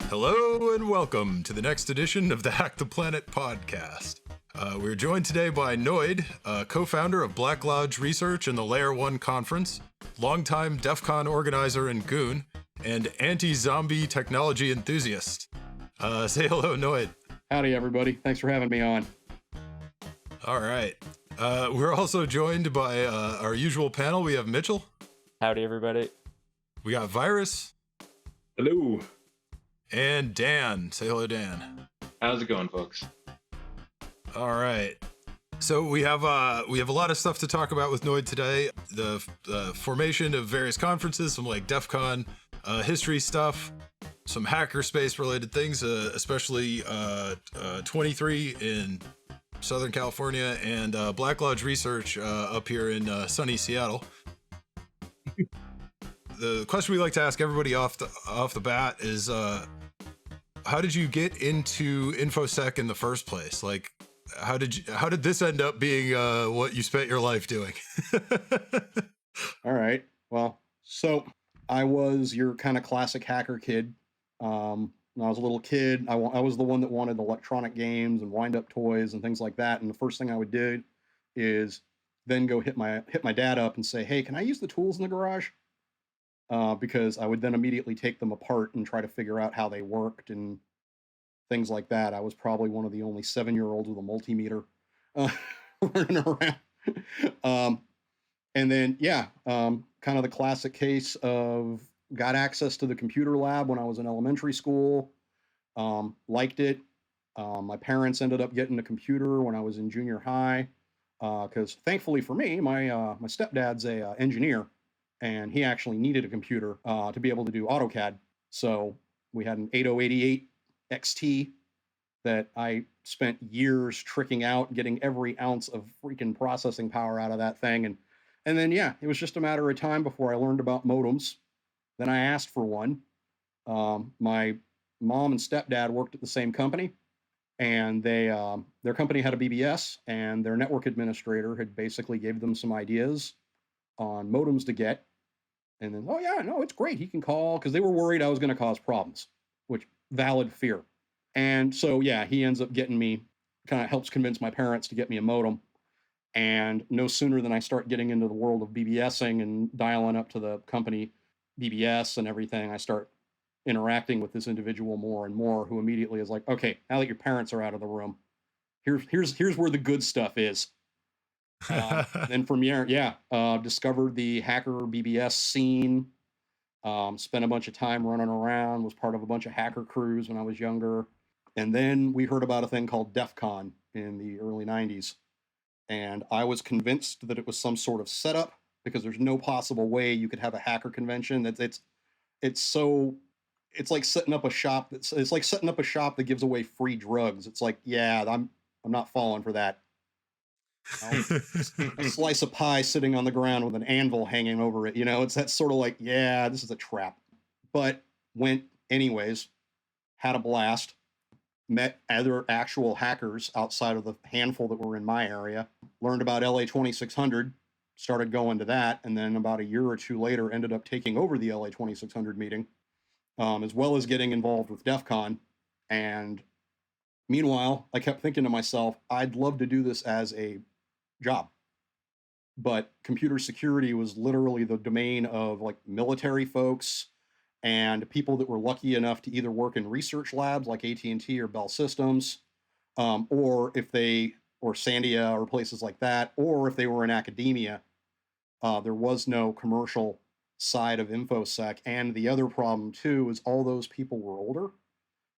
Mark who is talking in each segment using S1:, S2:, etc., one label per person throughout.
S1: Hello and welcome to the next edition of the Hack the Planet podcast. We're joined today by Noid, co-founder of Black Lodge Research and the LayerOne conference, longtime Defcon organizer and goon, and anti-zombie technology enthusiast. Say hello, Noid.
S2: Howdy, everybody. Thanks for having me on.
S1: All right. We're also joined by our usual panel. We have Mitchell.
S3: Howdy, everybody.
S1: We got Virus.
S4: Hello.
S1: And Dan. Say hello, Dan.
S4: How's it going, folks?
S1: All right. So we have a lot of stuff to talk about with Noid today. The formation of various conferences, some like Defcon, history stuff, some hackerspace related things, especially 23 in Southern California, and Black Lodge Research up here in sunny Seattle. The question we like to ask everybody off the bat is, how did you get into infosec in the first place? Like, how did this end up being what you spent your life doing?
S2: All right. Well, so I was your kind of classic hacker kid. When I was a little kid, I was the one that wanted electronic games and wind-up toys and things like that. And the first thing I would do is then go hit my dad up and say, "Hey, can I use the tools in the garage?" Because I would then immediately take them apart and try to figure out how they worked and things like that. I was probably one of the only 7-year-olds with a multimeter running around. And then, kind of the classic case of got access to the computer lab when I was in elementary school, liked it. My parents ended up getting a computer when I was in junior high, because thankfully for me, my stepdad's a engineer. And he actually needed a computer to be able to do AutoCAD. So we had an 8088 XT that I spent years tricking out, getting every ounce of freaking processing power out of that thing. And then, it was just a matter of time before I learned about modems. Then I asked for one. My mom and stepdad worked at the same company, and their company had a BBS, and their network administrator had basically gave them some ideas on modems to get. And then, oh yeah, no, it's great. He can call, because they were worried I was going to cause problems, which valid fear. And so, he ends up getting me, kind of helps convince my parents to get me a modem. And no sooner than I start getting into the world of BBSing and dialing up to the company BBS and everything, I start interacting with this individual more and more, who immediately is like, okay, now that your parents are out of the room, here's where the good stuff is. Then from here, discovered the hacker BBS scene, spent a bunch of time running around, was part of a bunch of hacker crews when I was younger. And then we heard about a thing called Defcon in the early 90s. And I was convinced that it was some sort of setup, because there's no possible way you could have a hacker convention. It's like setting up a shop it's like setting up a shop that gives away free drugs. It's like, I'm not falling for that. A slice of pie sitting on the ground with an anvil hanging over it, it's that sort of like, this is a trap. But went anyways, had a blast, met other actual hackers outside of the handful that were in my area, learned about LA 2600, started going to that, and then about a year or two later ended up taking over the LA 2600 meeting, as well as getting involved with Defcon. And meanwhile, I kept thinking to myself, I'd love to do this as a job, but computer security was literally the domain of like military folks and people that were lucky enough to either work in research labs like AT&T or Bell Systems, or Sandia or places like that, or if they were in academia. There was no commercial side of infosec. And the other problem too is all those people were older.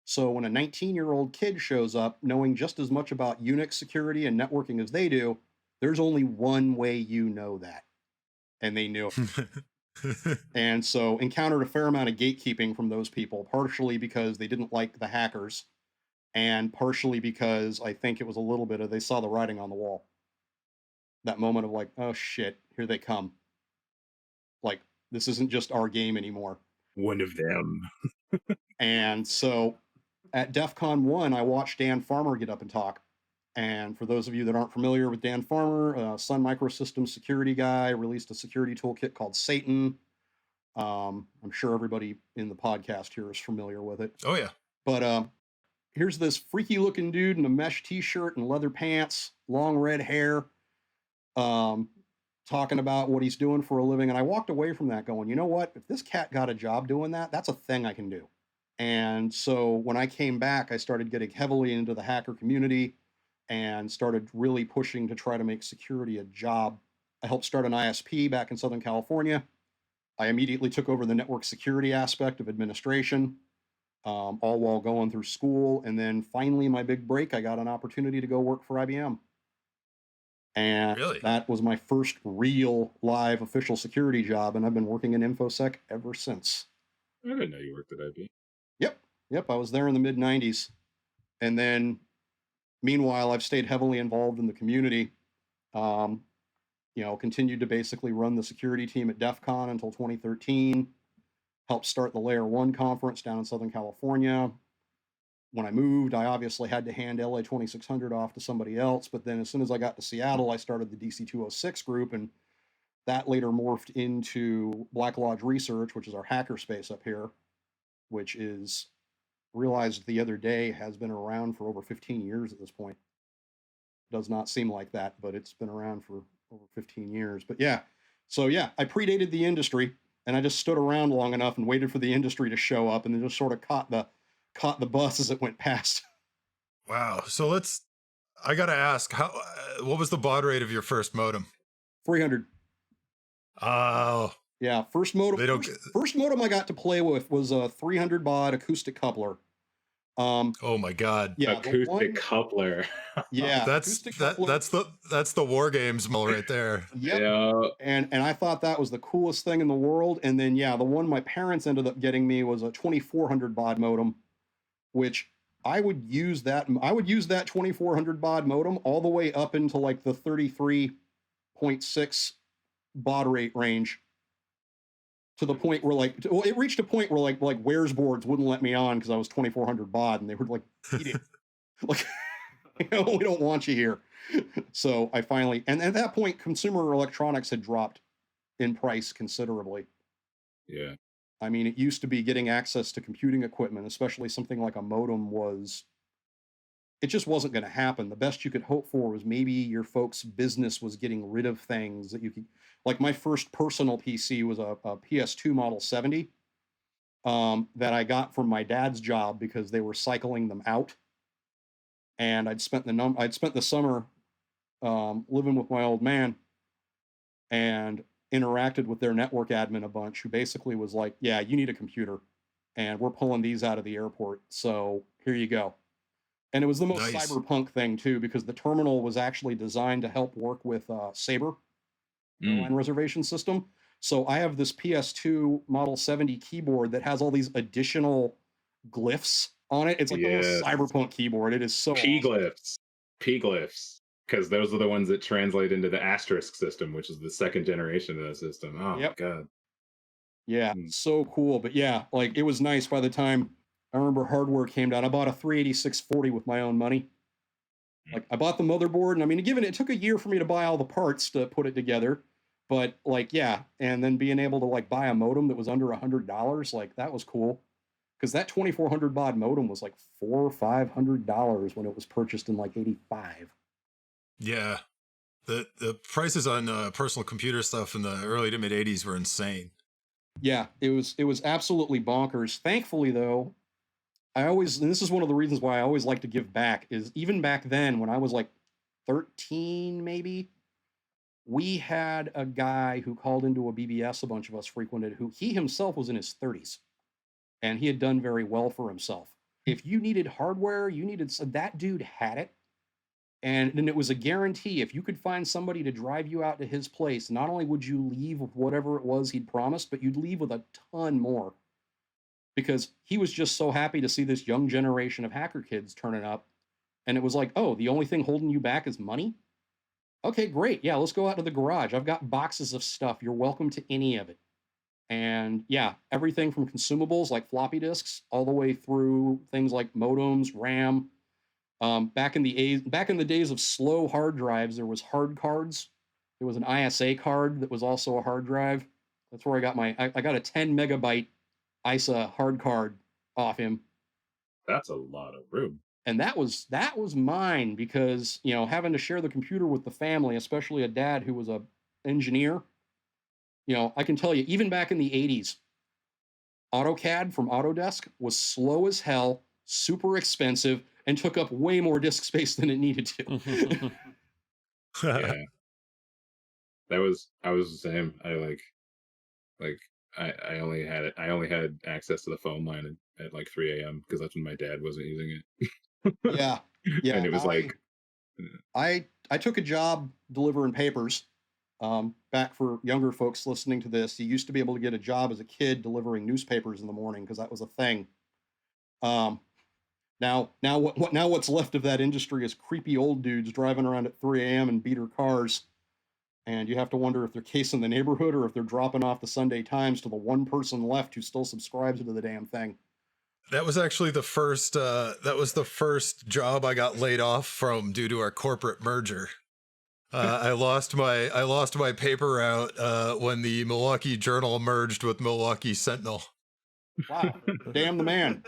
S2: So when a 19-year-old kid shows up knowing just as much about Unix security and networking as they do, there's only one way you know that. And they knew it. And so encountered a fair amount of gatekeeping from those people, partially because they didn't like the hackers, and partially because I think it was a little bit of they saw the writing on the wall. That moment of like, oh shit, here they come. Like, this isn't just our game anymore.
S4: One of them.
S2: And so at Defcon 1, I watched Dan Farmer get up and talk. And for those of you that aren't familiar with Dan Farmer, Sun Microsystems security guy, released a security toolkit called Satan. I'm sure everybody in the podcast here is familiar with it.
S1: Oh, yeah.
S2: But here's this freaky looking dude in a mesh t-shirt and leather pants, long red hair, talking about what he's doing for a living. And I walked away from that going, you know what? If this cat got a job doing that, that's a thing I can do. And so when I came back, I started getting heavily into the hacker community and started really pushing to try to make security a job. I helped start an ISP back in Southern California. I immediately took over the network security aspect of administration, all while going through school. And then finally, my big break, I got an opportunity to go work for IBM. And
S1: Really?
S2: that was my first real live official security job. And I've been working in infosec ever since.
S4: I didn't know you worked at IB.
S2: Yep. I was there in the mid 90s. And then meanwhile, I've stayed heavily involved in the community. Continued to basically run the security team at Defcon until 2013, helped start the LayerOne conference down in Southern California. When I moved, I obviously had to hand LA 2600 off to somebody else. But then as soon as I got to Seattle, I started the DC 206 group, and that later morphed into Black Lodge Research, which is our hackerspace up here, which is realized the other day has been around for over 15 years at this point. Does not seem like that, but it's been around for over 15 years. But yeah, I predated the industry, and I just stood around long enough and waited for the industry to show up, and then just sort of caught the bus as it went past.
S1: Wow. So I got to ask, what was the baud rate of your first modem?
S2: 300.
S1: Oh.
S2: Yeah, first modem I got to play with was a 300 baud acoustic coupler.
S1: Oh my God.
S2: Yeah,
S4: acoustic coupler.
S2: Yeah,
S1: that's the war games model right there.
S2: Yep.
S4: Yeah.
S2: And I thought that was the coolest thing in the world. And then the one my parents ended up getting me was a 2400 baud modem, which I would use that 2400 baud modem all the way up into like the 33.6 baud rate range. To the point where it reached a point where like Wares boards wouldn't let me on because I was 2400 baud, and they were like, eating. Like, we don't want you here. So I finally, and at that point, consumer electronics had dropped in price considerably.
S4: Yeah.
S2: I mean, it used to be getting access to computing equipment, especially something like a modem, it just wasn't going to happen. The best you could hope for was maybe your folks' business was getting rid of things that you could, like my first personal PC was a PS2 Model 70 that I got from my dad's job because they were cycling them out. And I'd spent the summer living with my old man and interacted with their network admin a bunch, who basically was like, yeah, you need a computer, and we're pulling these out of the airport, so here you go. And it was the most cyberpunk thing too, because the terminal was actually designed to help work with Sabre airline reservation system. So I have this PS2 Model 70 keyboard that has all these additional glyphs on it. It's like the most cyberpunk keyboard. It is so
S4: P-glyphs. P-glyphs. Because those are the ones that translate into the asterisk system, which is the second generation of the system. Oh, my God.
S2: Yeah, so cool. But yeah, like it was nice by the time I remember hardware came down. I bought a 38640 with my own money. Like I bought the motherboard, and I mean, given it took a year for me to buy all the parts to put it together, but like, yeah, and then being able to like buy a modem that was under $100, like that was cool. Because that 2400 baud modem was like $400 or $500 when it was purchased in like '85.
S1: Yeah, the prices on personal computer stuff in the early to mid '80s were insane.
S2: Yeah, it was absolutely bonkers. Thankfully, though, and this is one of the reasons why I always like to give back, is even back then when I was like 13, maybe, we had a guy who called into a BBS a bunch of us frequented, who he himself was in his 30s, and he had done very well for himself. If you needed hardware, that dude had it. And then it was a guarantee. If you could find somebody to drive you out to his place, not only would you leave with whatever it was he'd promised, but you'd leave with a ton more. Because he was just so happy to see this young generation of hacker kids turning up. And it was like, oh, the only thing holding you back is money? Okay, great. Yeah, let's go out to the garage. I've got boxes of stuff. You're welcome to any of it. And yeah, everything from consumables like floppy disks all the way through things like modems, RAM. Back in the days of slow hard drives, there was hard cards. There was an ISA card that was also a hard drive. That's where I got I got a 10 megabyte ISA hard card off him.
S4: That's a lot of room.
S2: And that was mine because, you know, having to share the computer with the family, especially a dad who was a engineer, you know, I can tell you, even back in the 80s, AutoCAD from Autodesk was slow as hell, super expensive, and took up way more disk space than it needed to.
S4: Yeah. I was the same. Like I only had access to the phone line at like 3 a.m. because that's when my dad wasn't using it.
S2: Yeah. Yeah.
S4: And it was like,
S2: I took a job delivering papers. Back for younger folks listening to this, you used to be able to get a job as a kid delivering newspapers in the morning because that was a thing. Now what's left of that industry is creepy old dudes driving around at 3 a.m. in beater cars, and you have to wonder if they're casing the neighborhood or if they're dropping off the Sunday Times to the one person left who still subscribes to the damn thing.
S1: That was actually the first. That was the first job I got laid off from due to our corporate merger. I lost my paper route when the Milwaukee Journal merged with Milwaukee Sentinel.
S2: Wow, damn the man.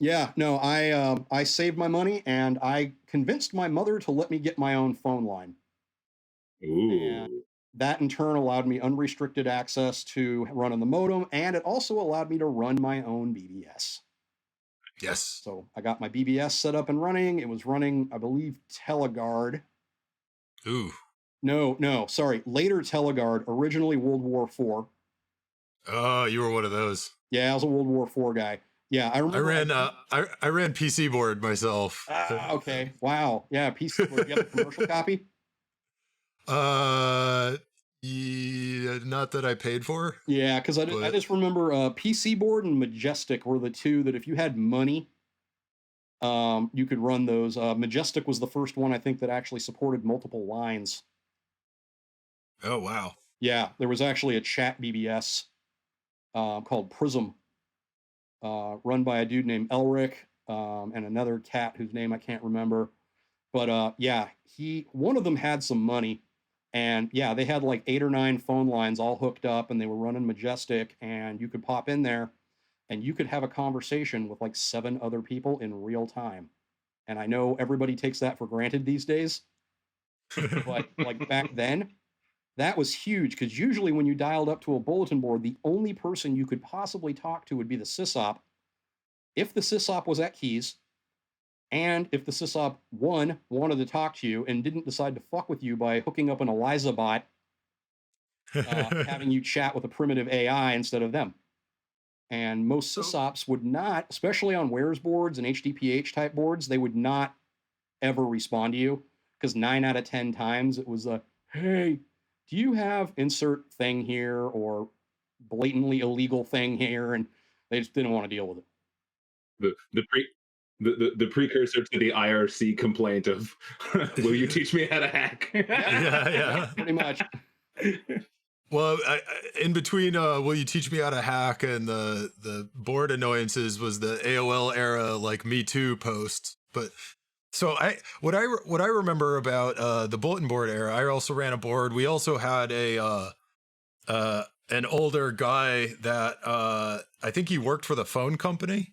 S2: Yeah, no, I saved my money and I convinced my mother to let me get my own phone line.
S4: ooh,
S2: And that in turn allowed me unrestricted access to running the modem, and it also allowed me to run my own BBS.
S1: Yes.
S2: So I got my BBS set up and running. It was running, I believe, Teleguard.
S1: Ooh.
S2: No, sorry, later Teleguard, originally World War IV.
S1: Oh, you were one of those.
S2: Yeah, I was a World War IV guy. Yeah, I remember.
S1: I ran PC board myself.
S2: Okay. Wow. Yeah, PC board. Do you have a commercial copy?
S1: Yeah, not that I paid for.
S2: Yeah, because I just remember PC board and Majestic were the two that if you had money, you could run those. Majestic was the first one I think that actually supported multiple lines.
S1: Oh wow.
S2: Yeah, there was actually a chat BBS called Prism, run by a dude named Elric and another cat whose name I can't remember. But yeah, one of them had some money. And yeah, they had like 8 or 9 phone lines all hooked up and they were running Majestic, and you could pop in there and you could have a conversation with like 7 other people in real time. And I know everybody takes that for granted these days, but like back then, that was huge because usually when you dialed up to a bulletin board, the only person you could possibly talk to would be the sysop. If the sysop was at keys, and if the sysop wanted to talk to you and didn't decide to fuck with you by hooking up an ELIZA bot, having you chat with a primitive AI instead of them. And most sysops would not, especially on Wares boards and HDPH type boards, they would not ever respond to you because 9 out of 10 times it was hey, do you have insert thing here or blatantly illegal thing here? And they just didn't want to deal with it.
S4: The precursor to the IRC complaint of, will you teach me how to hack?
S1: Yeah.
S2: Pretty much.
S1: Well, in between, will you teach me how to hack and the board annoyances was the AOL era, like Me Too posts. But so what I remember about the bulletin board era, I also ran a board. We also had an older guy that I think he worked for the phone company.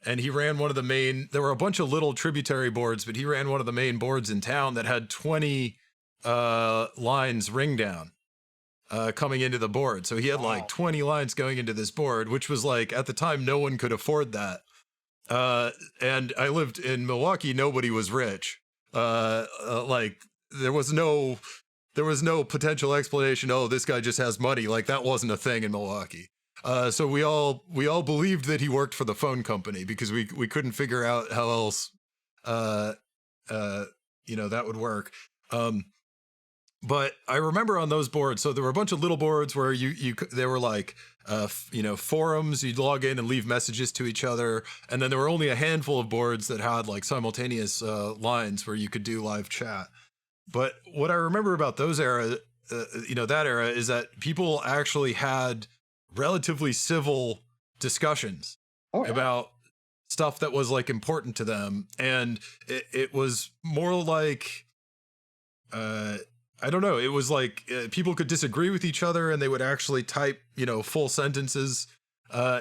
S1: And he ran one of the main, there were a bunch of little tributary boards, but he ran one of the main boards in town that had 20 lines ring down coming into the board. So he had like 20 lines going into this board, which was like, at the time, no one could afford that. And I lived in Milwaukee, nobody was rich. Like there was no potential explanation, oh, this guy just has money. Like that wasn't a thing in Milwaukee. So we all believed that he worked for the phone company because we couldn't figure out how else, that would work. But I remember on those boards, so there were a bunch of little boards where there were like, forums, you'd log in and leave messages to each other. And then there were only a handful of boards that had like simultaneous, lines where you could do live chat. But what I remember about those that era is that people actually had relatively civil discussions about stuff that was like important to them. And it was more like, I don't know. It was like people could disagree with each other and they would actually type, full sentences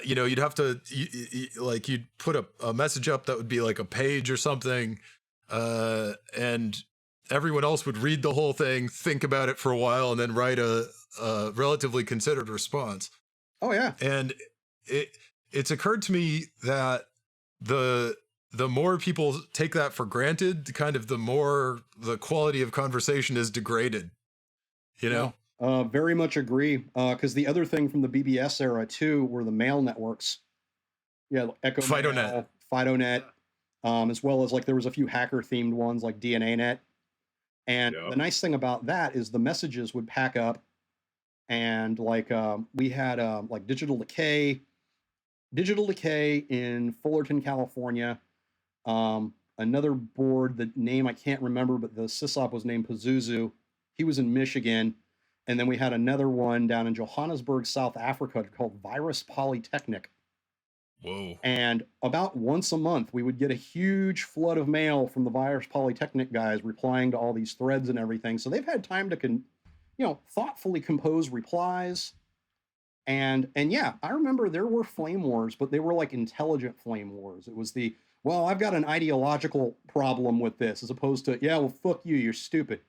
S1: You'd have to like you'd put a message up that would be like a page or something, and everyone else would read the whole thing, think about it for a while, and then write a relatively considered response.
S2: Oh yeah.
S1: And it's occurred to me that the more people take that for granted, kind of the more the quality of conversation is degraded.
S2: Very much agree. Because the other thing from the BBS era too were the mail networks. Yeah, Echo
S1: FidoNet.
S2: Mail, FidoNet, as well as like there was a few hacker themed ones like DNANet. And the nice thing about that is the messages would pack up, and like we had like Digital Decay in Fullerton, California. Another board, the name I can't remember, but the sysop was named Pazuzu. He was in Michigan. And then we had another one down in Johannesburg, South Africa, called Virus Polytechnic.
S1: Whoa. And
S2: about once a month, we would get a huge flood of mail from the Virus Polytechnic guys replying to all these threads and everything. So they've had time to, thoughtfully compose replies. And yeah, I remember there were flame wars, but they were like intelligent flame wars. It was I've got an ideological problem with this, as opposed to, yeah, well, fuck you, you're stupid.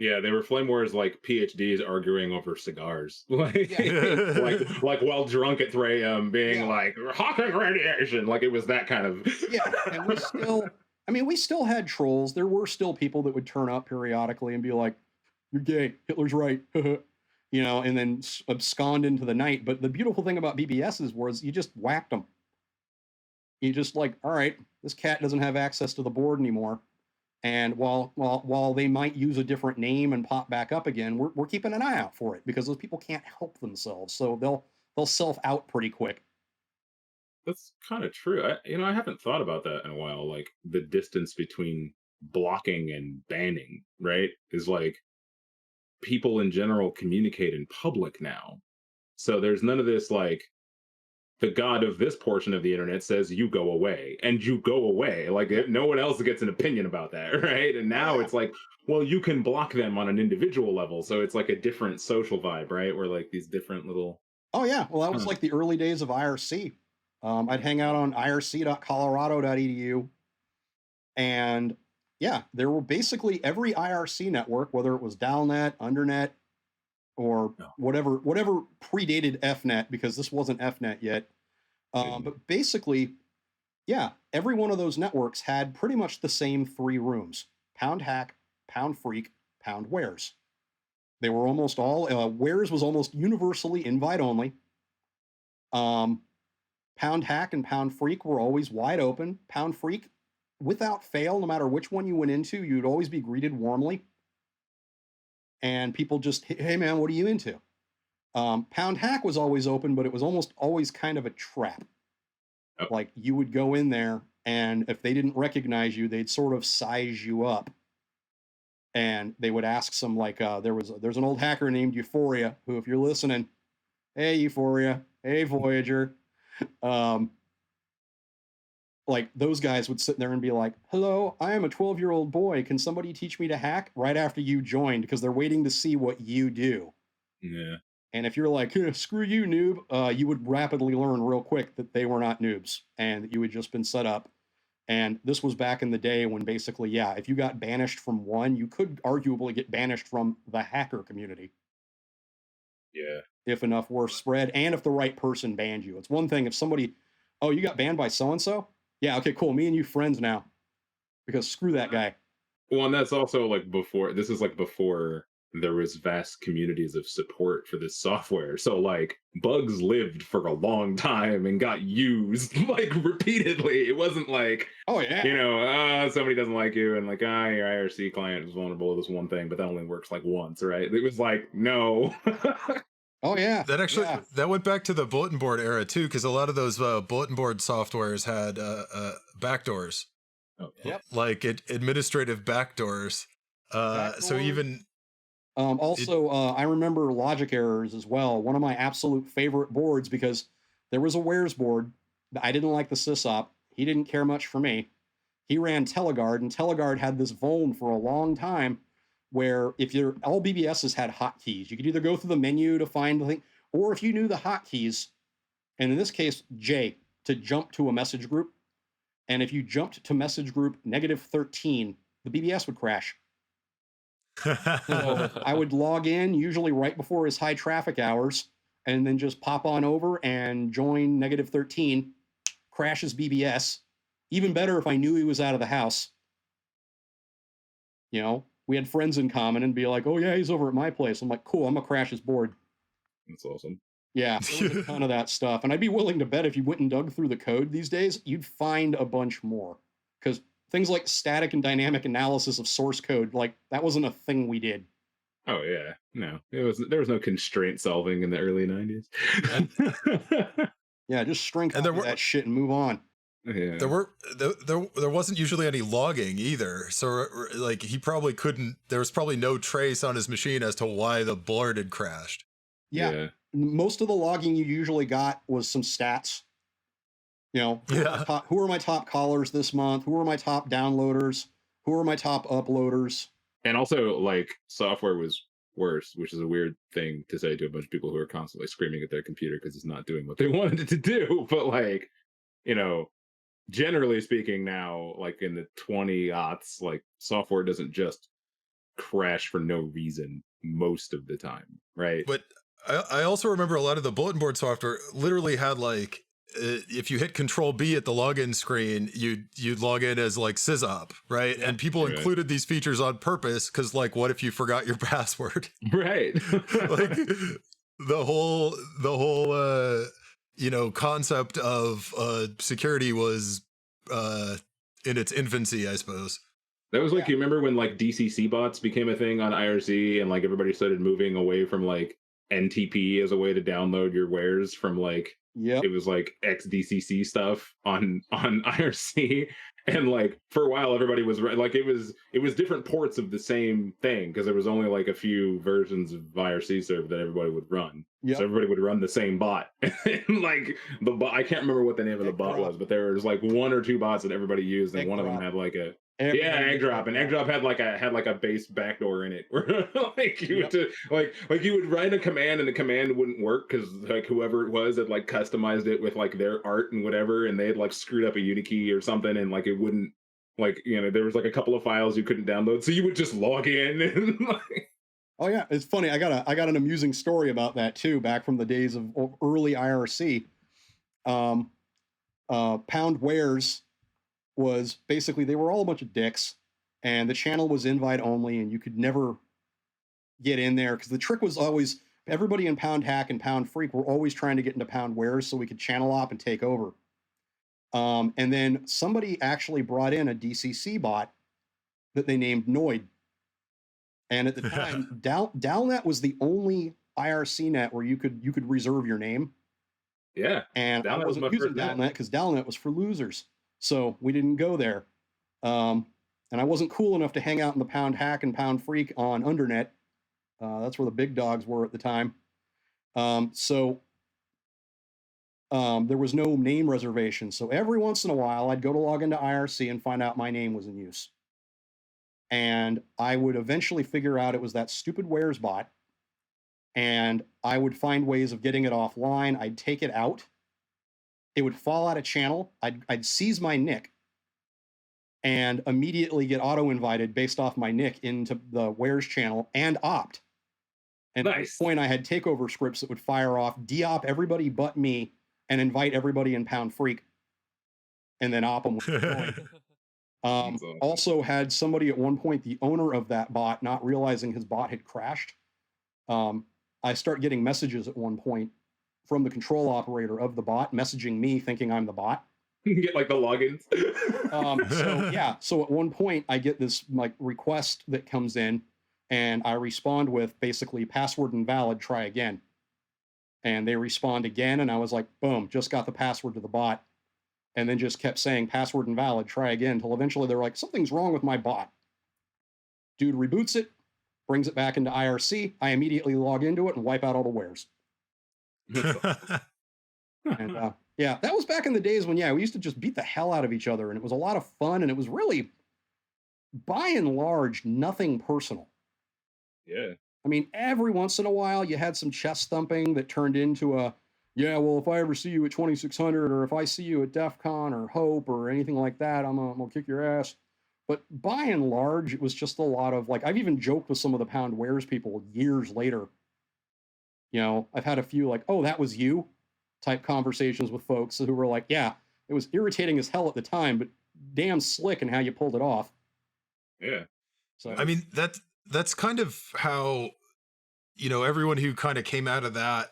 S4: Yeah, they were flame wars like PhDs arguing over cigars, like while drunk at 3 a.m. being like Hawking radiation, like it was that kind of.
S2: Yeah, and we still had trolls. There were still people that would turn up periodically and be like, "You're gay, Hitler's right," and then abscond into the night. But the beautiful thing about BBSs was you just whacked them. You just like, all right, this cat doesn't have access to the board anymore. And while they might use a different name and pop back up again, we're keeping an eye out for it, because those people can't help themselves, so they'll self out pretty quick.
S4: That's kind of true. I haven't thought about that in a while. Like the distance between blocking and banning, right, is like people in general communicate in public now, so there's none of this like the god of this portion of the internet says you go away, and you go away. Like no one else gets an opinion about that, right? And now it's like, well, you can block them on an individual level, so it's like a different social vibe, right? Where like these different little.
S2: Oh yeah, well that was like the early days of IRC. I'd hang out on irc.colorado.edu, and yeah, there were basically every IRC network, whether it was Dalnet, Undernet, or whatever predated FNet, because this wasn't FNet yet. But basically, yeah, every one of those networks had pretty much the same 3 rooms: Pound Hack, Pound Freak, Poundwares. They were almost all, Wares was almost universally invite only. Pound Hack and Pound Freak were always wide open. Pound Freak, without fail, no matter which one you went into, you'd always be greeted warmly. And people just, hey man, what are you into? Pound Hack was always open, but it was almost always kind of a trap. Oh. Like you would go in there, and if they didn't recognize you, they'd sort of size you up. And they would ask some, like, there's an old hacker named Euphoria, who, if you're listening, hey Euphoria, hey Voyager, like those guys would sit there and be like, hello, I am a 12-year-old boy. Can somebody teach me to hack? Right after you joined, because they're waiting to see what you do.
S4: Yeah.
S2: And if you're like, screw you, noob, you would rapidly learn real quick that they were not noobs and that you had just been set up. And this was back in the day when basically, yeah, if you got banished from one, you could arguably get banished from the hacker community.
S4: Yeah.
S2: If enough were spread, and if the right person banned you. It's one thing if somebody, oh, you got banned by so-and-so? Yeah, okay, cool. Me and you friends now. Because screw that guy.
S4: Well, and that's also like before there was vast communities of support for this software. So like bugs lived for a long time and got used like repeatedly. It wasn't like,
S2: oh yeah,
S4: somebody doesn't like you and like, your IRC client is vulnerable to this one thing, but that only works like once, right? It was like, no.
S2: Oh yeah,
S1: that actually that went back to the bulletin board era too, because a lot of those bulletin board softwares had backdoors.
S4: Oh,
S2: yep,
S1: like administrative backdoors. So even
S2: I remember logic errors as well. One of my absolute favorite boards, because there was a Wares board. I didn't like the sysop. He didn't care much for me. He ran Teleguard, and Teleguard had this vuln for a long time, where if all BBSs had hotkeys, you could either go through the menu to find the thing, or if you knew the hotkeys, And in this case, J, to jump to a message group. And if you jumped to message group -13, the BBS would crash. So I would log in usually right before his high traffic hours and then just pop on over and join -13, crashes BBS. Even better if I knew he was out of the house. You know, we had friends in common and be like, oh yeah, he's over at my place. I'm like, cool, I'm gonna crash his board.
S4: That's awesome.
S2: Yeah, there was a ton of that stuff. And I'd be willing to bet if you went and dug through the code these days, you'd find a bunch more. Because things like static and dynamic analysis of source code, like that wasn't a thing we did.
S4: Oh yeah, no, there was no constraint solving in the early 90s.
S2: Yeah, just string copy that shit and move on.
S4: Yeah.
S1: There wasn't usually any logging either, so like he probably couldn't. There was probably no trace on his machine as to why the board had crashed.
S2: Yeah. Most of the logging you usually got was some stats. You know, who are my top callers this month? Who are my top downloaders? Who are my top uploaders?
S4: And also, like, software was worse, which is a weird thing to say to a bunch of people who are constantly screaming at their computer because it's not doing what they wanted it to do. But like, you know, generally speaking now, like in the 20-aughts, like software doesn't just crash for no reason most of the time, right?
S1: But I also remember a lot of the bulletin board software literally had like, if you hit Control B at the login screen, you'd log in as like sysopp, right? Yeah, and people included these features on purpose because, like, what if you forgot your password?
S4: Right.
S1: Like the whole you know, concept of security was in its infancy, I suppose.
S4: That was like, you remember when like DCC bots became a thing on IRC and like everybody started moving away from like NTP as a way to download your wares from like, it was like XDCC stuff on IRC, and like for a while everybody was like, it was different ports of the same thing because there was only like a few versions of IRC server that everybody would run. So everybody would run the same bot. And like the bot, I can't remember what the name of the bot was, but there was like one or two bots that everybody used, and one of them had like a egg drop, and egg drop had like a base backdoor in it where like you would you would write a command and the command wouldn't work because like whoever it was had like customized it with like their art and whatever, and they had like screwed up a unikey or something, and like it wouldn't, like, you know, there was like a couple of files you couldn't download, so you would just log in and like...
S2: Oh yeah, it's funny. I got an amusing story about that too, back from the days of early IRC. Poundwares was basically, they were all a bunch of dicks, and the channel was invite only, and you could never get in there because the trick was always everybody in Pound Hack and Pound Freak were always trying to get into Poundwares so we could channel op and take over. And then somebody actually brought in a DCC bot that they named Noid. And at the time, Dalnet was the only IRC net where you could reserve your name.
S4: Yeah.
S2: And I wasn't using Dalnet because Dalnet was for losers. So we didn't go there. And I wasn't cool enough to hang out in the Pound Hack and Pound Freak on Undernet. That's where the big dogs were at the time. So there was no name reservation. So every once in a while, I'd go to log into IRC and find out my name was in use. And I would eventually figure out it was that stupid Wares bot. And I would find ways of getting it offline. I'd take it out. It would fall out of channel. I'd seize my nick and immediately get auto-invited based off my nick into the Wares channel and opt. And at this point, I had takeover scripts that would fire off, de-op everybody but me, and invite everybody in Pound Freak, and then op them with the coin. Also had somebody at one point, the owner of that bot, not realizing his bot had crashed. I start getting messages at one point from the control operator of the bot messaging me thinking I'm the bot.
S4: You can get like the logins.
S2: So at one point I get this like request that comes in, and I respond with basically password invalid, try again. And they respond again, and I was like, boom, just got the password to the bot. And then just kept saying password invalid, try again, until eventually they're like, something's wrong with my bot. Dude reboots it, brings it back into IRC. I immediately log into it and wipe out all the wares. And yeah, that was back in the days when, we used to just beat the hell out of each other, and it was a lot of fun, and it was really, by and large, nothing personal.
S4: Yeah.
S2: I mean, every once in a while you had some chest thumping that turned into a yeah, well, if I ever see you at 2600 or if I see you at Defcon or Hope or anything like that, I'm gonna kick your ass. But by and large, it was just a lot of like, I've even joked with some of the Poundwares people years later. You know, I've had a few like, oh, that was you type conversations with folks who were like, yeah, it was irritating as hell at the time, but damn slick in how you pulled it off.
S4: Yeah.
S2: So,
S1: I mean, that's kind of how, you know, everyone who kind of came out of that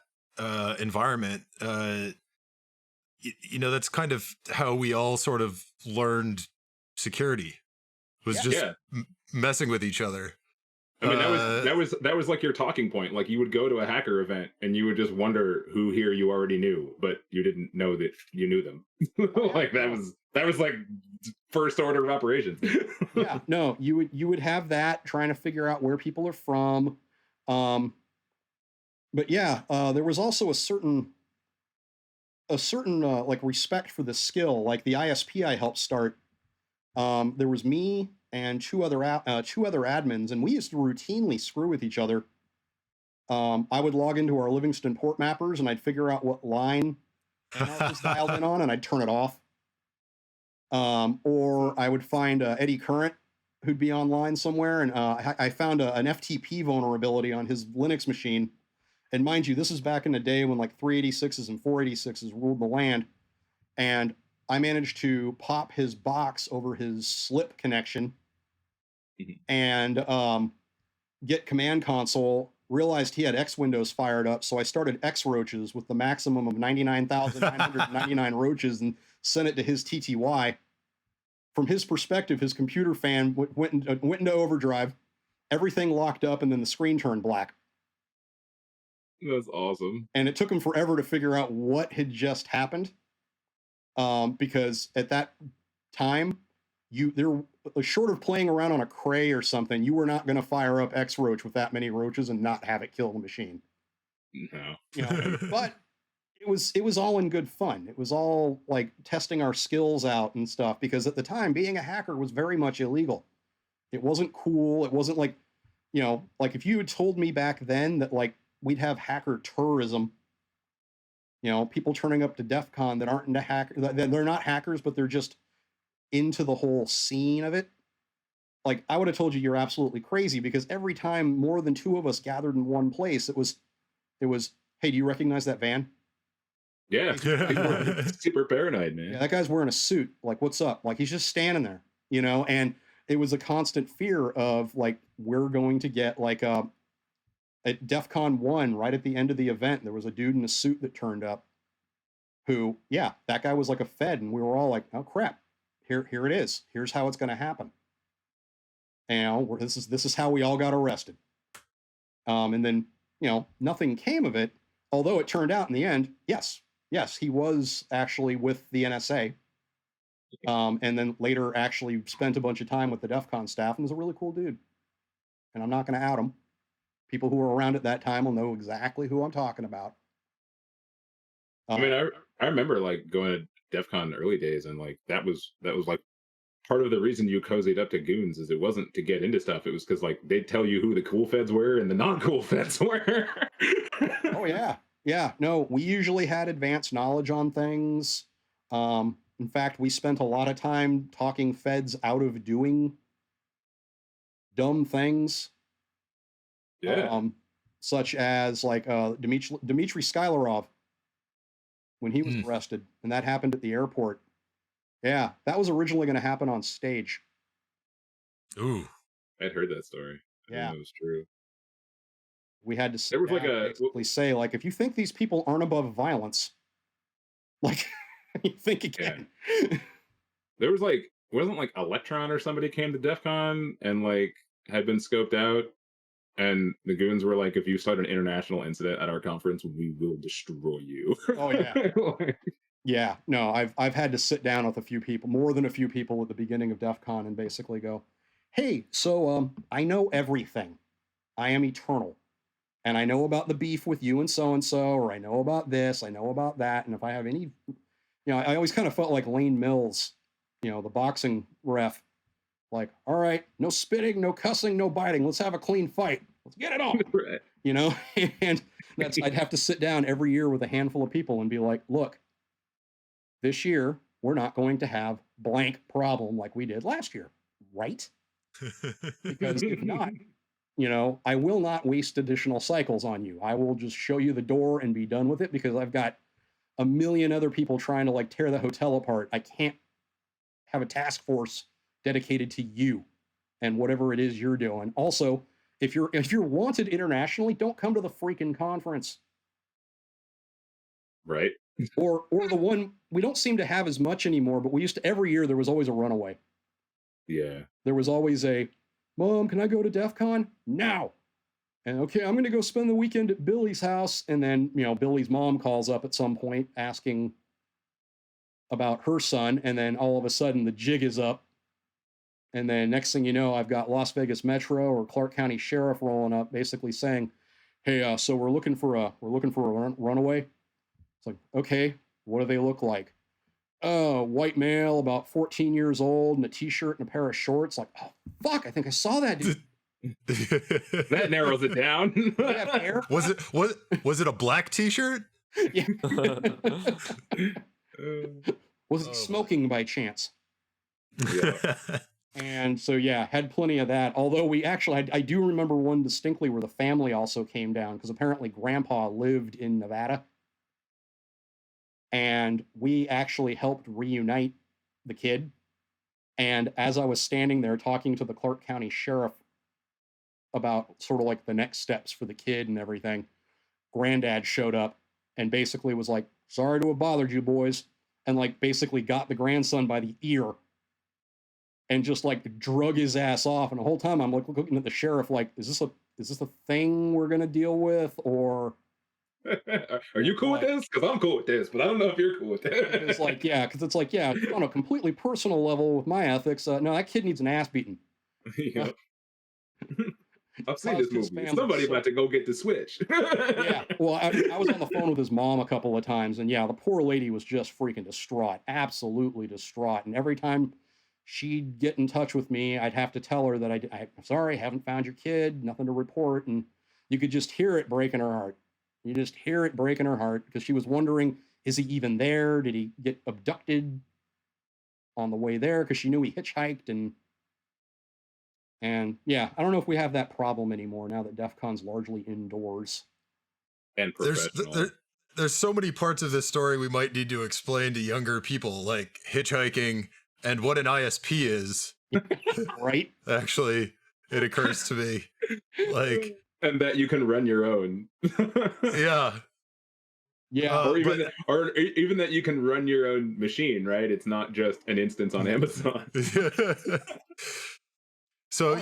S1: environment, you know, that's kind of how we all sort of learned security, was
S2: Yeah.
S1: just
S4: Yeah.
S1: messing with each other.
S4: I mean, that was like your talking point. Like you would go to a hacker event and you would just wonder who here you already knew, but you didn't know that you knew them. Like that was like first order of operations.
S2: yeah, no, you would have that trying to figure out where people are from. But yeah, there was also a certain like respect for the skill. Like the ISP I helped start, there was me and two other admins, and we used to routinely screw with each other. I would log into our Livingston port mappers, and I'd figure out what line NR was dialed in on, and I'd turn it off. Or I would find Eddie Current, who'd be online somewhere, and I found an FTP vulnerability on his Linux machine. And mind you, this is back in the day when like 386s and 486s ruled the land. And I managed to pop his box over his slip connection and get command console, realized he had X windows fired up. So I started X roaches with the maximum of 99,999 roaches and sent it to his TTY. From his perspective, his computer fan went into overdrive, everything locked up, and then the screen turned black.
S4: That's awesome.
S2: And it took him forever to figure out what had just happened. Because at that time, short of playing around on a Cray or something, you were not going to fire up X Roach with that many roaches and not have it kill the machine.
S4: No.
S2: You know, but it was all in good fun. It was all like testing our skills out and stuff, because at the time being a hacker was very much illegal. It wasn't cool. It wasn't like, you know, like if you had told me back then that like we'd have hacker tourism, you know, people turning up to Defcon that aren't into they're not hackers, but they're just into the whole scene of it. Like I would have told you you're absolutely crazy, because every time more than two of us gathered in one place, it was, hey, do you recognize that van?
S4: Yeah. Super paranoid, man.
S2: Yeah, that guy's wearing a suit. Like, what's up? Like, he's just standing there, you know? And it was a constant fear of like, we're going to get like at Defcon 1, right at the end of the event, there was a dude in a suit that turned up who, yeah, that guy was like a Fed. And we were all like, oh crap, here it is. Here's how it's going to happen. And this is how we all got arrested. And then, you know, nothing came of it. Although it turned out in the end, yes, he was actually with the NSA. And then later actually spent a bunch of time with the Defcon staff and was a really cool dude. And I'm not going to out him. People who were around at that time will know exactly who I'm talking about.
S4: I mean, I remember like going to Defcon early days, and like that was like part of the reason you cozied up to goons is it wasn't to get into stuff. It was because like they'd tell you who the cool feds were and the non-cool feds were.
S2: Oh yeah. Yeah. No, we usually had advanced knowledge on things. In fact, we spent a lot of time talking feds out of doing dumb things.
S4: Yeah.
S2: Such as like Dmitry Skylarov when he was arrested, and that happened at the airport. Yeah, that was originally going to happen on stage.
S1: Ooh,
S4: I'd heard that story. I didn't know it was true.
S2: We had to
S4: there was like
S2: basically say, like, if you think these people aren't above violence, like, you think again.
S4: Yeah. There was like, wasn't like Electron or somebody came to DEF CON and like had been scoped out, and the goons were like, if you start an international incident at our conference, we will destroy you.
S2: Oh yeah. Yeah, no, I've had to sit down with a few people, more than a few people at the beginning of DEF CON, and basically go, hey, so I know everything. I am eternal. And I know about the beef with you and so, or I know about this, I know about that. And if I have any, you know, I always kind of felt like Lane Mills, you know, the boxing ref, like, all right, no spitting, no cussing, no biting. Let's have a clean fight. Let's get it on.
S4: Right.
S2: You know, and I'd have to sit down every year with a handful of people and be like, look, this year we're not going to have blank problem like we did last year, right? Because if not, I will not waste additional cycles on you. I will just show you the door and be done with it, because I've got a million other people trying to like tear the hotel apart. I can't have a task force dedicated to you and whatever it is you're doing. Also, if you're wanted internationally, don't come to the freaking conference.
S4: Right.
S2: Or the one we don't seem to have as much anymore, but we used to, every year there was always a runaway.
S4: Yeah.
S2: There was always a, Mom, can I go to Defcon? Now. And okay, I'm going to go spend the weekend at Billy's house. And then, Billy's mom calls up at some point asking about her son. And then all of a sudden the jig is up. And then next thing you know, I've got Las Vegas Metro or Clark County Sheriff rolling up, basically saying, "Hey, so we're looking for a runaway." It's like, okay, what do they look like? White male, about 14 years old, in a t-shirt and a pair of shorts. Like, oh fuck, I think I saw that dude.
S4: That narrows it down.
S2: Did I have hair?
S1: Was it a black t-shirt?
S2: Yeah. Was he smoking by chance?
S4: Yeah.
S2: And so, yeah, had plenty of that. Although we actually, I do remember one distinctly where the family also came down, because apparently Grandpa lived in Nevada. And we actually helped reunite the kid. And as I was standing there talking to the Clark County Sheriff about sort of like the next steps for the kid and everything, Granddad showed up and basically was like, "Sorry to have bothered you boys," and like basically got the grandson by the ear and just like drug his ass off. And the whole time I'm like looking at the sheriff like, is this a thing we're gonna deal with, or
S4: are you cool with this? Because I'm cool with this, but I don't know if you're cool with this.
S2: It's like, yeah, because it's like, yeah, on a completely personal level with my ethics, no, that kid needs an ass beating.
S4: Yeah. I've seen this movie. Somebody about to go get the Switch.
S2: Yeah, well, I was on the phone with his mom a couple of times, and yeah, the poor lady was just freaking distraught, absolutely distraught. And every time she'd get in touch with me, I'd have to tell her that I'm sorry, haven't found your kid, nothing to report. And you could just hear it breaking her heart. You just hear it breaking her heart, because she was wondering, is he even there? Did he get abducted on the way there? Because she knew he hitchhiked. And yeah, I don't know if we have that problem anymore now that Defcon's largely indoors.
S4: And professional.
S1: There's so many parts of this story we might need to explain to younger people, like hitchhiking and what an ISP is.
S2: Right?
S1: Actually, it occurs to me. Like,
S4: and that you can run your own.
S1: Yeah.
S4: Yeah. Or even that you can run your own machine, right? It's not just an instance on Amazon.
S1: So,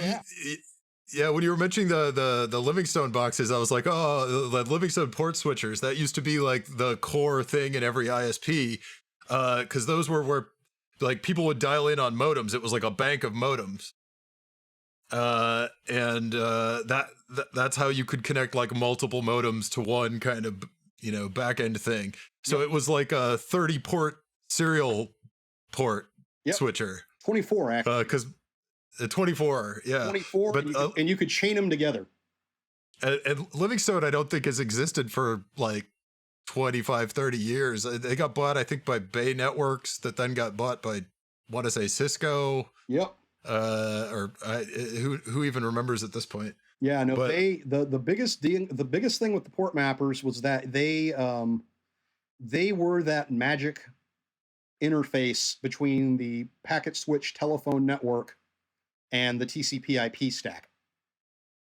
S1: yeah, when you were mentioning the Livingstone boxes, I was like, oh, the Livingstone port switchers, that used to be like the core thing in every ISP, because those were where like people would dial in on modems. It was like a bank of modems. And that's how you could connect like multiple modems to one kind of, back end thing. So It was like a 30 port serial port switcher.
S2: 24 actually.
S1: Because 24, yeah.
S2: 24, but, and you could chain them together.
S1: And Livingstone, I don't think has existed for like 25, 30 years. They got bought, I think, by Bay Networks, that then got bought by, I want to say, Cisco.
S2: Yep.
S1: Who even remembers at this point?
S2: Yeah, no. But the biggest thing with the port mappers was that they were that magic interface between the packet switch telephone network and the TCP/IP stack,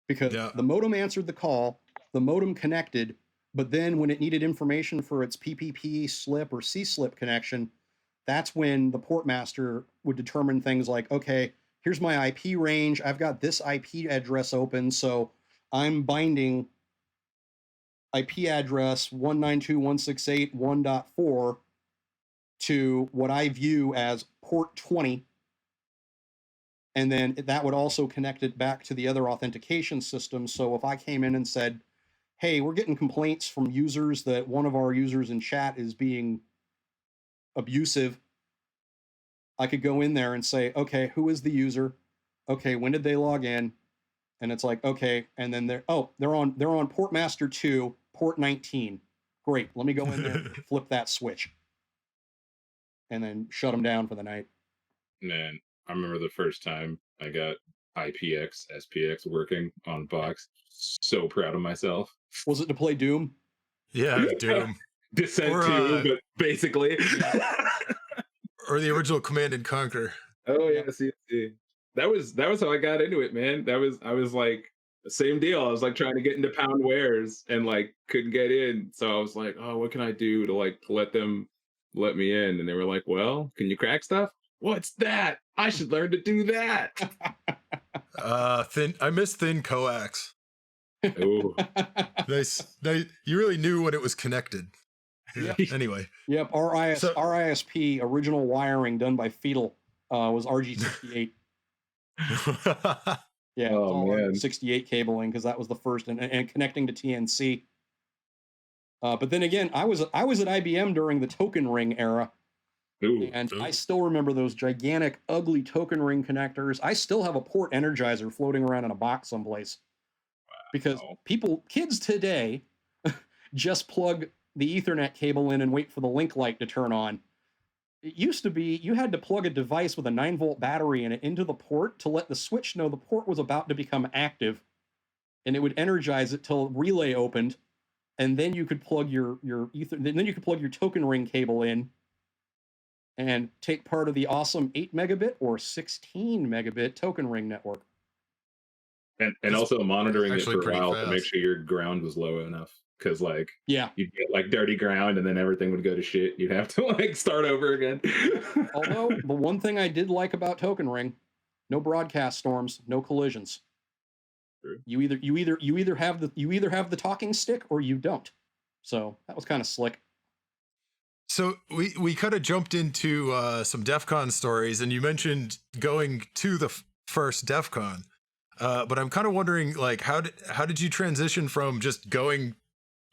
S2: because the modem answered the call, the modem connected, but then when it needed information for its PPP slip or C-slip connection, that's when the port master would determine things like, okay, here's my IP range. I've got this IP address open, so I'm binding IP address 192.168.1.4 to what I view as port 20. And then that would also connect it back to the other authentication system. So if I came in and said, hey, we're getting complaints from users that one of our users in chat is being abusive, I could go in there and say, okay, who is the user? Okay, when did they log in? And it's like, okay, and then they're on Portmaster 2, port 19. Great. Let me go in there, flip that switch, and then shut them down for the night.
S4: Man, I remember the first time I got IPX, SPX working on box. So proud of myself.
S2: Was it to play Doom?
S1: Yeah, Doom.
S4: Descent
S1: Or,
S4: 2, but basically.
S1: Or the original Command and Conquer.
S4: Oh yeah, see. That was how I got into it, man. I was like the same deal. I was like trying to get into Poundwares and like couldn't get in. So I was like, oh, what can I do to let them let me in? And they were like, well, can you crack stuff? What's that? I should learn to do that.
S1: I miss thin coax.
S4: Ooh.
S1: Nice. You really knew when it was connected. Yeah. Anyway.
S2: Yep. RISP original wiring done by Fetal was RG68. Yeah.
S4: Oh man.
S2: 68 cabling because that was the first and connecting to TNC. But then again, I was at IBM during the token ring era.
S4: Ooh.
S2: And I still remember those gigantic, ugly token ring connectors. I still have a port energizer floating around in a box someplace. Because kids today just plug the Ethernet cable in and wait for the link light to turn on. It used to be you had to plug a device with a 9-volt battery in it into the port to let the switch know the port was about to become active, and it would energize it till relay opened, and then you could plug your then you could plug your token ring cable in and take part of the awesome 8 megabit or 16 megabit token ring network.
S4: And also monitoring it for a while
S1: fast
S4: to make sure your ground was low enough. Because
S2: yeah,
S4: you'd get like dirty ground and then everything would go to shit. You'd have to like start over again.
S2: Although the one thing I did like about token ring, no broadcast storms, no collisions.
S4: True.
S2: You either have the talking stick or you don't. So that was kind of slick.
S1: So we kind of jumped into some Defcon stories, and you mentioned going to the first Defcon, but I'm kind of wondering, like, how did you transition from just going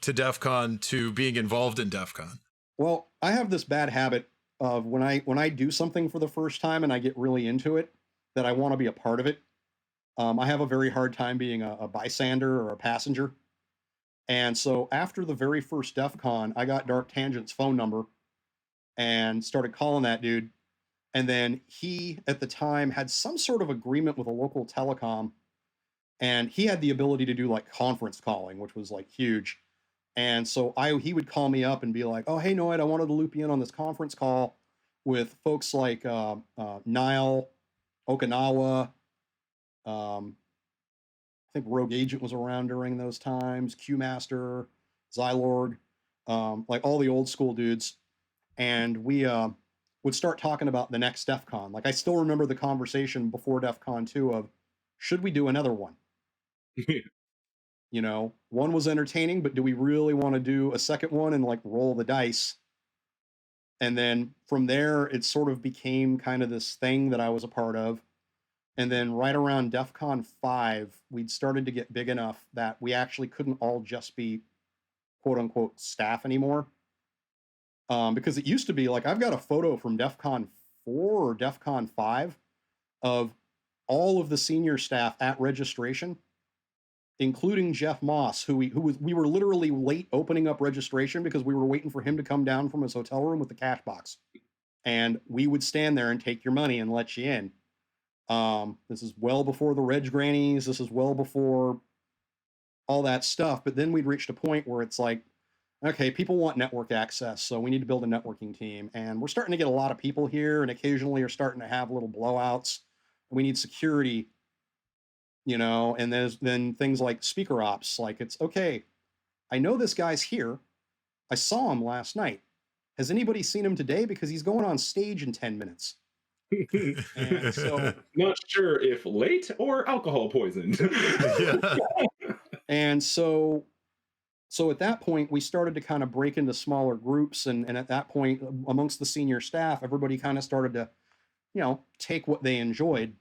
S1: to Defcon to being involved in Defcon?
S2: Well, I have this bad habit of when I do something for the first time and I get really into it, that I want to be a part of it. I have a very hard time being a bystander or a passenger. And so after the very first Defcon, I got Dark Tangent's phone number and started calling that dude. And then he, at the time, had some sort of agreement with a local telecom. And he had the ability to do like conference calling, which was like huge. And so he would call me up and be like, oh, hey, Noid, I wanted to loop you in on this conference call with folks like Nile, Okinawa. I think Rogue Agent was around during those times, Q-Master, Zylorg, like all the old school dudes. And we would start talking about the next Defcon. Like I still remember the conversation before Defcon 2 of, should we do another one? You know, one was entertaining, but do we really want to do a second one and like roll the dice? And then from there, it sort of became kind of this thing that I was a part of. And then right around Defcon 5, we'd started to get big enough that we actually couldn't all just be quote unquote staff anymore. Because it used to be like, I've got a photo from Defcon 4 or Defcon 5 of all of the senior staff at registration, including Jeff Moss, we were literally late opening up registration because we were waiting for him to come down from his hotel room with the cash box. And we would stand there and take your money and let you in. This is well before the reg grannies. This is well before all that stuff. But then we'd reached a point where it's like, okay, people want network access, so we need to build a networking team. And we're starting to get a lot of people here, and occasionally are starting to have little blowouts. We need security, you know, and then things like speaker ops. Like, it's okay, I know this guy's here. I saw him last night. Has anybody seen him today? Because he's going on stage in 10 minutes. And so,
S4: not sure if late or alcohol poisoned.
S2: And so at that point, we started to kind of break into smaller groups. And at that point, amongst the senior staff, everybody kind of started to, you know, take what they enjoyed.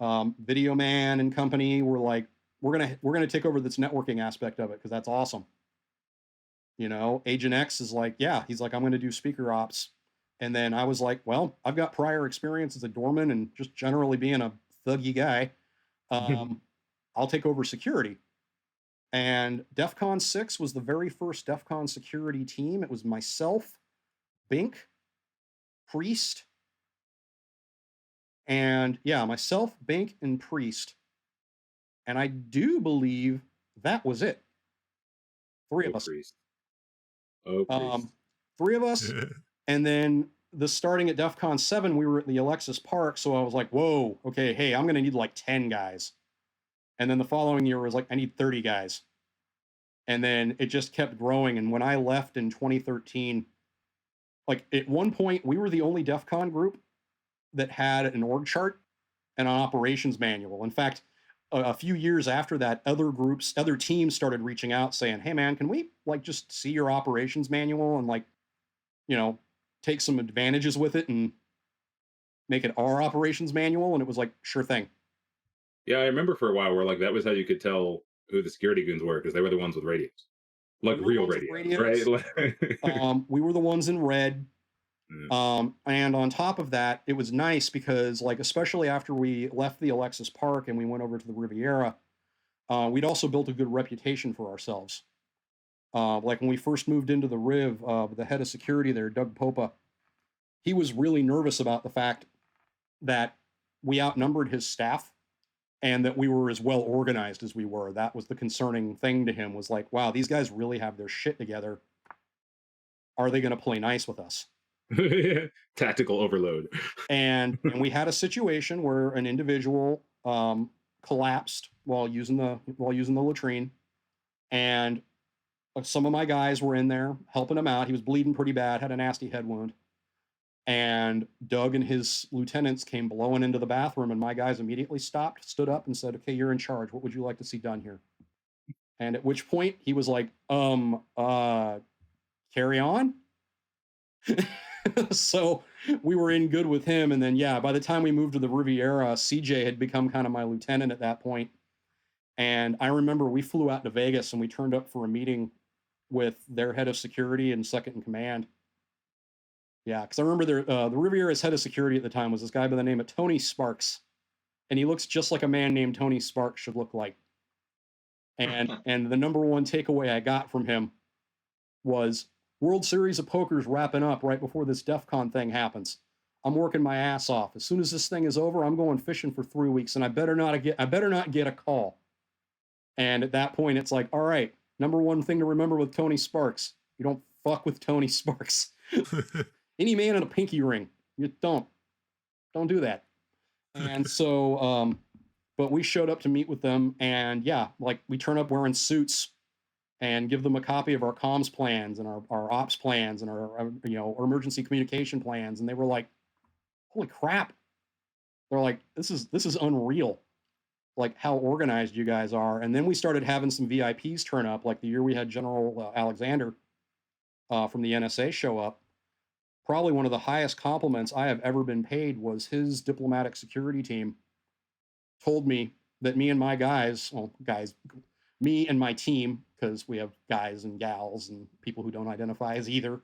S2: Video Man and company were like, we're gonna take over this networking aspect of it because that's awesome. You know, Agent X is like, yeah, he's like, I'm gonna do speaker ops. And then I was like, well, I've got prior experience as a doorman and just generally being a thuggy guy. I'll take over security. And Defcon 6 was the very first Defcon security team. It was myself, Bink, Priest, and yeah, myself, Bink, and Priest. And I do believe that was it. Three of us.
S4: Priest. Oh, Priest.
S2: 3 of us. And then starting at DEFCON 7, we were at the Alexis Park. So I was like, whoa, okay, hey, I'm going to need like 10 guys. And then the following year was like, I need 30 guys. And then it just kept growing. And when I left in 2013, like at one point, we were the only DEFCON group that had an org chart and an operations manual. In fact, a few years after that, other teams started reaching out saying, hey man, can we like just see your operations manual and like, you know, take some advantages with it and make it our operations manual? And it was like, sure thing.
S4: Yeah, I remember for a while where like that was how you could tell who the security goons were, because they were the ones with radios, like real radios, right?
S2: We were the ones in red. And on top of that, it was nice because like, especially after we left the Alexis Park and we went over to the Riviera, we'd also built a good reputation for ourselves. Like when we first moved into the Riv, the head of security there, Doug Popa, he was really nervous about the fact that we outnumbered his staff and that we were as well organized as we were. That was the concerning thing to him, was like, wow, these guys really have their shit together. Are they going to play nice with us?
S4: Tactical overload.
S2: And we had a situation where an individual collapsed while using the latrine, and some of my guys were in there helping him out. He was bleeding pretty bad, had a nasty head wound. And Doug and his lieutenants came blowing into the bathroom, and my guys immediately stopped, stood up, and said, okay, you're in charge. What would you like to see done here? And at which point he was like, carry on. So we were in good with him. And then, yeah, by the time we moved to the Riviera, CJ had become kind of my lieutenant at that point. And I remember we flew out to Vegas and we turned up for a meeting with their head of security and second in command. Yeah, because I remember the Riviera's head of security at the time was this guy by the name of Tony Sparks. And he looks just like a man named Tony Sparks should look like. And the number one takeaway I got from him was, World Series of Poker's wrapping up right before this DEFCON thing happens. I'm working my ass off. As soon as this thing is over, I'm going fishing for 3 weeks, and I better not get a call. And at that point, it's like, all right, number one thing to remember with Tony Sparks, you don't fuck with Tony Sparks. Any man in a pinky ring, you don't do that. And so, but we showed up to meet with them, and yeah, like we turn up wearing suits and give them a copy of our comms plans and our ops plans and our emergency communication plans. And they were like, holy crap. They're like, this is unreal, like how organized you guys are. And then we started having some VIPs turn up, like the year we had General Alexander from the NSA show up. Probably one of the highest compliments I have ever been paid was his diplomatic security team told me that me and my guys, me and my team, because we have guys and gals and people who don't identify as either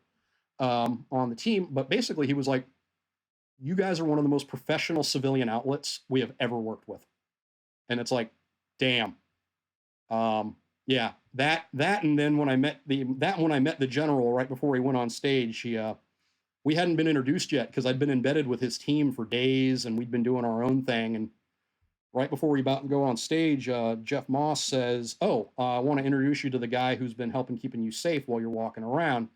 S2: on the team. But basically, he was like, you guys are one of the most professional civilian outlets we have ever worked with. And it's like, damn. Yeah, that. And then when I met the general right before he went on stage, we hadn't been introduced yet because I'd been embedded with his team for days and we'd been doing our own thing. And right before we about to go on stage, Jeff Moss says, oh, I want to introduce you to the guy who's been helping keeping you safe while you're walking around.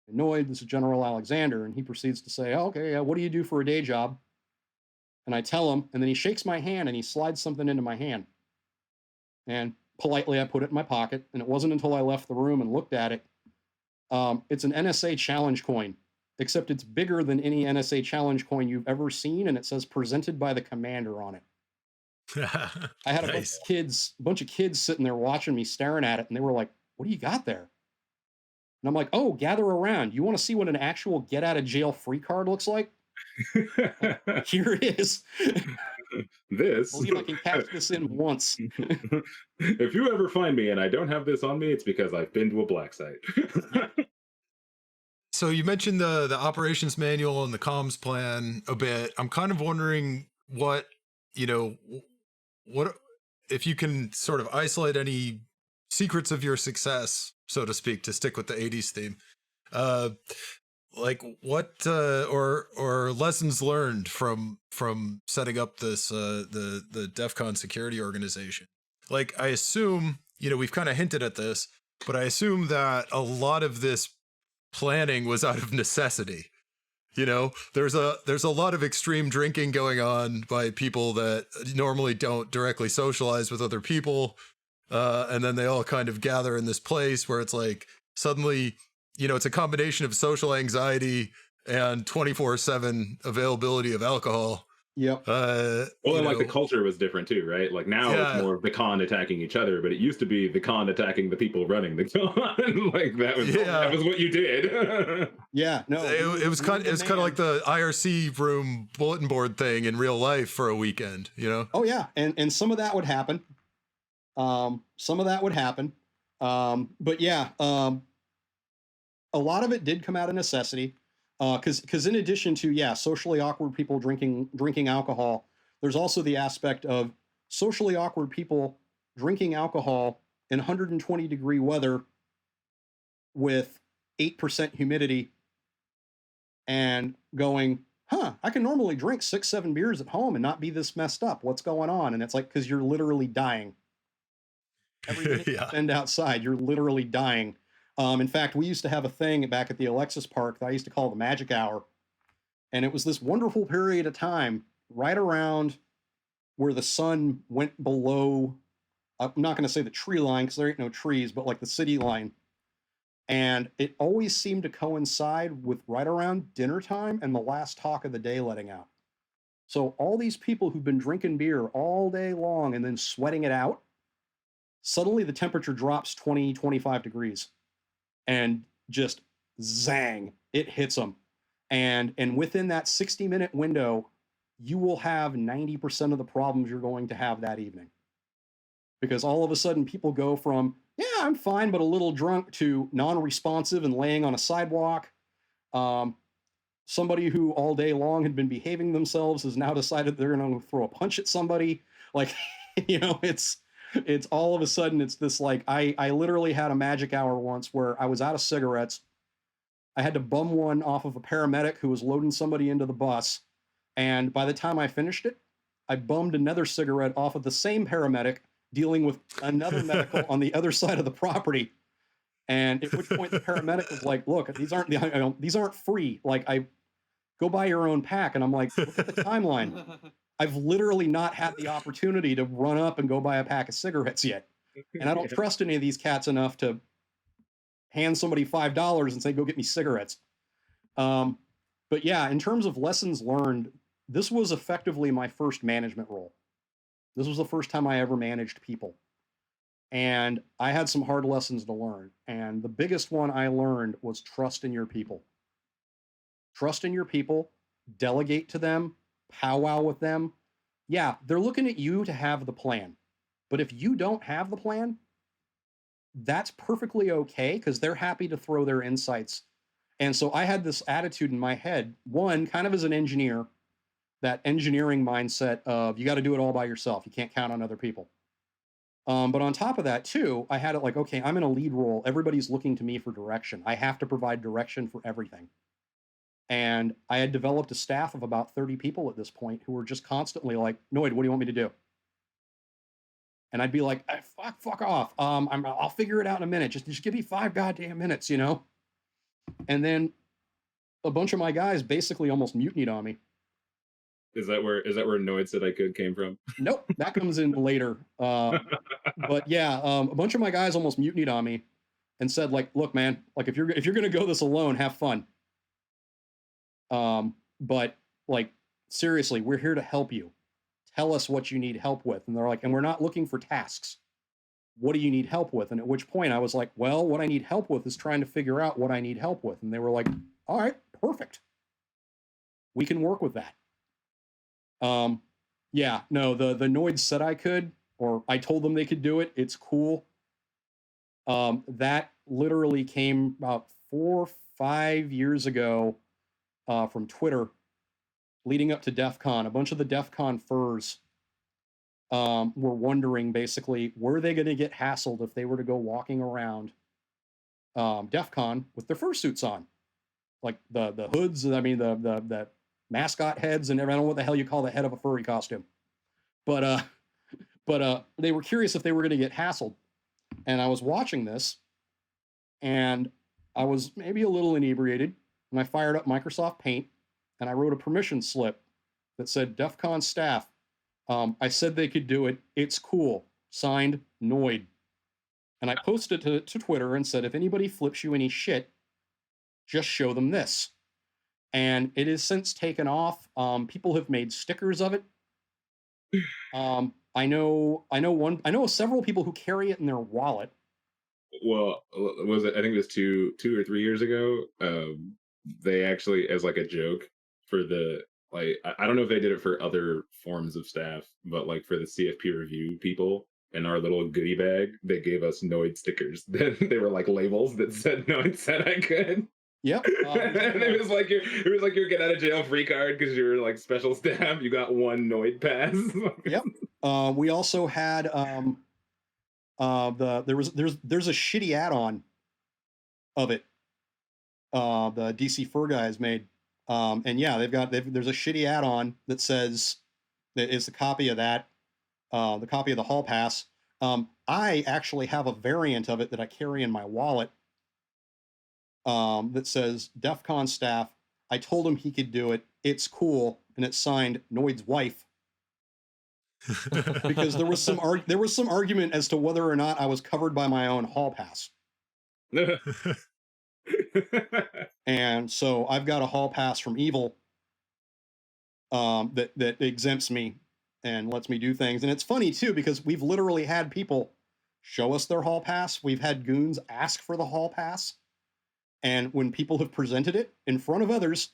S2: And Noid, this is General Alexander. And he proceeds to say, oh, okay, what do you do for a day job? And I tell him, and then he shakes my hand and he slides something into my hand. And politely, I put it in my pocket. And it wasn't until I left the room and looked at it. It's an NSA challenge coin, except it's bigger than any NSA challenge coin you've ever seen. And it says presented by the commander on it. I had a bunch of kids sitting there watching me, staring at it, and they were like, what do you got there? And I'm like, oh, gather around. You want to see what an actual get out of jail free card looks like? Here it is.
S4: This.
S2: I'll see if I can catch this in once.
S4: If you ever find me and I don't have this on me, it's because I've been to a black site.
S1: So you mentioned the operations manual and the comms plan a bit. I'm kind of wondering what if you can sort of isolate any secrets of your success, so to speak, to stick with the 80s theme, like what or lessons learned from setting up this the Defcon security organization. Like, I assume, we've kind of hinted at this, but I assume that a lot of this planning was out of necessity. There's a lot of extreme drinking going on by people that normally don't directly socialize with other people, and then they all kind of gather in this place where it's like suddenly, it's a combination of social anxiety and 24/7 availability of alcohol.
S2: Yep.
S4: Well, and like the culture was different too, right? Like now it's more of the con attacking each other, but it used to be the con attacking the people running the con. Like that was what you did.
S2: Yeah, no,
S1: it was kind of like the IRC room bulletin board thing in real life for a weekend,
S2: Oh yeah, and some of that would happen. But yeah, a lot of it did come out of necessity. Because in addition to, socially awkward people drinking alcohol, there's also the aspect of socially awkward people drinking alcohol in 120 degree weather with 8% humidity and going, I can normally drink 6-7 beers at home and not be this messed up. What's going on? And it's like, because you're literally dying. Every minute you spend outside, you're literally dying. In fact, we used to have a thing back at the Alexis Park that I used to call the Magic Hour. And it was this wonderful period of time right around where the sun went below, I'm not going to say the tree line because there ain't no trees, but like the city line. And it always seemed to coincide with right around dinner time and the last talk of the day letting out. So all these people who've been drinking beer all day long and then sweating it out, suddenly the temperature drops 20, 25 degrees. And just zang, it hits them. And within that 60-minute window, you will have 90% of the problems you're going to have that evening. Because all of a sudden people go from, I'm fine, but a little drunk, to non-responsive and laying on a sidewalk. Somebody who all day long had been behaving themselves has now decided they're going to throw a punch at somebody. Like, it's all of a sudden, it's this like, I literally had a magic hour once where I was out of cigarettes. I had to bum one off of a paramedic who was loading somebody into the bus. And by the time I finished it, I bummed another cigarette off of the same paramedic dealing with another medical on the other side of the property. And at which point the paramedic was like, look, these aren't free. Like, I go buy your own pack. And I'm like, look at the timeline. I've literally not had the opportunity to run up and go buy a pack of cigarettes yet. And I don't trust any of these cats enough to hand somebody $5 and say, go get me cigarettes. But yeah, in terms of lessons learned, this was effectively my first management role. This was the first time I ever managed people. And I had some hard lessons to learn. And the biggest one I learned was trust in your people. Trust in your people, delegate to them, powwow with them. Yeah, they're looking at you to have the plan. But if you don't have the plan, that's perfectly okay, because they're happy to throw their insights. And so I had this attitude in my head, one, kind of as an engineer, that engineering mindset of you got to do it all by yourself. You can't count on other people. But on top of that, too, I had it like, okay, I'm in a lead role. Everybody's looking to me for direction. I have to provide direction for everything. And I had developed a staff of about 30 people at this point who were just constantly like, Noid, what do you want me to do? And I'd be like, fuck off. I'll figure it out in a minute. Just give me 5 goddamn minutes, And then a bunch of my guys basically almost mutinied on me.
S4: Is that where Noid said I could came from?
S2: Nope, that comes in later. But yeah, a bunch of my guys almost mutinied on me and said, like, look, man, like if you're gonna go this alone, have fun. But like, seriously, we're here to help you. Tell us what you need help with. And they're like, and we're not looking for tasks. What do you need help with? And at which point I was like, well, what I need help with is trying to figure out what I need help with. And they were like, all right, perfect. We can work with that. Yeah, no, the Noid said I could, or I told them they could do it. It's cool. That literally came about 4 or 5 years ago from Twitter leading up to DEF CON. A bunch of the DEF CON furs were wondering basically, were they going to get hassled if they were to go walking around Defcon with their fursuits on, like the hoods. I mean the mascot heads and everything. I don't know what the hell you call the head of a furry costume, but they were curious if they were going to get hassled. And I was watching this, and I was maybe a little inebriated, and I fired up Microsoft Paint, and I wrote a permission slip that said Defcon staff. I said they could do it. It's cool. Signed, Noid. And I posted to Twitter and said, if anybody flips you any shit, just show them this. And it has since taken off. People have made stickers of it. I know several people who carry it in their wallet.
S4: Well, was it? I think it was two or 3 years ago. They actually, as like a joke for the like, I don't know if they did it for other forms of staff, but like for the CFP review people, in our little goodie bag, they gave us Noid stickers. They were like labels that said Noid said I could.
S2: Yep.
S4: And it was like your get out of jail free card because you were like special staff. You got one Noid pass.
S2: Yep. We also had there's a shitty add-on of it. The DC Fur guys made. And yeah, there's a shitty add-on that says that is the copy of that, the copy of the hall pass. I actually have a variant of it that I carry in my wallet that says Defcon staff. I told him he could do it. It's cool, and it's signed Noid's wife. Because there was some argument as to whether or not I was covered by my own hall pass. And so I've got a hall pass from Evil that exempts me and lets me do things. And it's funny too, because we've literally had people show us their hall pass. We've had goons ask for the hall pass. And when people have presented it in front of others,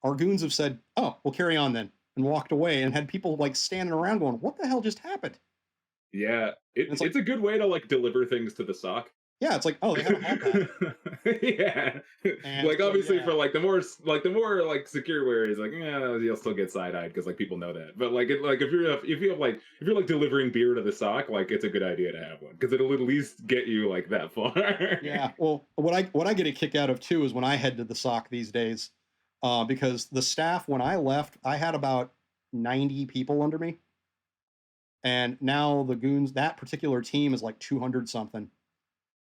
S2: our goons have said, oh, we'll carry on then, and walked away, and had people like standing around going, what the hell just happened?
S4: Yeah, it's a good way to like deliver things to the SOC.
S2: Yeah, it's like, oh, they have a hall pass.
S4: Yeah, and like obviously for like the more like secure areas, like yeah, you'll still get side-eyed because like people know that. But like if you're like delivering beer to the SOC, like it's a good idea to have one because it'll at least get you like that far.
S2: Yeah, well, what I get a kick out of too is when I head to the SOC these days, because the staff when I left, I had about 90 people under me, and now the goons, that particular team is like 200 something.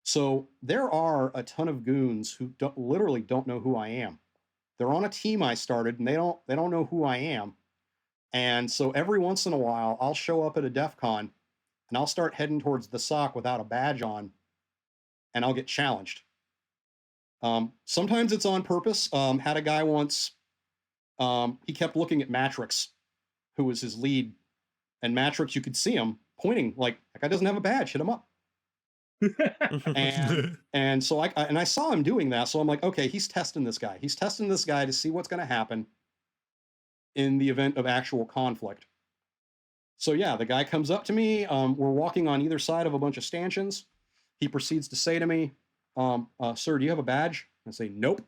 S2: So there are a ton of goons who literally don't know who I am. They're on a team I started, and they don't know who I am. And so every once in a while, I'll show up at a DEFCON, and I'll start heading towards the SOC without a badge on, and I'll get challenged. Sometimes it's on purpose. Had a guy once, he kept looking at Matrix, who was his lead. And Matrix, you could see him pointing, like, that guy doesn't have a badge, hit him up. and so I saw him doing that, so I'm like, okay, he's testing this guy. He's testing this guy to see what's going to happen in the event of actual conflict. So yeah, the guy comes up to me. We're walking on either side of a bunch of stanchions. He proceeds to say to me, sir, do you have a badge? I say, nope.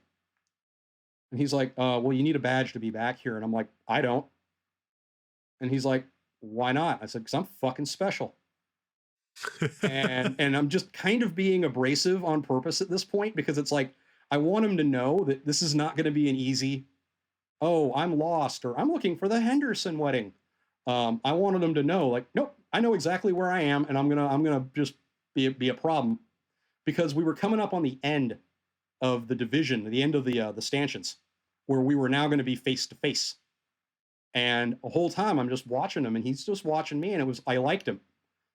S2: And he's like, well, you need a badge to be back here. And I'm like, I don't. And he's like, why not? I said, because I'm fucking special. and I'm just kind of being abrasive on purpose at this point, because it's like, I want him to know that this is not going to be an easy, oh, I'm lost, or I'm looking for the Henderson wedding. I wanted him to know, like, nope, I know exactly where I am, and I'm gonna just be a problem, because we were coming up on the end of the division, the end of the stanchions, where we were now going to be face to face. And the whole time I'm just watching him, and he's just watching me, and I liked him.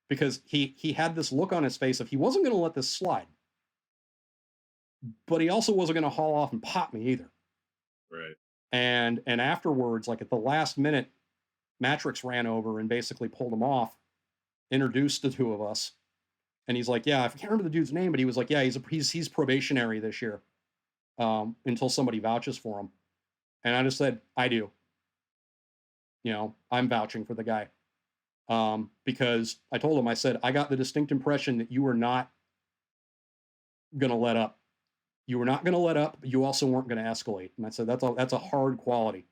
S2: Because he had this look on his face of he wasn't going to let this slide, but he also wasn't going to haul off and pop me either.
S4: Right.
S2: And afterwards, like at the last minute, Matrix ran over and basically pulled him off, introduced the two of us, and he's like, "Yeah, I can't remember the dude's name, but he was like, yeah, he's probationary this year, until somebody vouches for him." And I just said, "I do. You know, I'm vouching for the guy." Because I told him, I said, I got the distinct impression that you were not going to let up. You were not going to let up, but you also weren't going to escalate. And I said, that's a hard quality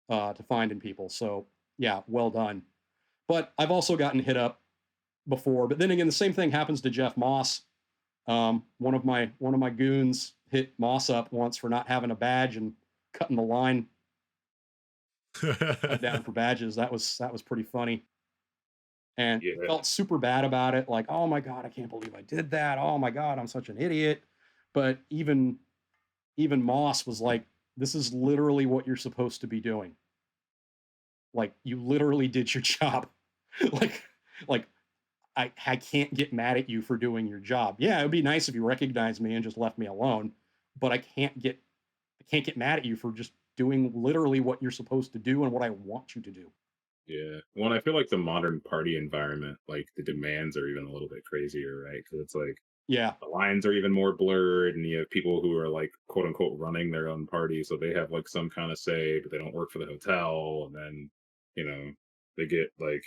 S2: to find in people. So yeah, well done. But I've also gotten hit up before. But then again, the same thing happens to Jeff Moss. One of my goons hit Moss up once for not having a badge and cutting the line down for badges. That was pretty funny. And
S4: Yeah.
S2: felt super bad about it. Like, oh my God, I can't believe I did that. Oh my God, I'm such an idiot. But even Moss was like, this is literally what you're supposed to be doing. Like, you literally did your job. like I can't get mad at you for doing your job. Yeah, it would be nice if you recognized me and just left me alone, but I can't get mad at you for just doing literally what you're supposed to do and what I want you to do.
S4: Yeah. Well, and I feel like the modern party environment, like the demands are even a little bit crazier, right? Because it's like
S2: Yeah.
S4: the lines are even more blurred, and you have people who are like quote unquote running their own party, so they have like some kind of say, but they don't work for the hotel, and then they get like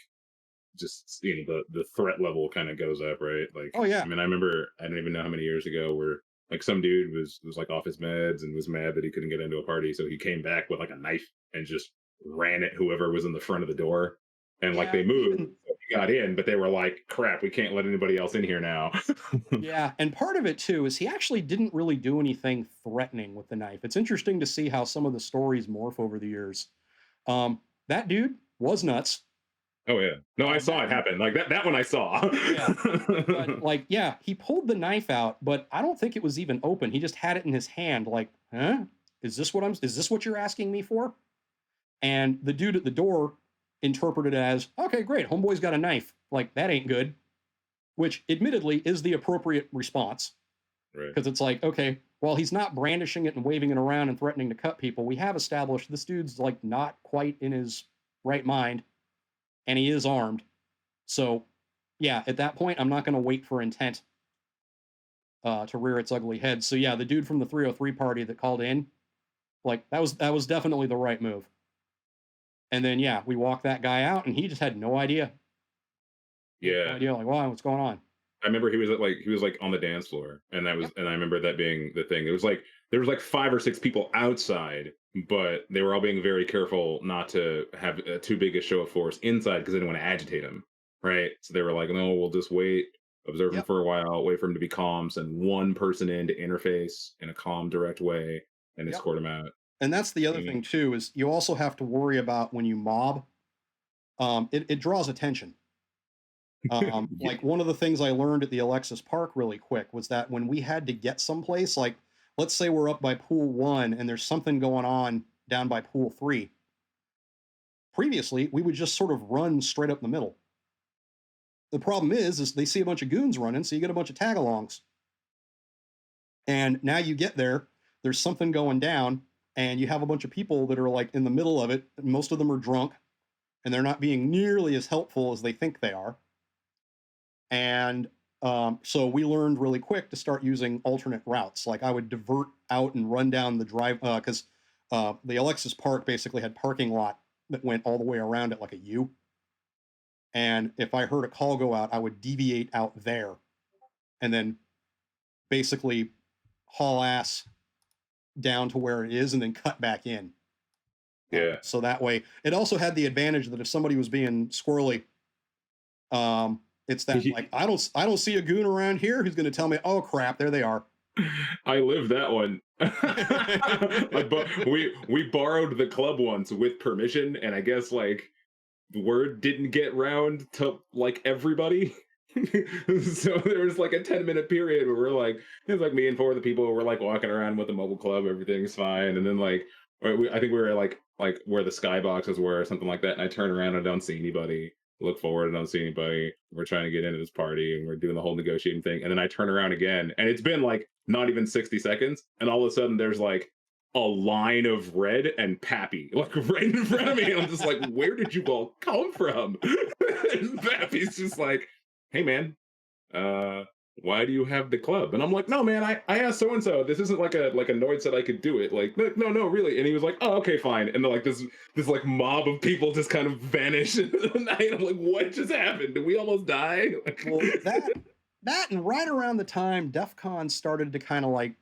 S4: just the threat level kind of goes up, right? Like,
S2: Oh yeah.
S4: I mean, I remember I don't even know how many years ago where like some dude was like off his meds and was mad that he couldn't get into a party, so he came back with like a knife and just ran at whoever was in the front of the door, and like
S2: Yeah,
S4: they moved, so he got in, but they were like, crap, we can't let anybody else in here now.
S2: Yeah, and part of it too is he actually didn't really do anything threatening with the knife. It's interesting to see how some of the stories morph over the years. That dude was nuts.
S4: Oh yeah, no, I saw it happen. Like that one I saw.
S2: Yeah, but like, yeah, he pulled the knife out, but I don't think it was even open. He just had it in his hand, like, huh? Is this what you're asking me for? And the dude at the door interpreted it as, okay, great, homeboy's got a knife. Like, that ain't good. Which admittedly is the appropriate response.
S4: Right.
S2: Because it's like, okay, while he's not brandishing it and waving it around and threatening to cut people, we have established this dude's like not quite in his right mind, and he is armed. So, yeah, at that point, I'm not going to wait for intent to rear its ugly head. So, yeah, the dude from the 303 party that called in, like, that was definitely the right move. And then, yeah, we walked that guy out, and he just had no idea.
S4: Yeah.
S2: No idea, like, wow, what's going on?
S4: I remember he was like on the dance floor, and that was, and I remember that being the thing. It was like there was like 5 or 6 people outside, but they were all being very careful not to have too big a show of force inside because they didn't want to agitate him, right? So they were like, no, we'll just wait, observe him for a while, wait for him to be calm, send one person in to interface in a calm, direct way, and escort him out.
S2: And that's the other thing too, is you also have to worry about when you mob, it draws attention. Like one of the things I learned at the Alexis Park really quick was that when we had to get someplace, like let's say we're up by pool 1 and there's something going on down by pool 3. Previously, we would just sort of run straight up the middle. The problem is they see a bunch of goons running, so you get a bunch of tag-alongs. And now you get there, there's something going down, and you have a bunch of people that are like in the middle of it. Most of them are drunk, and they're not being nearly as helpful as they think they are. And so we learned really quick to start using alternate routes. Like I would divert out and run down the drive, because the Alexis Park basically had parking lot that went all the way around it like a U. And if I heard a call go out, I would deviate out there and then basically haul ass down to where it is and then cut back in.
S4: Yeah.
S2: So that way, it also had the advantage that if somebody was being squirrely, it's that like I don't see a goon around here who's going to tell me, oh crap, there they are.
S4: I lived that one. we borrowed the club once with permission, and I guess like the word didn't get round to like everybody. So there was like a 10-minute period where we're like, it was like me and 4 of the people who were like walking around with the mobile club, everything's fine, and then like I think we were like where the skyboxes were or something like that, and I turn around and I don't see anybody. Look forward and don't see anybody. We're trying to get into this party and we're doing the whole negotiating thing, and then I turn around again, and it's been like not even 60 seconds, and all of a sudden there's like a line of red and Pappy like right in front of me, and I'm just like, where did you all come from? And Pappy's just like, hey man, why do you have the club? And I'm like, no man, I asked so and so. This isn't like a Noid said I could do it. Like, no, really. And he was like, oh, okay, fine. And then like this like mob of people just kind of vanish in the night. I'm like, what just happened? Did we almost die? Like,
S2: well, that and right around the time Defcon started to kind of like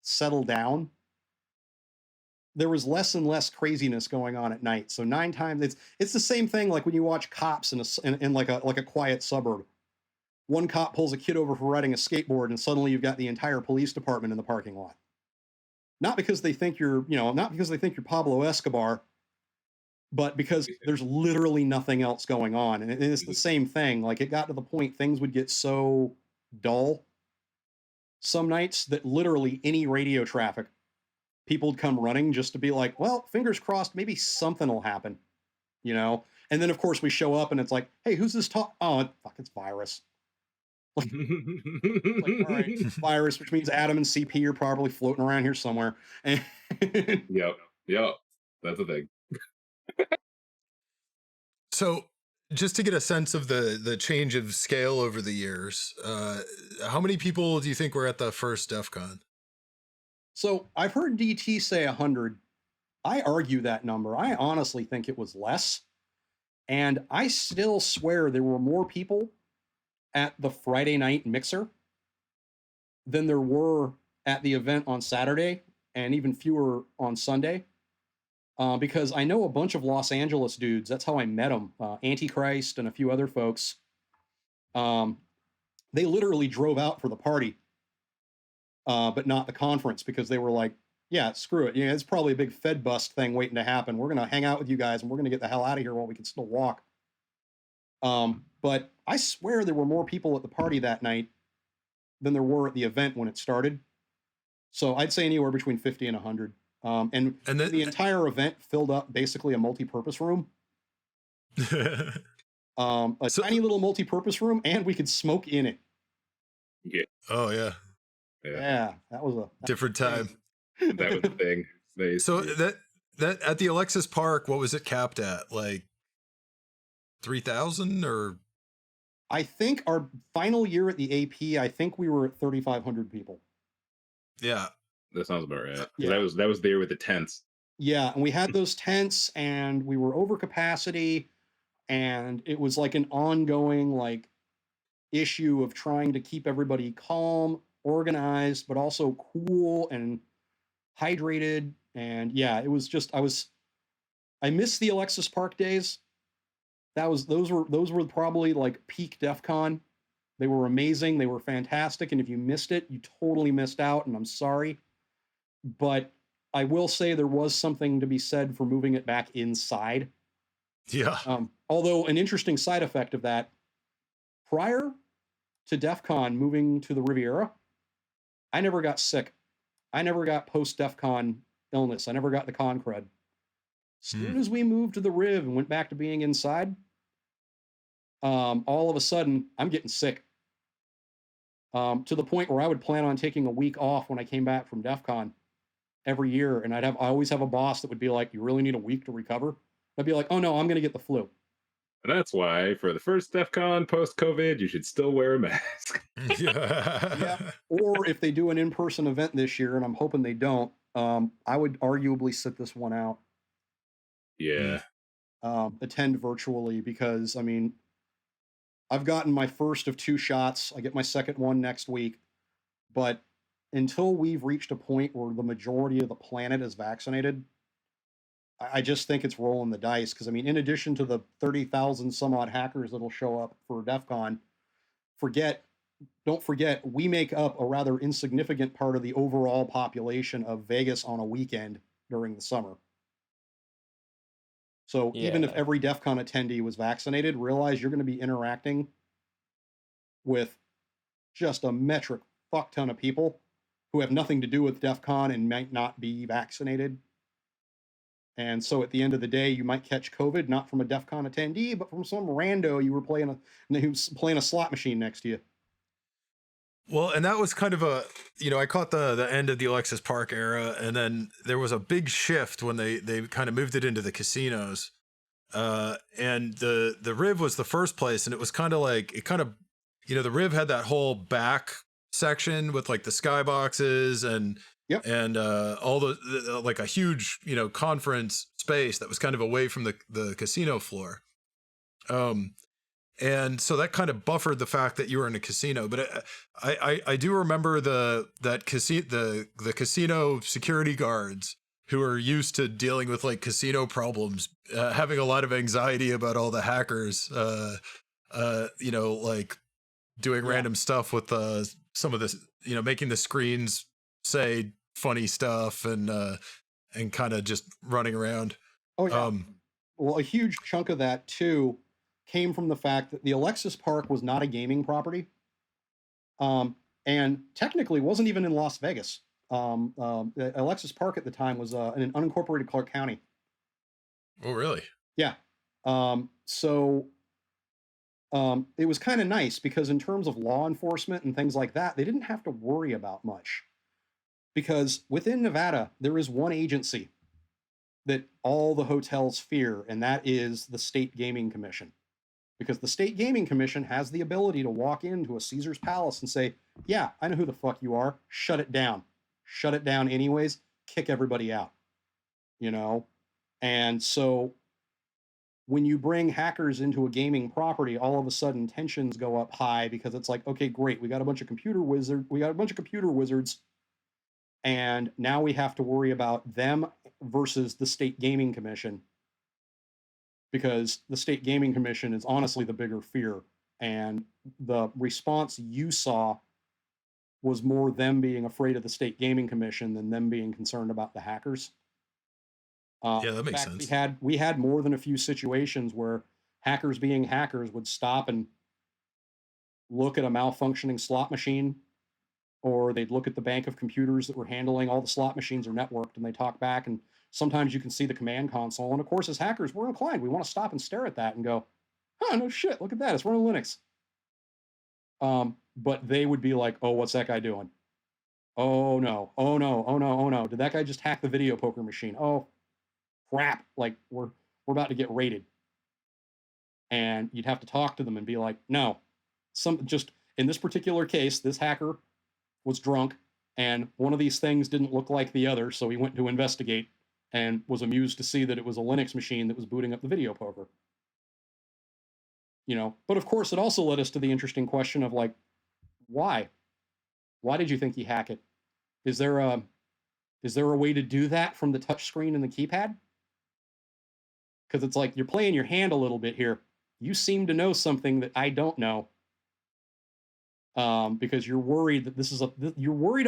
S2: settle down, there was less and less craziness going on at night. So 9 times it's the same thing like when you watch cops in like a quiet suburb. One cop pulls a kid over for riding a skateboard, and suddenly you've got the entire police department in the parking lot. Not because they think you're, not because they think you're Pablo Escobar, but because there's literally nothing else going on. And it's the same thing. Like, it got to the point things would get so dull some nights that literally any radio traffic, people would come running just to be like, well, fingers crossed, maybe something will happen, And then, of course, we show up and it's like, hey, who's this talk? Oh, fuck, it's virus. Like, all right, virus, which means Adam and CP are probably floating around here somewhere. And
S4: Yep. That's a thing.
S1: So, just to get a sense of the change of scale over the years, how many people do you think were at the first Defcon?
S2: So I've heard DT say 100. I argue that number. I honestly think it was less. And I still swear there were more people at the Friday night mixer than there were at the event on Saturday, and even fewer on Sunday. Because I know a bunch of Los Angeles dudes. That's how I met them. Antichrist and a few other folks. They literally drove out for the party. But not the conference, because they were like, yeah, screw it. It's probably a big Fed bust thing waiting to happen. We're going to hang out with you guys, and we're going to get the hell out of here while we can still walk. But I swear there were more people at the party that night than there were at the event when it started. So I'd say anywhere between 50 and 100. And then, the entire event filled up basically a multi-purpose room. Tiny little multi-purpose room, and we could smoke in it.
S4: Yeah.
S1: Oh, yeah.
S2: Yeah, that was a
S1: different time.
S4: That was the thing.
S1: So that at the Alexis Park, what was it capped at? Like 3,000 or?
S2: I think our final year at the AP, I think we were at 3,500 people.
S1: Yeah.
S4: That sounds about right.
S2: Yeah.
S4: That was there with the tents.
S2: Yeah, and we had those tents, and we were over capacity, and it was like an ongoing issue of trying to keep everybody calm, organized, but also cool and hydrated. And yeah, it was just I miss the Alexis Park days. Those were probably like peak Defcon. They were amazing. They were fantastic. And if you missed it, you totally missed out, and I'm sorry. But I will say there was something to be said for moving it back inside.
S1: Yeah.
S2: Although an interesting side effect of that, prior to Defcon moving to the Riviera, I never got sick. I never got post-Defcon illness. I never got the con crud. As soon as we moved to the Riv and went back to being inside, all of a sudden, I'm getting sick. To the point where I would plan on taking a week off when I came back from Defcon every year, and I always have a boss that would be like, "You really need a week to recover?" I'd be like, "Oh no, I'm going to get the flu."
S4: And that's why for the first Defcon post-COVID, you should still wear a mask.
S2: Yeah. Or if they do an in-person event this year, and I'm hoping they don't, I would arguably sit this one out.
S4: Yeah.
S2: Attend virtually, because I mean, I've gotten my first of 2 shots. I get my second one next week. But until we've reached a point where the majority of the planet is vaccinated, I just think it's rolling the dice. Because I mean, in addition to the 30,000 some odd hackers that'll show up for Defcon, don't forget, we make up a rather insignificant part of the overall population of Vegas on a weekend during the summer. So even if every Defcon attendee was vaccinated, realize you're going to be interacting with just a metric fuck ton of people who have nothing to do with Defcon and might not be vaccinated. And so at the end of the day, you might catch COVID, not from a Defcon attendee, but from some rando you were who's playing a slot machine next to you.
S1: Well, and that was kind of I caught the end of the Alexis Park era, and then there was a big shift when they kind of moved it into the casinos. And the Riv was the first place, and it was kind of like, the Riv had that whole back section with like the skyboxes and all the like a huge, conference space that was kind of away from the casino floor. And so that kind of buffered the fact that you were in a casino. But I do remember the casino security guards who are used to dealing with like casino problems, having a lot of anxiety about all the hackers, you know, like doing random stuff with some of this, you know, making the screens say funny stuff and kind of just running around.
S2: Oh yeah. Well, a huge chunk of that too came from the fact that the Alexis Park was not a gaming property, and technically wasn't even in Las Vegas. Alexis Park at the time was in an unincorporated Clark County.
S1: Oh, really?
S2: Yeah. So it was kind of nice because in terms of law enforcement and things like that, they didn't have to worry about much. Because within Nevada, there is one agency that all the hotels fear, and that is the State Gaming Commission. Because the State Gaming Commission has the ability to walk into a Caesar's Palace and say, yeah, I know who the fuck you are. Shut it down. Shut it down anyways. Kick everybody out. You know? And so when you bring hackers into a gaming property, all of a sudden tensions go up high because it's like, okay, great. We got a bunch of computer wizards. And now we have to worry about them versus the State Gaming Commission, because the State Gaming Commission is honestly the bigger fear. And the response you saw was more them being afraid of the State Gaming Commission than them being concerned about the hackers.
S1: Yeah, that makes sense.
S2: We had more than a few situations where hackers being hackers would stop and look at a malfunctioning slot machine, or they'd look at the bank of computers that were handling all the slot machines are networked, and they talk back, and sometimes you can see the command console. And of course, as hackers, we're inclined. We want to stop and stare at that and go, oh, no shit, look at that. It's running Linux. But they would be like, oh, what's that guy doing? Oh, no. Oh, no. Oh, no. Oh, no. Did that guy just hack the video poker machine? Oh, crap. Like, we're about to get raided. And you'd have to talk to them and be like, no. Just in this particular case, this hacker was drunk, and one of these things didn't look like the other, so he went to investigate and was amused to see that it was a Linux machine that was booting up the video poker. You know, but of course it also led us to the interesting question of like, why? Why did you think he hacked it? Is there a way to do that from the touch screen and the keypad? Because it's like you're playing your hand a little bit here. You seem to know something that I don't know. Because you're worried that you're worried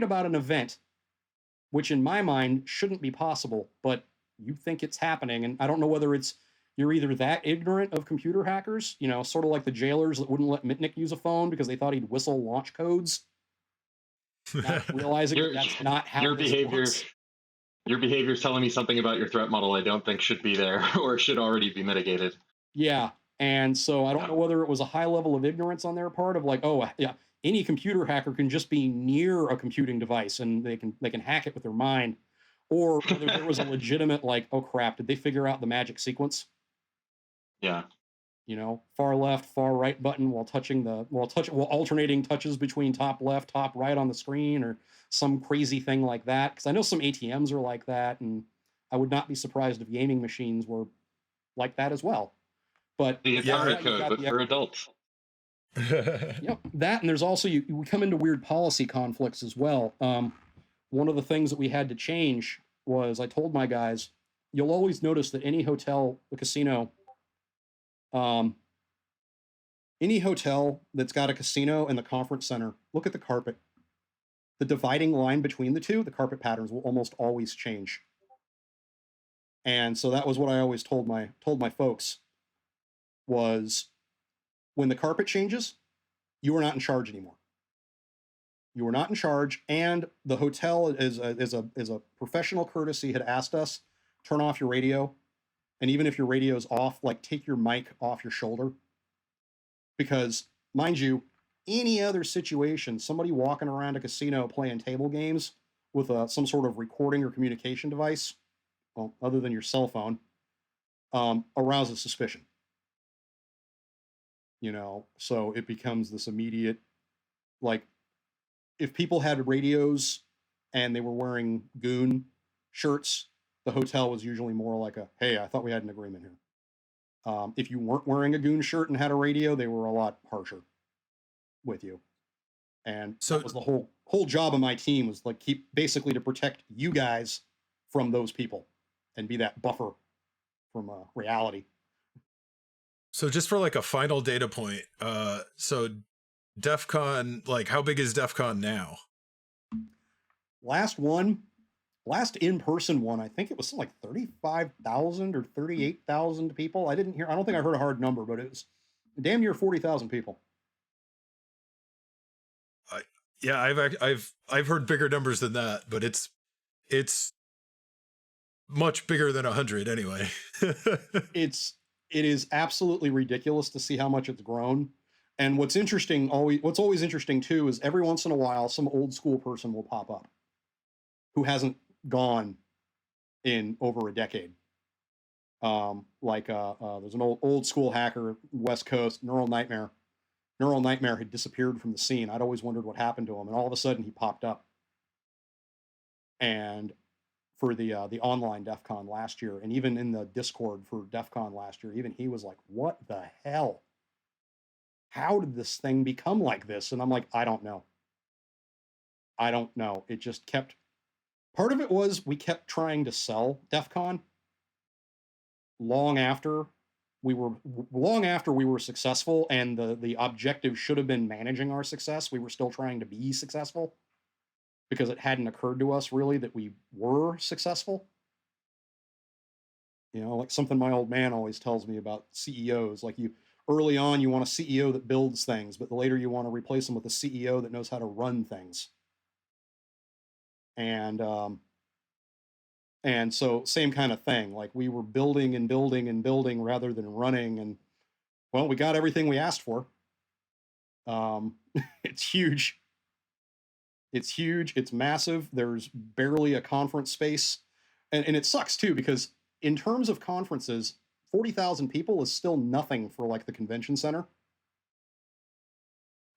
S2: about an event, which in my mind shouldn't be possible, but you think it's happening. And I don't know whether you're either that ignorant of computer hackers, you know, sort of like the jailers that wouldn't let Mitnick use a phone because they thought he'd whistle launch codes, not realizing that's not how
S3: your
S2: this
S3: behavior.
S2: works.
S3: Your behavior is telling me something about your threat model I don't think should be there or should already be mitigated.
S2: Yeah. And so I don't know whether it was a high level of ignorance on their part of like, oh yeah, any computer hacker can just be near a computing device and they can hack it with their mind, or whether there was a legitimate like, oh crap, did they figure out the magic sequence?
S3: Yeah.
S2: You know, far left, far right button while alternating touches between top left, top right on the screen, or some crazy thing like that. Because I know some ATMs are like that, and I would not be surprised if gaming machines were like that as well. But
S3: the Atari code, but for adults.
S2: Yep, that, and there's also we come into weird policy conflicts as well. One of the things that we had to change was I told my guys, you'll always notice that any hotel, a casino, any hotel that's got a casino and the conference center, look at the carpet. The dividing line between the two, the carpet patterns will almost always change. And so that was what I always told my folks. Was when the carpet changes, you are not in charge anymore. You are not in charge, and the hotel is a professional courtesy had asked us, turn off your radio, and even if your radio is off, like take your mic off your shoulder, because mind you, any other situation, somebody walking around a casino playing table games with some sort of recording or communication device, well, other than your cell phone, arouses suspicion. You know, so it becomes this immediate, like, if people had radios and they were wearing goon shirts, the hotel was usually more like a, hey, I thought we had an agreement here. If you weren't wearing a goon shirt and had a radio, they were a lot harsher with you. And so that was the whole job of my team, was like basically to protect you guys from those people and be that buffer from reality.
S1: So just for like a final data point, so Defcon, like how big is Defcon now?
S2: Last in-person one, I think it was like 35,000 or 38,000 people. I don't think I heard a hard number, but it was damn near 40,000 people.
S1: Yeah, I've heard bigger numbers than that, but it's much bigger than 100 anyway.
S2: It is absolutely ridiculous to see how much it's grown. And what's always interesting too is every once in a while some old school person will pop up who hasn't gone in over a decade. There's an old school hacker, West Coast, Neural Nightmare. Neural Nightmare had disappeared from the scene. I'd always wondered what happened to him, and all of a sudden he popped up. And for the online Defcon last year, and even in the Discord for Defcon last year, even he was like, "What the hell? How did this thing become like this?" And I'm like, I don't know. It just kept. Part of it was we kept trying to sell Defcon long after we were successful, and the objective should have been managing our success. We were still trying to be successful because it hadn't occurred to us really that we were successful. Like something my old man always tells me about CEOs, like early on you want a CEO that builds things, but the later you want to replace them with a CEO that knows how to run things. And so same kind of thing, like we were building and building and building rather than running, and well, we got everything we asked for. It's huge. It's massive. There's barely a conference space, and it sucks too, because in terms of conferences, 40,000 people is still nothing for like the convention center.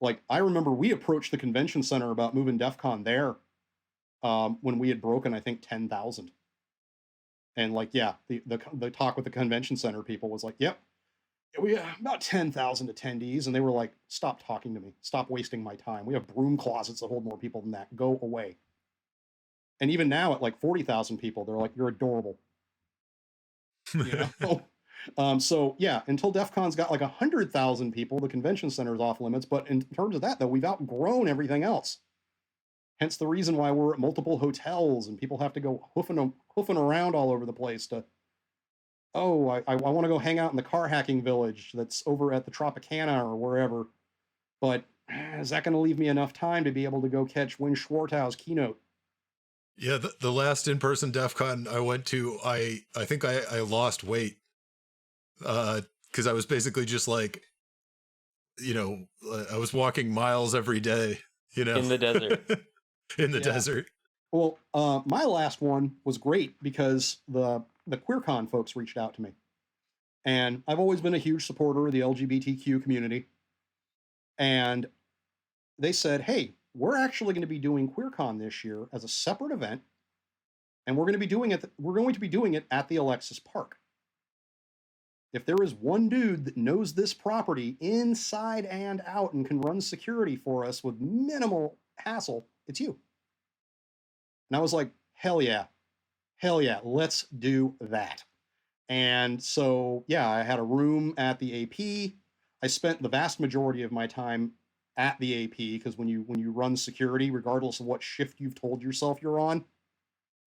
S2: Like I remember we approached the convention center about moving Defcon there when we had broken, I think, 10,000. And like, yeah, the talk with the convention center people was like, yep, we have about 10,000 attendees. And they were like, stop talking to me. Stop wasting my time. We have broom closets that hold more people than that. Go away. And even now at like 40,000 people, they're like, you're adorable. So yeah, until Defcon's got like 100,000 people, the convention center is off limits. But in terms of that, though, we've outgrown everything else. Hence the reason why we're at multiple hotels and people have to go hoofing around all over the place to, I want to go hang out in the car hacking village that's over at the Tropicana or wherever. But is that going to leave me enough time to be able to go catch Win Schwartau's keynote?
S1: Yeah, the last in-person Defcon I went to, I think I lost weight because I was basically just like, I was walking miles every day,
S5: in the desert.
S1: In the desert.
S2: Well, my last one was great because the QueerCon folks reached out to me. And I've always been a huge supporter of the LGBTQ community. And they said, hey, we're actually going to be doing QueerCon this year as a separate event. And we're going to be doing it at the Alexis Park. If there is one dude that knows this property inside and out and can run security for us with minimal hassle, it's you. And I was like, hell yeah, let's do that. And so, yeah, I had a room at the AP. I spent the vast majority of my time at the AP because when you run security, regardless of what shift you've told yourself you're on,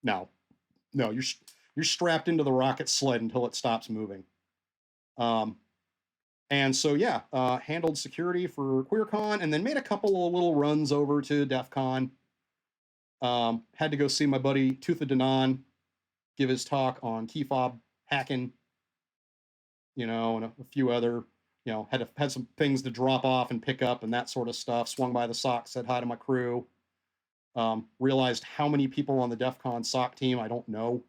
S2: no, you're strapped into the rocket sled until it stops moving. And so, yeah, handled security for QueerCon and then made a couple of little runs over to Defcon. Had to go see my buddy Tooth of Danan give his talk on key fob hacking, and a few other, had some things to drop off and pick up and that sort of stuff. Swung by the SOC, said hi to my crew. Realized how many people on the Defcon SOC team I don't know.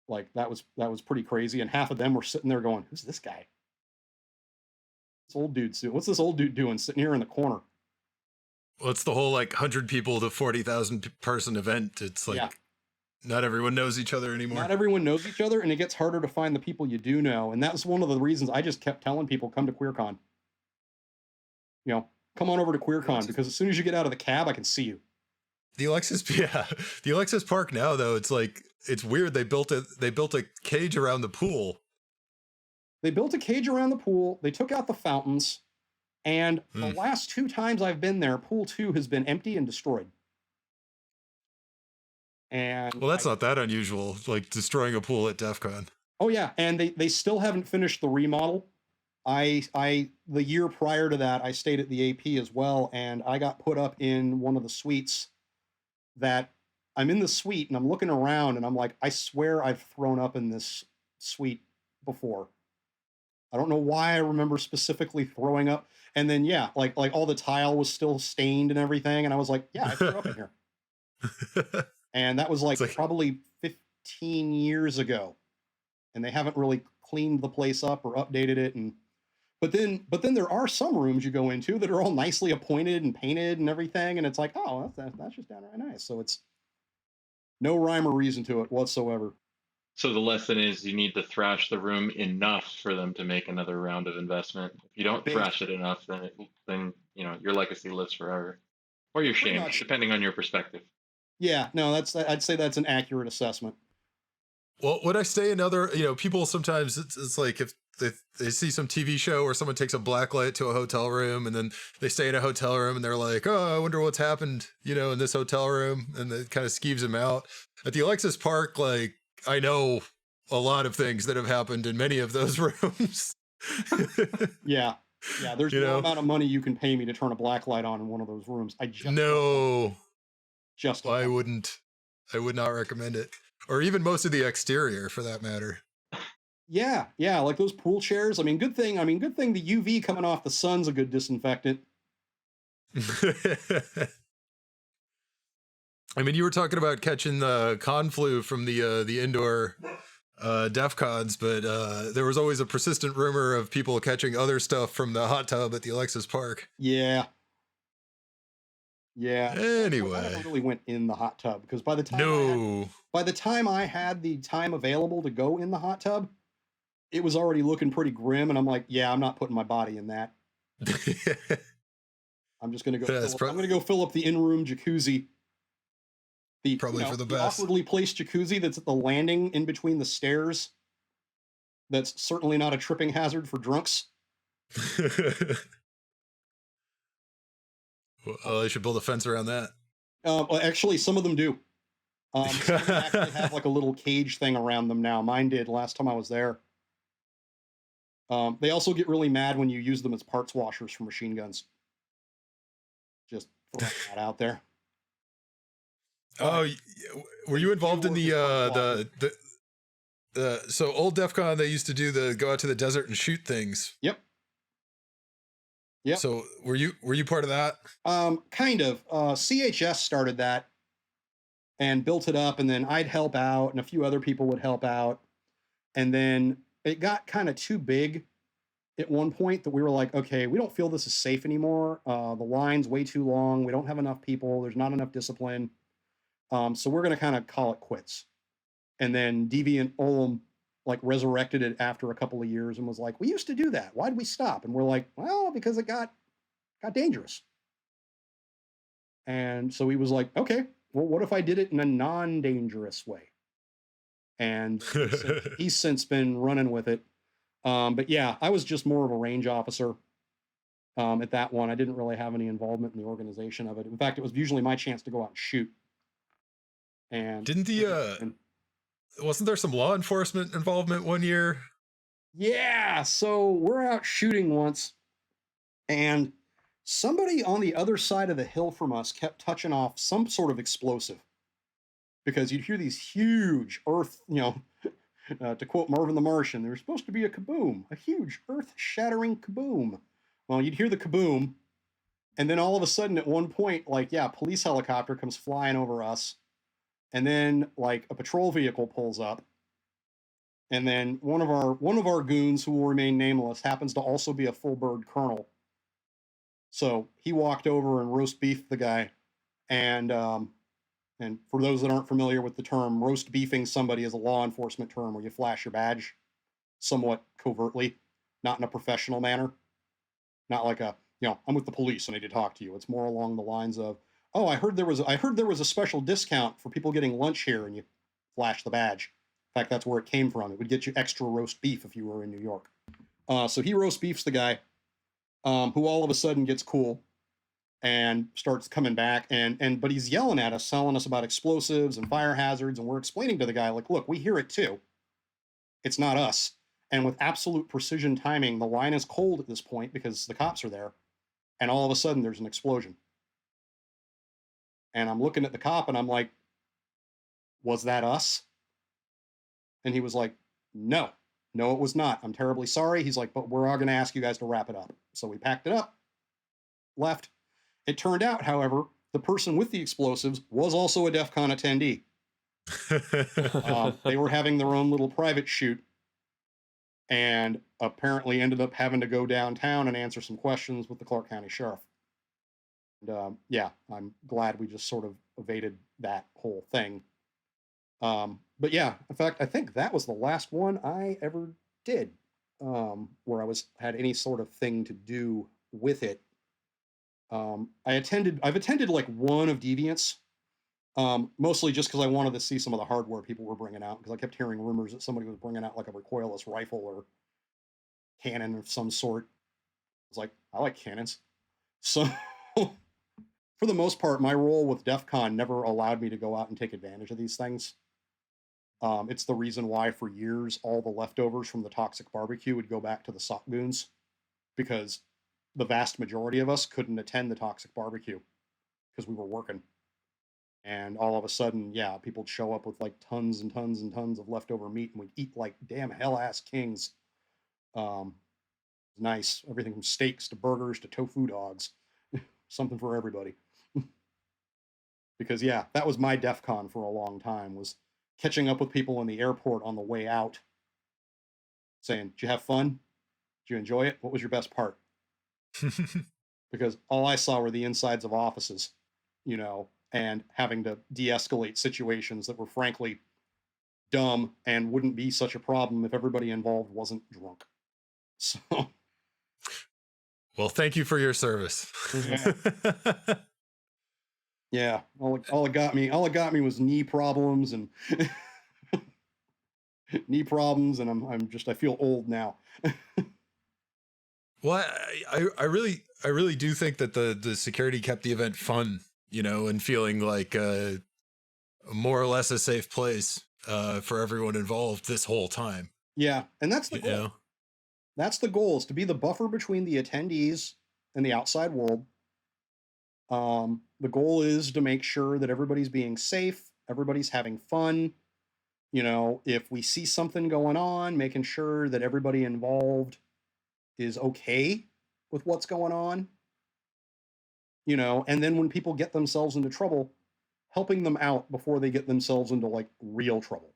S2: Like that was pretty crazy, and half of them were sitting there going, "Who's this guy? What's this old dude doing sitting here in the corner?"
S1: Well, it's the whole like 100 people to 40,000 person event. It's like not everyone knows each other anymore.
S2: Not everyone knows each other, and it gets harder to find the people you do know. And that was one of the reasons I just kept telling people, come to QueerCon. Come on over to QueerCon, because as soon as you get out of the cab, I can see you.
S1: The Alexis, yeah, the Alexis Park now though, it's like it's weird. They built a cage around the pool.
S2: They built a cage around the pool. They took out the fountains, and the last 2 times I've been there, pool 2 has been empty and destroyed. And
S1: well, that's not that unusual, like destroying a pool at Defcon.
S2: Oh yeah, and they still haven't finished the remodel. The year prior to that, I stayed at the AP as well, and I got put up in one of the suites. That I'm in the suite and I'm looking around and I'm like, I swear I've thrown up in this suite before. I don't know why I remember specifically throwing up. And then yeah, like all the tile was still stained and everything, and I was like, yeah, I threw up in here. And that was like probably 15 years ago. And they haven't really cleaned the place up or updated it. And but then there are some rooms you go into that are all nicely appointed and painted and everything, and it's like, oh, that's just downright nice. So it's no rhyme or reason to it whatsoever.
S3: So the lesson is you need to thrash the room enough for them to make another round of investment. If you don't thrash it enough, then your legacy lives forever, or you're shamed, depending on your perspective.
S2: Yeah, no, I'd say that's an accurate assessment.
S1: Well, when I stay in other, people sometimes it's like if they see some TV show or someone takes a black light to a hotel room, and then they stay in a hotel room and they're like, oh, I wonder what's happened, in this hotel room, and it kind of skeeves them out. At the Alexis Park, like, I know a lot of things that have happened in many of those rooms.
S2: Yeah, there's no amount of money you can pay me to turn a black light on in one of those rooms. I would not recommend it. Or even most of the exterior, for that matter. Yeah, like those pool chairs. I mean, good thing the UV coming off the sun's a good disinfectant.
S1: I mean, you were talking about catching the con flu from the indoor Defcons, but there was always a persistent rumor of people catching other stuff from the hot tub at the Alexis Park.
S2: Yeah.
S1: Anyway,
S2: I never really went in the hot tub because by the time I had the time available to go in the hot tub, it was already looking pretty grim, and I'm like, yeah, I'm not putting my body in that. I'm just gonna go. I'm gonna go fill up the in-room jacuzzi.
S1: Probably for the best.
S2: Awkwardly placed jacuzzi that's at the landing in between the stairs. That's certainly not a tripping hazard for drunks.
S1: Well, they should build a fence around that.
S2: Well, actually, some of them do. Some of them actually have like a little cage thing around them now. Mine did last time I was there. They also get really mad when you use them as parts washers for machine guns. Just throwing that out there.
S1: Oh, were you involved in so old Defcon? They used to do go out to the desert and shoot things.
S2: Yep.
S1: So were you part of that?
S2: Kind of. CHS started that and built it up, and then I'd help out, and a few other people would help out, and then it got kind of too big at one point that we were like, okay, we don't feel this is safe anymore. The line's way too long. We don't have enough people. There's not enough discipline. So we're going to kind of call it quits. And then Deviant Olem like resurrected it after a couple of years and was like, we used to do that. Why did we stop? And we're like, well, because it got dangerous. And so he was like, okay, well, what if I did it in a non-dangerous way? And he's since been running with it. But yeah, I was just more of a range officer at that one. I didn't really have any involvement in the organization of it. In fact, it was usually my chance to go out and shoot. And
S1: wasn't there some law enforcement involvement one year?
S2: Yeah, so we're out shooting once, and somebody on the other side of the hill from us kept touching off some sort of explosive. Because you'd hear these huge earth, to quote Marvin the Martian, there's supposed to be a kaboom, a huge earth-shattering kaboom. Well, you'd hear the kaboom, and then all of a sudden at one point, police helicopter comes flying over us. And then like a patrol vehicle pulls up, and then one of our goons, who will remain nameless, happens to also be a full bird colonel. So he walked over and roast beefed the guy. And for those that aren't familiar with the term, roast beefing somebody is a law enforcement term where you flash your badge somewhat covertly, not in a professional manner. Not like I'm with the police and I need to talk to you. It's more along the lines of, oh, I heard there was a special discount for people getting lunch here, and you flash the badge. In fact, that's where it came from. It would get you extra roast beef if you were in New York. So he roast beefs the guy, who all of a sudden gets cool and starts coming back, but he's yelling at us, telling us about explosives and fire hazards, and we're explaining to the guy, like, look, we hear it too. It's not us. And with absolute precision timing, the line is cold at this point because the cops are there, and all of a sudden there's an explosion. And I'm looking at the cop and I'm like, was that us? And he was like, no, it was not. I'm terribly sorry. He's like, but we're all going to ask you guys to wrap it up. So we packed it up, left. It turned out, however, the person with the explosives was also a Defcon attendee. They were having their own little private shoot, and apparently ended up having to go downtown and answer some questions with the Clark County Sheriff. And yeah, I'm glad we just sort of evaded that whole thing. But yeah, in fact, I think that was the last one I ever did, where I had any sort of thing to do with it. I've attended like one of Deviant's, mostly just because I wanted to see some of the hardware people were bringing out, because I kept hearing rumors that somebody was bringing out like a recoilless rifle or cannon of some sort. I was like, I like cannons. So for the most part, my role with Defcon never allowed me to go out and take advantage of these things. It's the reason why for years all the leftovers from the toxic barbecue would go back to the sock goons, because the vast majority of us couldn't attend the toxic barbecue because we were working. And all of a sudden, yeah, people'd show up with like tons and tons and tons of leftover meat, and we'd eat like damn hell-ass kings. Nice. Everything from steaks to burgers to tofu dogs. Something for everybody. Because yeah, that was my Defcon for a long time, was catching up with people in the airport on the way out, saying, did you have fun? Did you enjoy it? What was your best part? Because all I saw were the insides of offices, and having to de-escalate situations that were frankly dumb and wouldn't be such a problem if everybody involved wasn't drunk. So,
S1: well, thank you for your service.
S2: Yeah, all it got me was knee problems and I feel old now.
S1: Well, I really do think that the security kept the event fun, and feeling like more or less a safe place for everyone involved this whole time.
S2: Yeah, and that's the goal. That's the goal, is to be the buffer between the attendees and the outside world. The goal is to make sure that everybody's being safe, everybody's having fun. If we see something going on, making sure that everybody involved is okay with what's going on. And then when people get themselves into trouble, helping them out before they get themselves into like real trouble.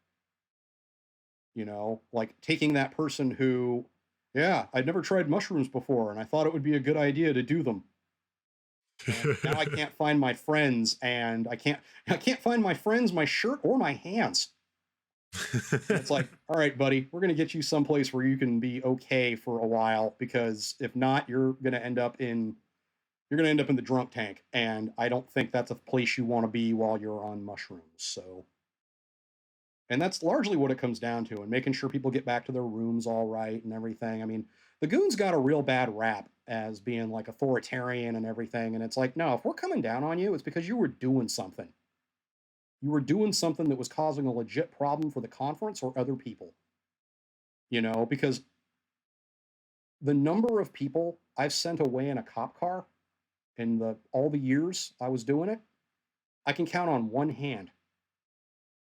S2: Like taking that person who, yeah, I'd never tried mushrooms before and I thought it would be a good idea to do them. And now I can't find my friends, and I can't find my friends, my shirt, or my hands. It's like, all right, buddy, we're going to get you someplace where you can be okay for a while, because if not, you're going to end up in the drunk tank, and I don't think that's a place you want to be while you're on mushrooms. So, and that's largely what it comes down to, and making sure people get back to their rooms all right and everything. I mean, the goons got a real bad rap as being like authoritarian and everything, and it's like, no, if we're coming down on you, it's because you were doing something. You were doing something that was causing a legit problem for the conference or other people. Because the number of people I've sent away in a cop car in all the years I was doing it, I can count on one hand.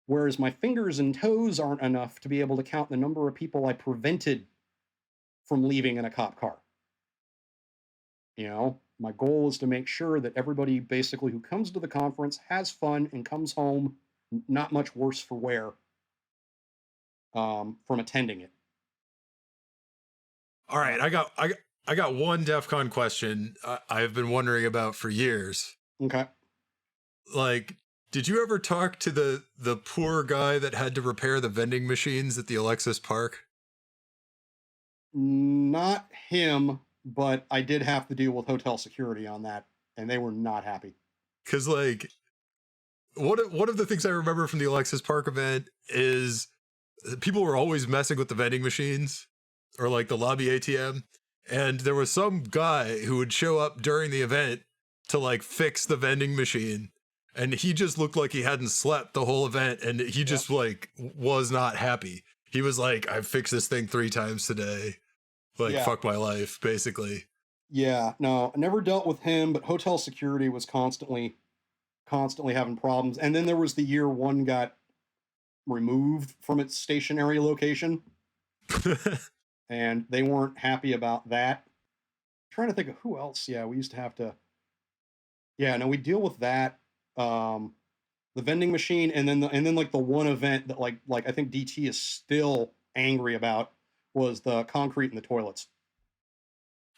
S2: Whereas my fingers and toes aren't enough to be able to count the number of people I prevented from leaving in a cop car. My goal is to make sure that everybody basically who comes to the conference has fun and comes home not much worse for wear from attending it.
S1: All right, I got one DEFCON question I've been wondering about for years.
S2: Okay.
S1: Like, did you ever talk to the poor guy that had to repair the vending machines at the Alexis Park?
S2: Not him, but I did have to deal with hotel security on that, and they were not happy.
S1: because like one of the things I remember from the Alexis Park event is people were always messing with the vending machines or like the lobby ATM, and there was some guy who would show up during the event to like fix the vending machine, and he just looked like he hadn't slept the whole event, and he just like was not happy. He was like, I fixed this thing 3 times today, like fuck my life, basically.
S2: Yeah, no, I never dealt with him, but hotel security was constantly having problems. And then there was the year one got removed from its stationary location, and they weren't happy about that. I'm trying to think of who else. Yeah, we used to have to. Yeah, no, we deal with that. The vending machine, and then like the one event that like I think DT is still angry about was the concrete in the toilets.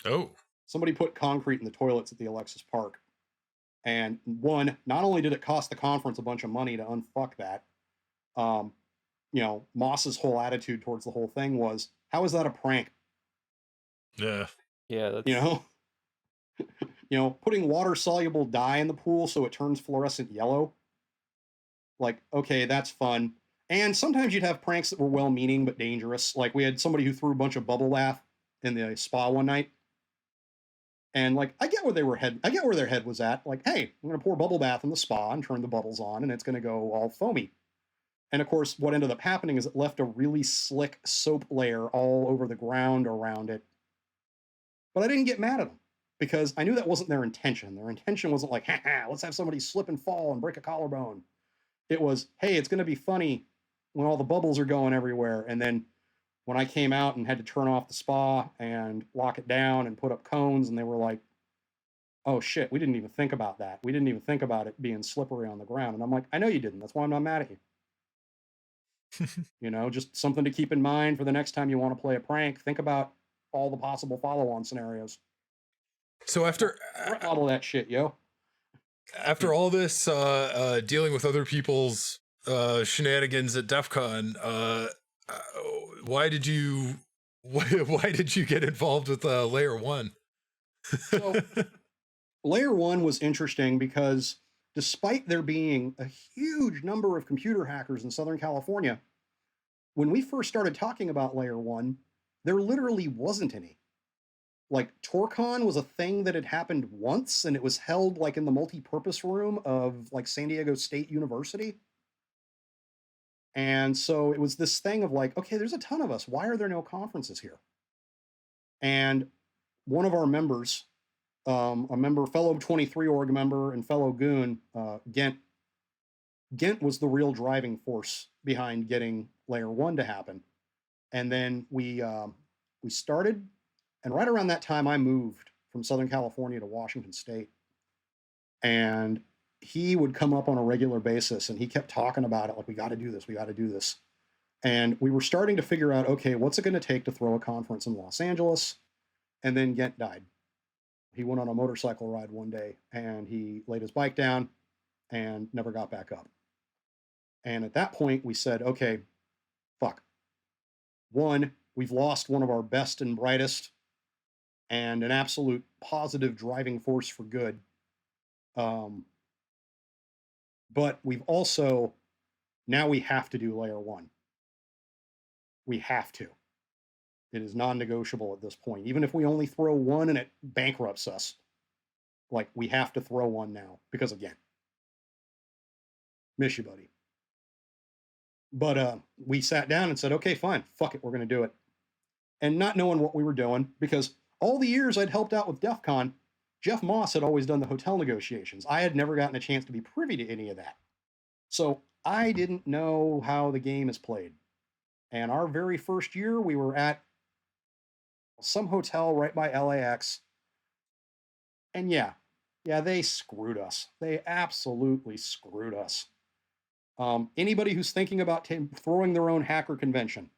S1: Oh.
S2: Somebody put concrete in the toilets at the Alexis Park. And one, not only did it cost the conference a bunch of money to unfuck that, you know, Moss's whole attitude towards the whole thing was, how is that a prank?
S1: Yeah.
S5: Yeah. That's...
S2: You know, putting water-soluble dye in the pool so it turns fluorescent yellow. Like, okay, that's fun. And sometimes you'd have pranks that were well-meaning but dangerous. Like we had somebody who threw a bunch of bubble bath in the spa one night. And like, I get where their head was at. Like, hey, I'm going to pour bubble bath in the spa and turn the bubbles on, and it's going to go all foamy. And of course, what ended up happening is it left a really slick soap layer all over the ground around it. But I didn't get mad at them because I knew that wasn't their intention. Their intention wasn't like, let's have somebody slip and fall and break a collarbone. It was, hey, it's going to be funny when all the bubbles are going everywhere. And then when I came out and had to turn off the spa and lock it down and put up cones, and they were like, oh shit, we didn't even think about that. We didn't even think about it being slippery on the ground. And I'm like, I know you didn't. That's why I'm not mad at you. You know, just something to keep in mind for the next time you want to play a prank. Think about all the possible follow-on scenarios.
S1: So after
S2: all that shit, yo.
S1: After all this dealing with other people's shenanigans at Defcon, why did you get involved with LayerOne?
S2: So, LayerOne was interesting because despite there being a huge number of computer hackers in Southern California, when we first started talking about LayerOne, there literally wasn't any. Like, TorCon was a thing that had happened once, and it was held like in the multi-purpose room of like San Diego State University. And so it was this thing of like, okay, there's a ton of us. Why are there no conferences here? And one of our members, fellow 23 org member and fellow goon, Gent was the real driving force behind getting LayerOne to happen. And then we started, and right around that time I moved from Southern California to Washington State. And he would come up on a regular basis, and he kept talking about it, like, we got to do this. And we were starting to figure out, okay, what's it going to take to throw a conference in Los Angeles? And then Gent died. He went on a motorcycle ride one day, and he laid his bike down and never got back up. And at that point, we said, okay, fuck. One, we've lost one of our best and brightest and an absolute positive driving force for good. But we've also, now we have to do LayerOne. We have to. It is non-negotiable at this point. Even if we only throw one and it bankrupts us, like, we have to throw one now because, again, miss you, buddy. But we sat down and said, okay, fine, fuck it, we're going to do it. And not knowing what we were doing, because all the years I'd helped out with Defcon, Jeff Moss had always done the hotel negotiations. I had never gotten a chance to be privy to any of that. So I didn't know how the game is played. And our very first year, we were at some hotel right by LAX. And yeah, they screwed us. They absolutely screwed us. Anybody who's thinking about throwing their own hacker convention,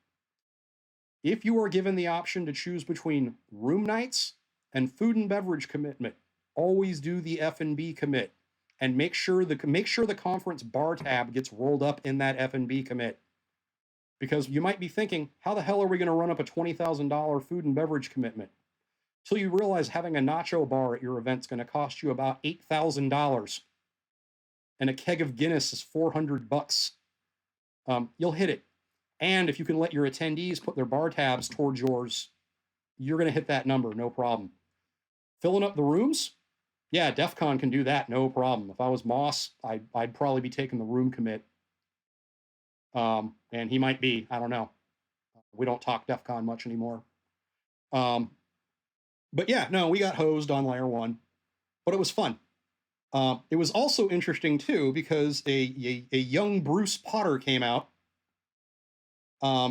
S2: if you are given the option to choose between room nights and food and beverage commitment, always do the F&B commit, and make sure the conference bar tab gets rolled up in that F&B commit. Because you might be thinking, how the hell are we going to run up a $20,000 food and beverage commitment? Till you realize having a nacho bar at your event is going to cost you about $8,000. and a keg of Guinness is $400. You'll hit it. And if you can let your attendees put their bar tabs towards yours, you're going to hit that number, no problem. Filling up the rooms? Yeah, Defcon can do that, no problem. If I was Moss, I'd probably be taking the room commit. And he might be, I don't know. We don't talk Defcon much anymore. But yeah, no, we got hosed on LayerOne, but it was fun. It was also interesting too, because a young Bruce Potter came out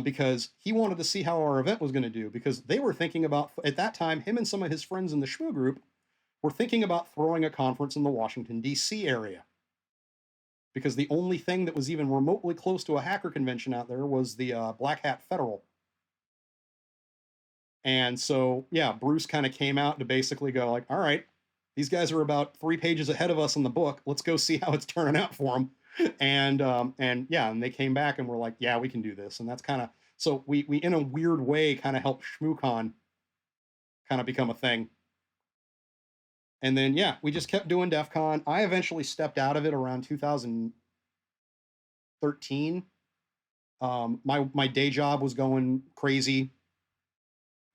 S2: because he wanted to see how our event was going to do, because they were thinking about, at that time, him and some of his friends in the Shmoo group were thinking about throwing a conference in the Washington, D.C. area. Because the only thing that was even remotely close to a hacker convention out there was the Black Hat Federal. And so, yeah, Bruce kind of came out to basically go like, all right, these guys are about 3 pages ahead of us in the book. Let's go see how it's turning out for them. And yeah, and they came back and were like, yeah, we can do this. And that's kind of, so we in a weird way kind of helped ShmooCon kind of become a thing. And then, yeah, we just kept doing DEF CON. I eventually stepped out of it around 2013. My day job was going crazy.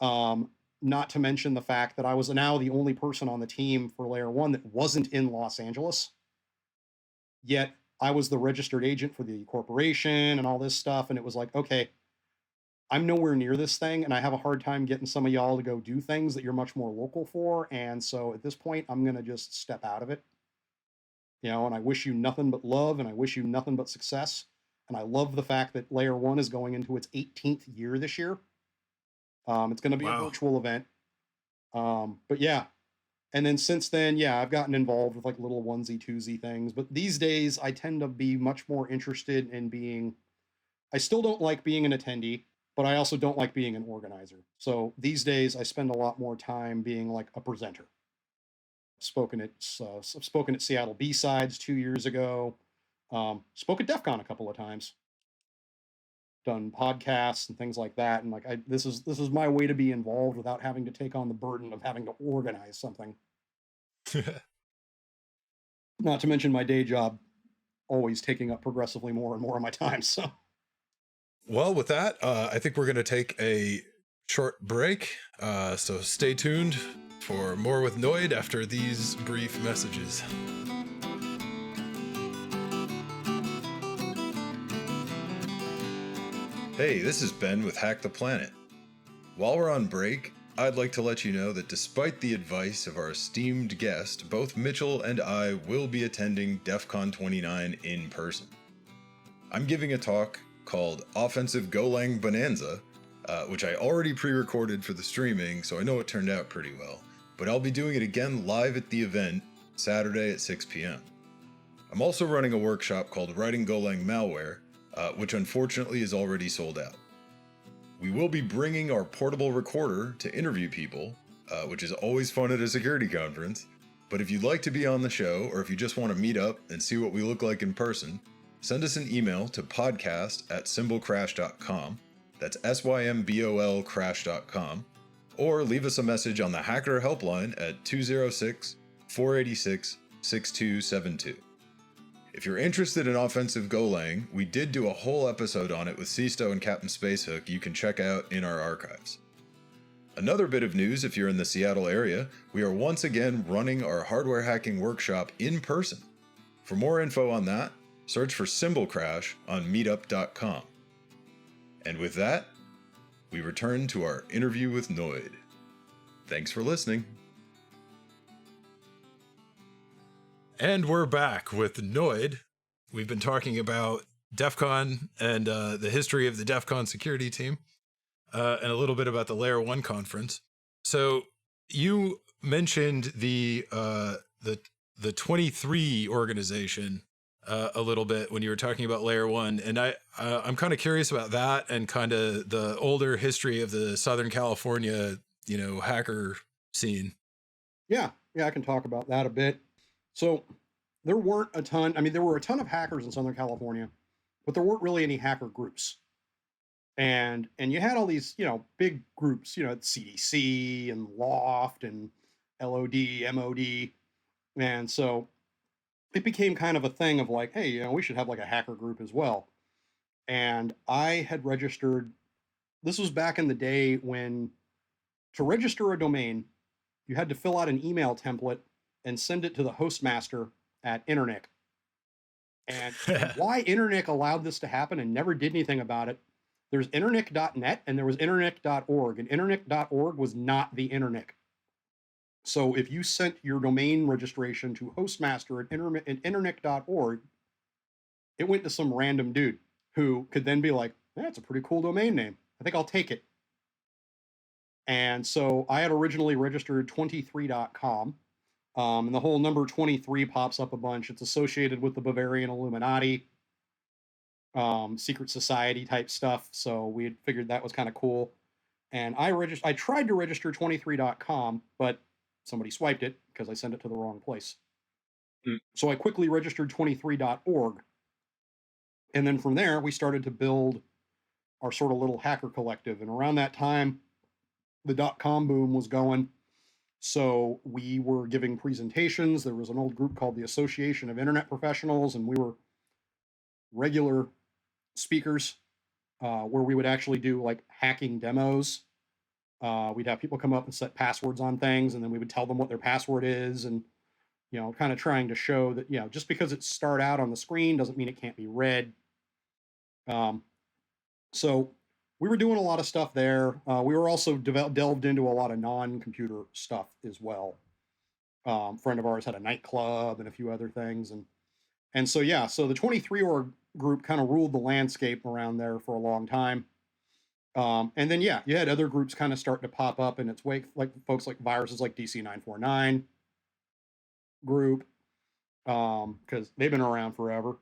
S2: Not to mention the fact that I was now the only person on the team for LayerOne that wasn't in Los Angeles. Yet I was the registered agent for the corporation and all this stuff. And it was like, okay, I'm nowhere near this thing, and I have a hard time getting some of y'all to go do things that you're much more local for. And so at this point, I'm going to just step out of it. You know, and I wish you nothing but love, and I wish you nothing but success. And I love the fact that LayerOne is going into its 18th year this year. It's going to be a virtual event. But yeah. And then since then, yeah, I've gotten involved with like little onesie twosie things. But these days, I tend to be much more interested in being, I still don't like being an attendee, but I also don't like being an organizer. So these days, I spend a lot more time being like a presenter. Spoken at Seattle B-Sides 2 years ago. Spoke at DEF CON a couple of times. Done podcasts and things like that. And like, this is my way to be involved without having to take on the burden of having to organize something. Not to mention my day job always taking up progressively more and more of my time. So.
S1: Well, with that, I think we're going to take a short break. So stay tuned for more with Noid after these brief messages. Hey, this is Ben with Hack the Planet. While we're on break, I'd like to let you know that despite the advice of our esteemed guest, both Mitchell and I will be attending Defcon 29 in person. I'm giving a talk called Offensive Golang Bonanza, which I already pre-recorded for the streaming, so I know it turned out pretty well. But I'll be doing it again live at the event, Saturday at 6 p.m. I'm also running a workshop called Writing Golang Malware, which unfortunately is already sold out. We will be bringing our portable recorder to interview people, which is always fun at a security conference. But if you'd like to be on the show, or if you just want to meet up and see what we look like in person, send us an email to podcast@symbolcrash.com. That's SYMBOL crash.com. Or leave us a message on the Hacker Helpline at 206-486-6272. If you're interested in offensive Golang, we did do a whole episode on it with Sisto and Captain Spacehook you can check out in our archives. Another bit of news, if you're in the Seattle area, we are once again running our hardware hacking workshop in person. For more info on that, search for Symbol Crash on meetup.com. And with that, we return to our interview with Noid. Thanks for listening. And we're back with Noid. We've been talking about DEF CON and the history of the DEF CON security team, and a little bit about the LayerOne conference. So you mentioned the 23 organization a little bit when you were talking about LayerOne, and I'm kind of curious about that and kind of the older history of the Southern California, hacker scene.
S2: Yeah, I can talk about that a bit. So there weren't a ton, there were a ton of hackers in Southern California, but there weren't really any hacker groups. And you had all these, big groups, CDC and Loft and LOD, MOD. And so it became kind of a thing of like, hey, we should have like a hacker group as well. And I had registered. This was back in the day when to register a domain, you had to fill out an email template and send it to the hostmaster at Internet. And why Internet allowed this to happen and never did anything about it, there's internet.net and there was internet.org, and internet.org was not the internet. So if you sent your domain registration to hostmaster at internet.org, it went to some random dude who could then be like, that's a pretty cool domain name. I think I'll take it. And so I had originally registered 23.com. And the whole number 23 pops up a bunch. It's associated with the Bavarian Illuminati, secret society type stuff. So we had figured that was kind of cool. And I tried to register 23.com, but somebody swiped it because I sent it to the wrong place. So I quickly registered 23.org. And then from there, we started to build our sort of little hacker collective. And around that time, the .com boom was going. So we were giving presentations. There was an old group called the Association of Internet Professionals, and we were regular speakers where we would actually do like hacking demos. We'd have people come up and set passwords on things, and then we would tell them what their password is, and kind of trying to show that just because it's starred out on the screen doesn't mean it can't be read. So we were doing a lot of stuff there. We were also delved into a lot of non-computer stuff as well. Friend of ours had a nightclub and a few other things, and so so the 23org group kind of ruled the landscape around there for a long time. And then you had other groups kind of start to pop up in its wake, like folks like viruses like DC949 group, because they've been around forever.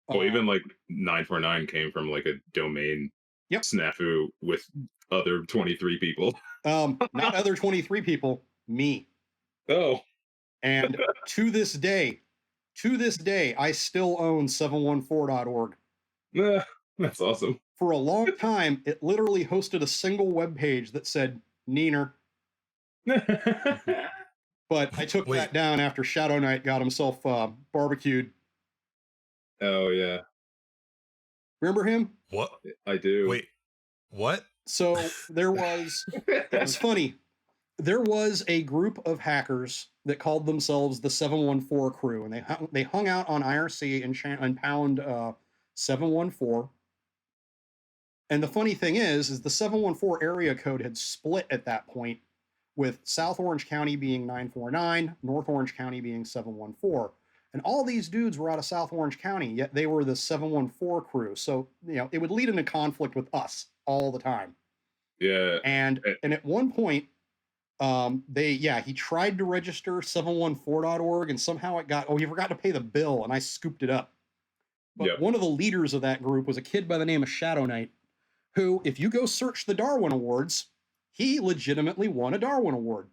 S4: Well, even like 949 came from like a domain snafu with other 23 people.
S2: Not other 23 people, me.
S4: Oh.
S2: And to this day, I still own 714.org.
S4: That's awesome.
S2: For a long time, it literally hosted a single web page that said Neener. But I took that down after Shadow Knight got himself barbecued.
S4: Oh, yeah.
S2: Remember him?
S1: What?
S4: I do.
S1: Wait, what?
S2: So there was, it's funny, there was a group of hackers that called themselves the 714 crew, and they hung out on IRC and Pound 714. And the funny thing is the 714 area code had split at that point, with South Orange County being 949, North Orange County being 714. And all these dudes were out of South Orange County, yet they were the 714 crew. So, it would lead into conflict with us all the time.
S4: Yeah.
S2: And at one point, he tried to register 714.org, and somehow he forgot to pay the bill, and I scooped it up. But one of the leaders of that group was a kid by the name of Shadow Knight, who, if you go search the Darwin Awards, he legitimately won a Darwin Award.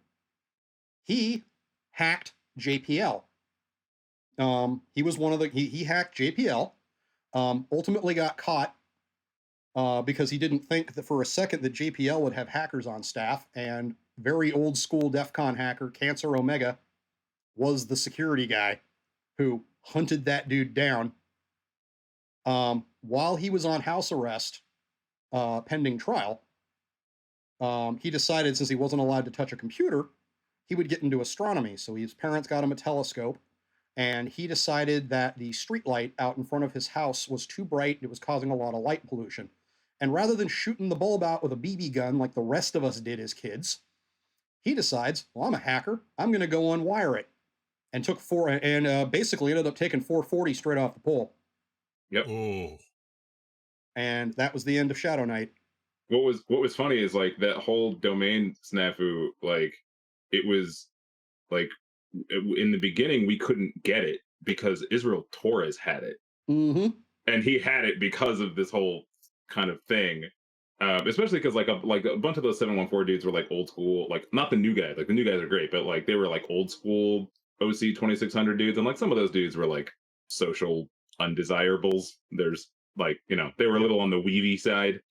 S2: He hacked JPL. He was one of he hacked JPL, ultimately got caught because he didn't think that for a second that JPL would have hackers on staff, and very old school Defcon hacker Cancer Omega was the security guy who hunted that dude down. While he was on house arrest, pending trial, he decided, since he wasn't allowed to touch a computer, he would get into astronomy. So his parents got him a telescope, and he decided that the street light out in front of his house was too bright. It was causing a lot of light pollution. And rather than shooting the bulb out with a BB gun like the rest of us did as kids, he decides, well, I'm a hacker. I'm going to go unwire it. And basically ended up taking 440 straight off the pole.
S4: Yep.
S1: Ooh.
S2: And that was the end of Shadow Knight.
S4: What was funny is like that whole domain snafu, like it was like in the beginning we couldn't get it because Israel Torres had it.
S2: Mm-hmm.
S4: And he had it because of this whole kind of thing. Especially because like a bunch of those 714 dudes were like old school, like not the new guys. Like the new guys are great, but like they were like old school OC 2600 dudes, and like some of those dudes were like social undesirables. There's like, they were a little on the weedy side.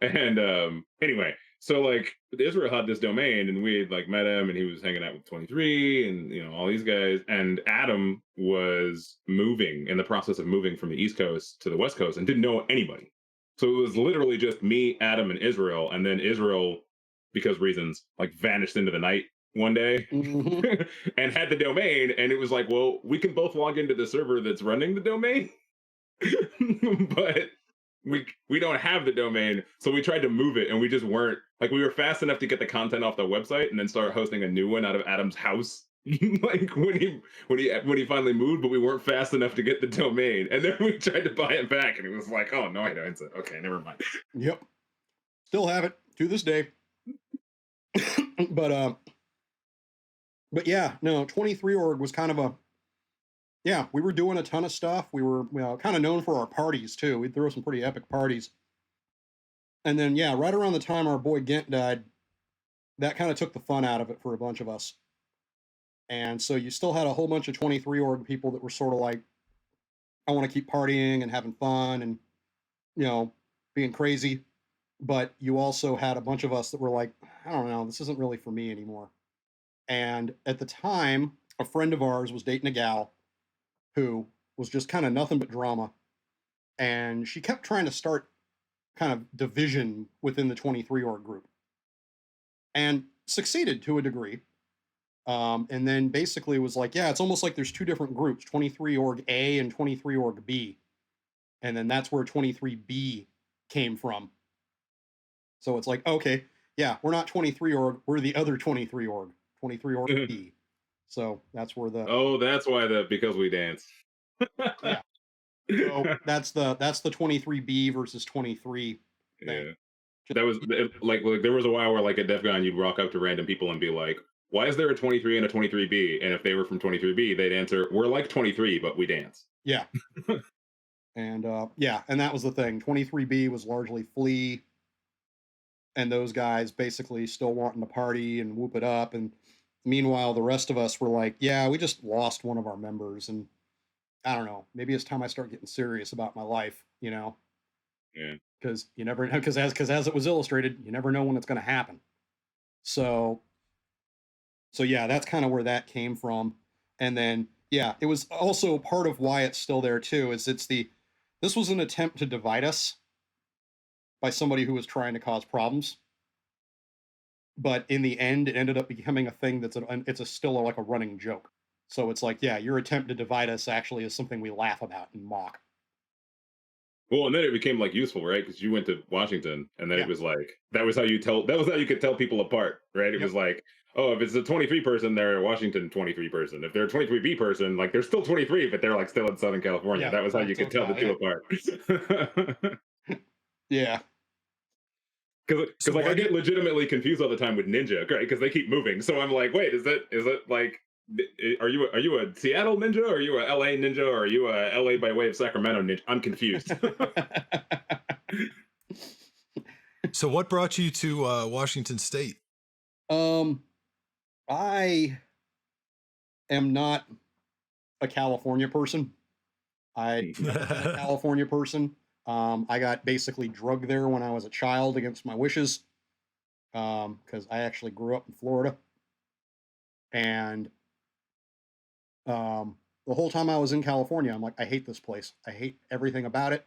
S4: Anyway, So like Israel had this domain, and we had like met him, and he was hanging out with 23, and all these guys. And Adam was moving in the process of moving from the East Coast to the West Coast, and didn't know anybody. So it was literally just me, Adam, and Israel. And then Israel, because reasons, like vanished into the night one day
S2: Mhm.
S4: and had the domain. And it was like, well, we can both log into the server that's running the domain, but we don't have the domain. So we tried to move it, and we just weren't like, we were fast enough to get the content off the website and then start hosting a new one out of Adam's house. Like when he finally moved, but we weren't fast enough to get the domain. And then we tried to buy it back, and it was like, oh no, I don't. Okay, never mind.
S2: Yep. Still have it to this day. but yeah, no, 23org was kind of we were doing a ton of stuff. We were kind of known for our parties too. We'd throw some pretty epic parties. And then right around the time our boy Gent died, that kind of took the fun out of it for a bunch of us. And so you still had a whole bunch of 23org people that were sort of like, I want to keep partying and having fun and being crazy. But you also had a bunch of us that were like, I don't know, this isn't really for me anymore. And at the time, a friend of ours was dating a gal who was just kind of nothing but drama. And she kept trying to start kind of division within the 23org group and succeeded to a degree. And then basically was like, it's almost like there's two different groups, 23org A and 23org B. And then that's where 23B came from. So it's like, okay, we're not 23org, we're the other 23org, 23org B. So that's where
S4: that's why because we dance.
S2: Yeah. So that's the 23B versus 23 thing.
S4: Yeah. That was like there was a while where like at Defcon you'd walk up to random people and be like, why is there a 23 and a 23B? And if they were from 23B, they'd answer, we're like 23, but we dance.
S2: Yeah. And and that was the thing. 23B was largely Flea, and those guys basically still wanting to party and whoop it up. And meanwhile, the rest of us were like, we just lost one of our members, and I don't know, maybe it's time I start getting serious about my life,
S4: Yeah.
S2: Because you never know, because as it was illustrated, you never know when it's going to happen. So that's kind of where that came from. And then it was also part of why it's still there too. This was an attempt to divide us by somebody who was trying to cause problems. But in the end, it ended up becoming a thing it's still like a running joke. So it's like, your attempt to divide us actually is something we laugh about and mock.
S4: Well, and then it became like useful, right? Because you went to Washington, and then it was like that was how you could tell people apart, right? It was like, oh, if it's a 23 person, they're a Washington 23 person. If they're a 23B person, like they're still 23, but they're like still in Southern California. That was how you could tell the two apart.
S2: Yeah.
S4: Because like I get legitimately confused all the time with Ninja, right? Because they keep moving. So I'm like, wait, is it like, are you a Seattle Ninja, or are you a LA Ninja, or are you a LA by way of Sacramento Ninja? I'm confused.
S1: So what brought you to Washington State?
S2: I am not a California person. I'm a California person. I got basically drugged there when I was a child against my wishes, because I actually grew up in Florida. And the whole time I was in California, I'm like, I hate this place. I hate everything about it.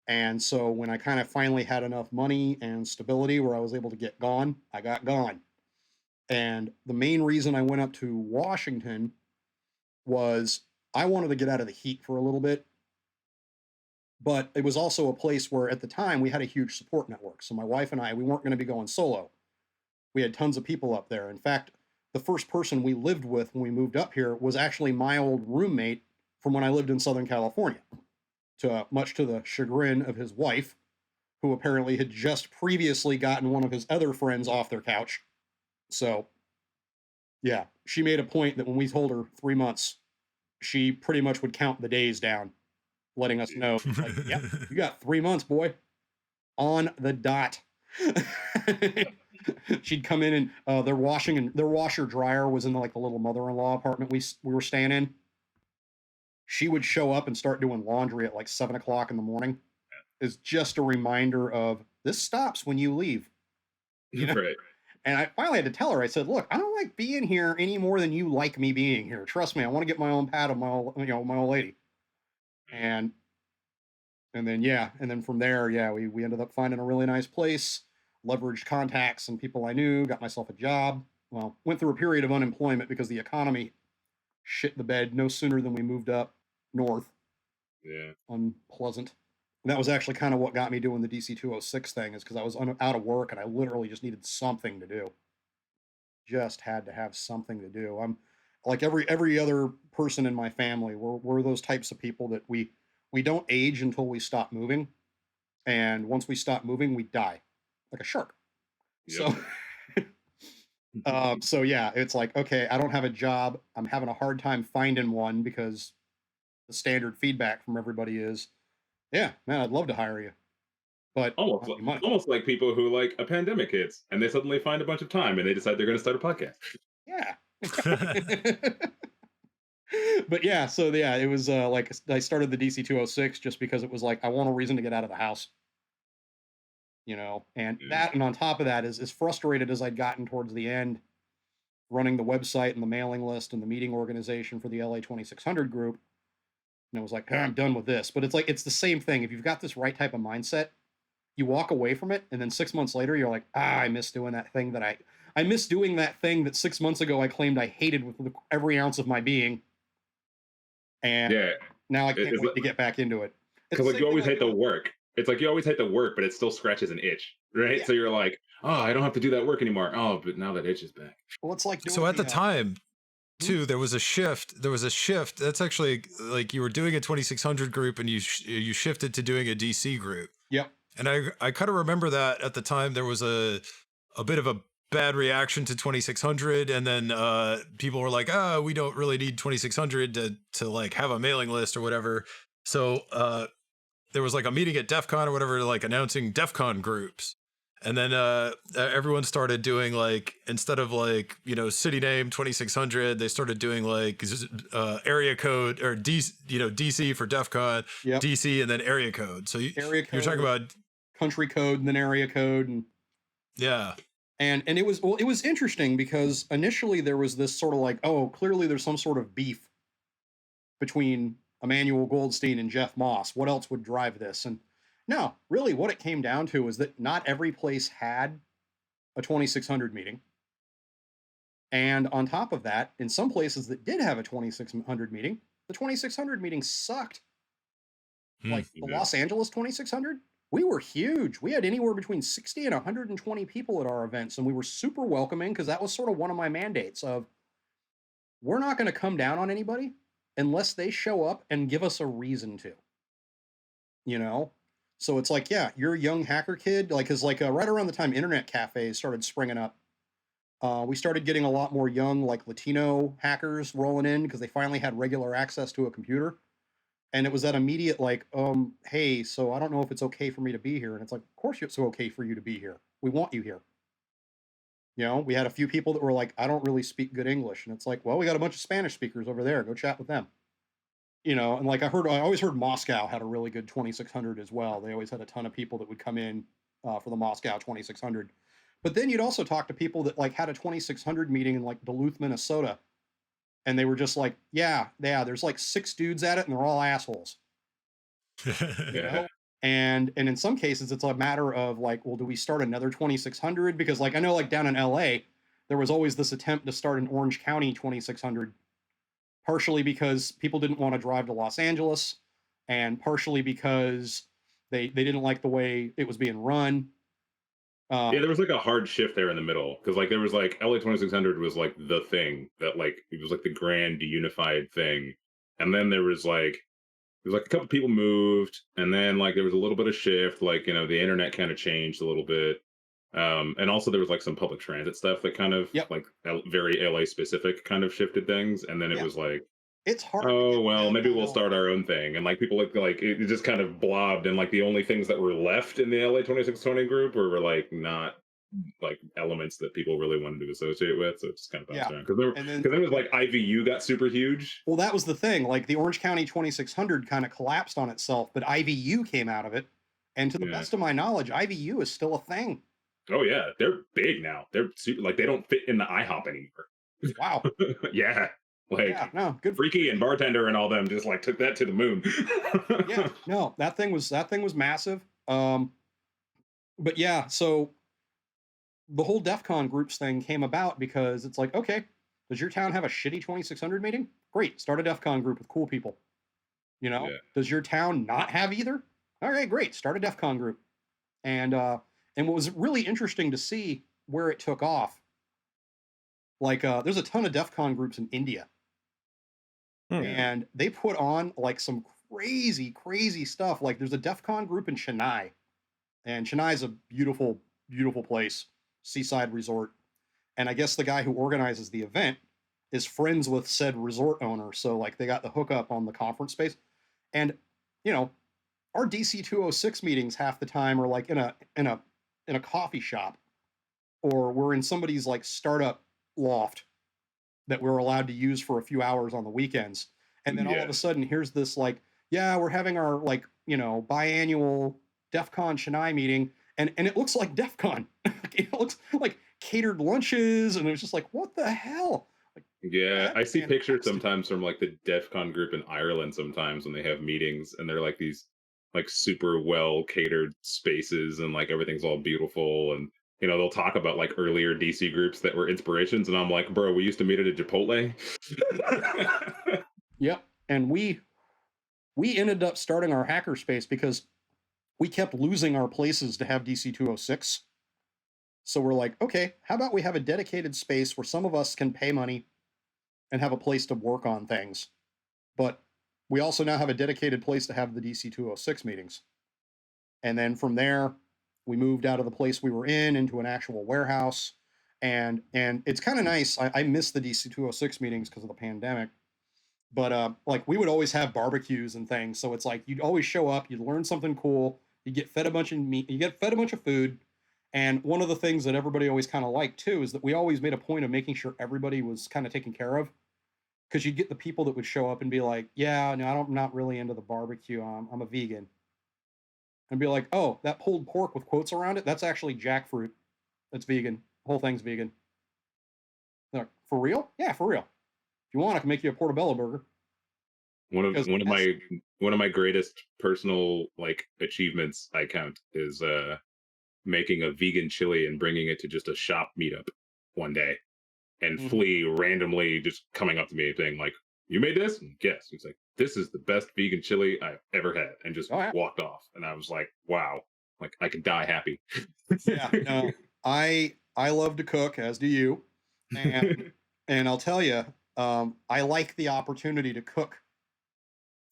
S2: And so when I kind of finally had enough money and stability where I was able to get gone, I got gone. And the main reason I went up to Washington was I wanted to get out of the heat for a little bit. But it was also a place where at the time we had a huge support network. So my wife and I, we weren't going to be going solo. We had tons of people up there. In fact, the first person we lived with when we moved up here was actually my old roommate from when I lived in Southern California, much to the chagrin of his wife, who apparently had just previously gotten one of his other friends off their couch. So, she made a point that when we told her 3 months, she pretty much would count the days down, letting us know, like, you got 3 months, boy, on the dot. She'd come in and their washer dryer was in the little mother-in-law apartment we were staying in. She would show up and start doing laundry at 7 o'clock in the morning. Is just a reminder of this stops when you leave. You know?
S4: Right.
S2: And I finally had to tell her, I said, look, I don't like being here any more than you like me being here. Trust me, I want to get my own pad of my old, my old lady. And then yeah, and then from there, yeah, we ended up finding a really nice place, leveraged contacts and people I knew, got myself a job. Well, went through a period of unemployment because the economy shit the bed no sooner than we moved up north.
S4: Yeah.
S2: Unpleasant. And that was actually kind of what got me doing the DC 206 thing, is because I was out of work and I literally just needed something to do. Just had to have something to do. I'm like every other person in my family. We're those types of people that we don't age until we stop moving, and once we stop moving, we die like a shark.
S4: Yep.
S2: So yeah, it's like, okay, I don't have a job. I'm having a hard time finding one because the standard feedback from everybody is, yeah, man, I'd love to hire you, but
S4: almost like people who like a pandemic hits and they suddenly find a bunch of time and they decide they're going to start a podcast.
S2: Yeah. But yeah, so yeah, it was like I started the DC 206 just because it was like I want a reason to get out of the house. And that, and on top of that, is as frustrated as I'd gotten towards the end, running the website and the mailing list and the meeting organization for the LA 2600 group. And I was like, I'm done with this. But it's like, it's the same thing. If you've got this right type of mindset, you walk away from it. And then 6 months later, you're like, I miss doing that thing I miss doing that thing that 6 months ago I claimed I hated with every ounce of my being. And now I can't wait to get back into it.
S4: Because like you always hate the work. It's like you always hate the work, but it still scratches an itch, right? Yeah. So you're like, oh, I don't have to do that work anymore. Oh, but now that itch is back.
S2: Well, it's like
S1: so at the time, too, there was a shift. That's actually like you were doing a 2600 group and you shifted to doing a DC group.
S2: Yep.
S1: And I kind of remember that at the time there was a bit of a bad reaction to 2600, and then people were like, oh, we don't really need 2600 to like have a mailing list or whatever. So there was like a meeting at Defcon or whatever, like announcing Defcon groups. And then everyone started doing like, instead of like, city name 2600, they started doing like area code or DC for Defcon, yep. DC, and then area code. So you're talking about
S2: country code and then area code. And
S1: yeah.
S2: And it was interesting because initially there was this sort of like, oh, clearly there's some sort of beef between Emmanuel Goldstein and Jeff Moss. What else would drive this? And no, really what it came down to was that not every place had a 2600 meeting. And on top of that, in some places that did have a 2600 meeting, the 2600 meeting sucked. Like the Los Angeles 2600, we were huge. We had anywhere between 60 and 120 people at our events, and we were super welcoming because that was sort of one of my mandates of, we're not going to come down on anybody unless they show up and give us a reason to, So it's like, yeah, you're a young hacker kid, like, cause like right around the time internet cafes started springing up, we started getting a lot more young, like Latino hackers rolling in because they finally had regular access to a computer. And it was that immediate like, hey, so I don't know if it's okay for me to be here. And it's like, of course it's okay for you to be here. We want you here. We had a few people that were like, I don't really speak good English. And it's like, well, we got a bunch of Spanish speakers over there. Go chat with them. And like I always heard Moscow had a really good 2600 as well. They always had a ton of people that would come in for the Moscow 2600. But then you'd also talk to people that like had a 2600 meeting in like Duluth, Minnesota. And they were just like, yeah, there's like 6 dudes at it and they're all assholes. And in some cases, it's a matter of like, well, do we start another 2600? Because like, I know like down in LA, there was always this attempt to start an Orange County 2600, partially because people didn't want to drive to Los Angeles and partially because they didn't like the way it was being run.
S4: There was like a hard shift there in the middle because like there was like LA 2600 was like the thing that like it was like the grand unified thing, and then there was like a couple people moved, and then like there was a little bit of shift, like the internet kind of changed a little bit, and also there was like some public transit stuff that kind of like very LA specific kind of shifted things, and then it was like,
S2: it's hard.
S4: Oh well, maybe we'll start our own thing, and like people like it just kind of blobbed, and like the only things that were left in the LA 2620 group were like not like elements that people really wanted to associate with, so it's kind of bounced around because then it was like IVU got super huge.
S2: Well, that was the thing. Like the Orange County 2600 kind of collapsed on itself, but IVU came out of it, and to the best of my knowledge, IVU is still a thing.
S4: Oh yeah, they're big now. They're super, like they don't fit in the IHOP anymore.
S2: Wow.
S4: Yeah,
S2: Yeah,
S4: like
S2: no, good.
S4: Freaky and Bartender and all them just like took that to the moon.
S2: Yeah, no, that thing was massive. But yeah, so the whole Defcon groups thing came about because it's like, okay, does your town have a shitty 2600 meeting? Great, start a Defcon group with cool people. You know,
S4: Yeah.
S2: does your town not have either? All right, great, start a Defcon group. And what was really interesting to see where it took off, like there's a ton of Defcon groups in India, and they put on like some crazy stuff. Like there's a Defcon group in Chennai, and Chennai is a beautiful, beautiful place, seaside resort. And I guess the guy who organizes the event is friends with said resort owner, so like they got the hookup on the conference space. And you know, our DC 206 meetings half the time are like in a coffee shop, or we're in somebody's like startup loft that we're allowed to use for a few hours on the weekends. And then all of a sudden, here's this like, yeah, we're having our like, biannual Defcon Chennai meeting, and it looks like Defcon. It looks like catered lunches, and it was just like, what the hell? Like,
S4: Yeah, I see
S2: fantastic.
S4: pictures sometimes from like the DEFCON group in Ireland sometimes when they have meetings and they're like these like super well catered spaces and like everything's all beautiful and they'll talk about like earlier DC groups that were inspirations and I'm like, bro, we used to meet at a Chipotle.
S2: Yep. And we ended up starting our hackerspace because we kept losing our places to have DC 206. So we're like, okay, how about we have a dedicated space where some of us can pay money and have a place to work on things. But we also now have a dedicated place to have the DC 206 meetings. And then from there, we moved out of the place we were in into an actual warehouse. And it's kind of nice. I miss the DC 206 meetings because of the pandemic. But like we would always have barbecues and things. So it's like you'd always show up, you'd learn something cool, you get fed a bunch of meat, you get fed a bunch of food. And one of the things that everybody always kind of liked too is that we always made a point of making sure everybody was kind of taken care of. Because you'd get the people that would show up and be like, yeah, no, I'm not really into the barbecue. I'm a vegan. And be like, oh, that pulled pork with quotes around it, that's actually jackfruit. That's vegan. The whole thing's vegan. They're like, for real? Yeah, for real. If you want, I can make you a portobello burger.
S4: One of my greatest personal like achievements I count is making a vegan chili and bringing it to just a shop meetup one day. And Flea randomly just coming up to me saying like, you made this? And yes. He's like, this is the best vegan chili I've ever had. And just walked off. And I was like, wow, like I could die happy.
S2: Yeah, no, I love to cook, as do you. And I'll tell you, I like the opportunity to cook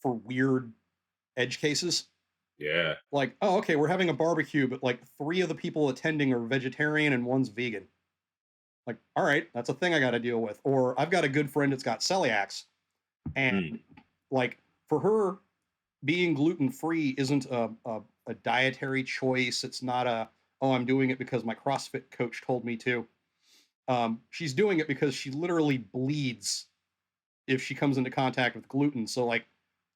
S2: for weird edge cases.
S4: Yeah.
S2: Like, oh, okay, we're having a barbecue, but like 3 of the people attending are vegetarian and 1's vegan. Like, all right, that's a thing I got to deal with. Or I've got a good friend that's got celiacs, and like for her, being gluten free isn't a dietary choice. It's not oh, I'm doing it because my CrossFit coach told me to. She's doing it because she literally bleeds if she comes into contact with gluten. So like,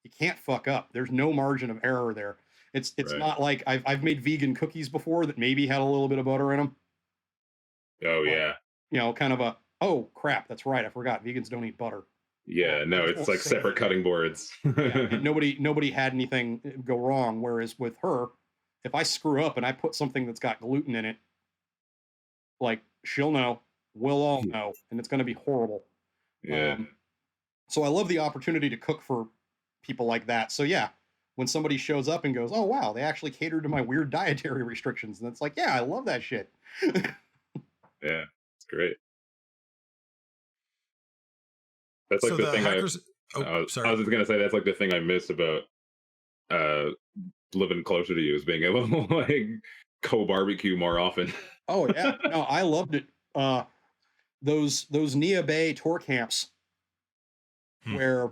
S2: you can't fuck up. There's no margin of error there. It's right. Not like I've made vegan cookies before that maybe had a little bit of butter in them.
S4: Oh yeah.
S2: Kind of a, oh crap, that's right, I forgot, vegans don't eat butter.
S4: Yeah, no, it's like separate cutting boards.
S2: Yeah, nobody had anything go wrong. Whereas with her, if I screw up and I put something that's got gluten in it, like she'll know, we'll all know, and it's going to be horrible.
S4: Yeah.
S2: So I love the opportunity to cook for people like that. So yeah, when somebody shows up and goes, oh wow, they actually catered to my weird dietary restrictions, and it's like, yeah, I love that shit.
S4: Yeah. Great. That's like so the thing hackers... I was just gonna say that's like the thing I miss about living closer to you is being able to like co-barbecue more often.
S2: Oh yeah, no, I loved it. Those Nia Bay tour camps where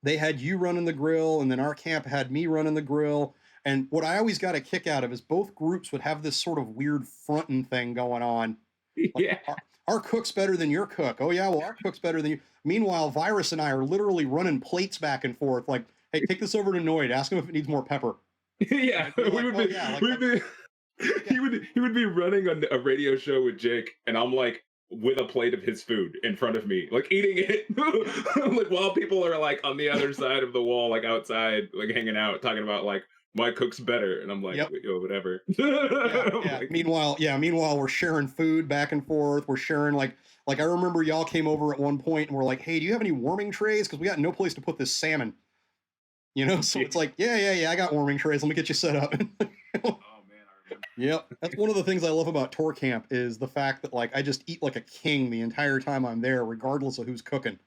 S2: they had you running the grill, and then our camp had me running the grill. And what I always got a kick out of is both groups would have this sort of weird fronting thing going on. Like,
S4: yeah.
S2: Our cook's better than your cook. Oh yeah, well our cook's better than you. Meanwhile, Virus and I are literally running plates back and forth. Like, hey, take this over to Noid. Ask him if it needs more pepper.
S4: Yeah, He would be running on a radio show with Jake, and I'm like with a plate of his food in front of me, like eating it, like while people are like on the other side of the wall, like outside, like hanging out, talking about like my cook's better, and I'm like,
S2: Yep.
S4: yo, whatever.
S2: Yeah.
S4: Like,
S2: Meanwhile, we're sharing food back and forth. We're sharing like I remember y'all came over at one point and we're like, hey, do you have any warming trays? Because we got no place to put this salmon. You know, so it's like, yeah, I got warming trays. Let me get you set up.
S4: oh man, I remember.
S2: Yep, that's one of the things I love about tour camp is the fact that like I just eat like a king the entire time I'm there, regardless of who's cooking.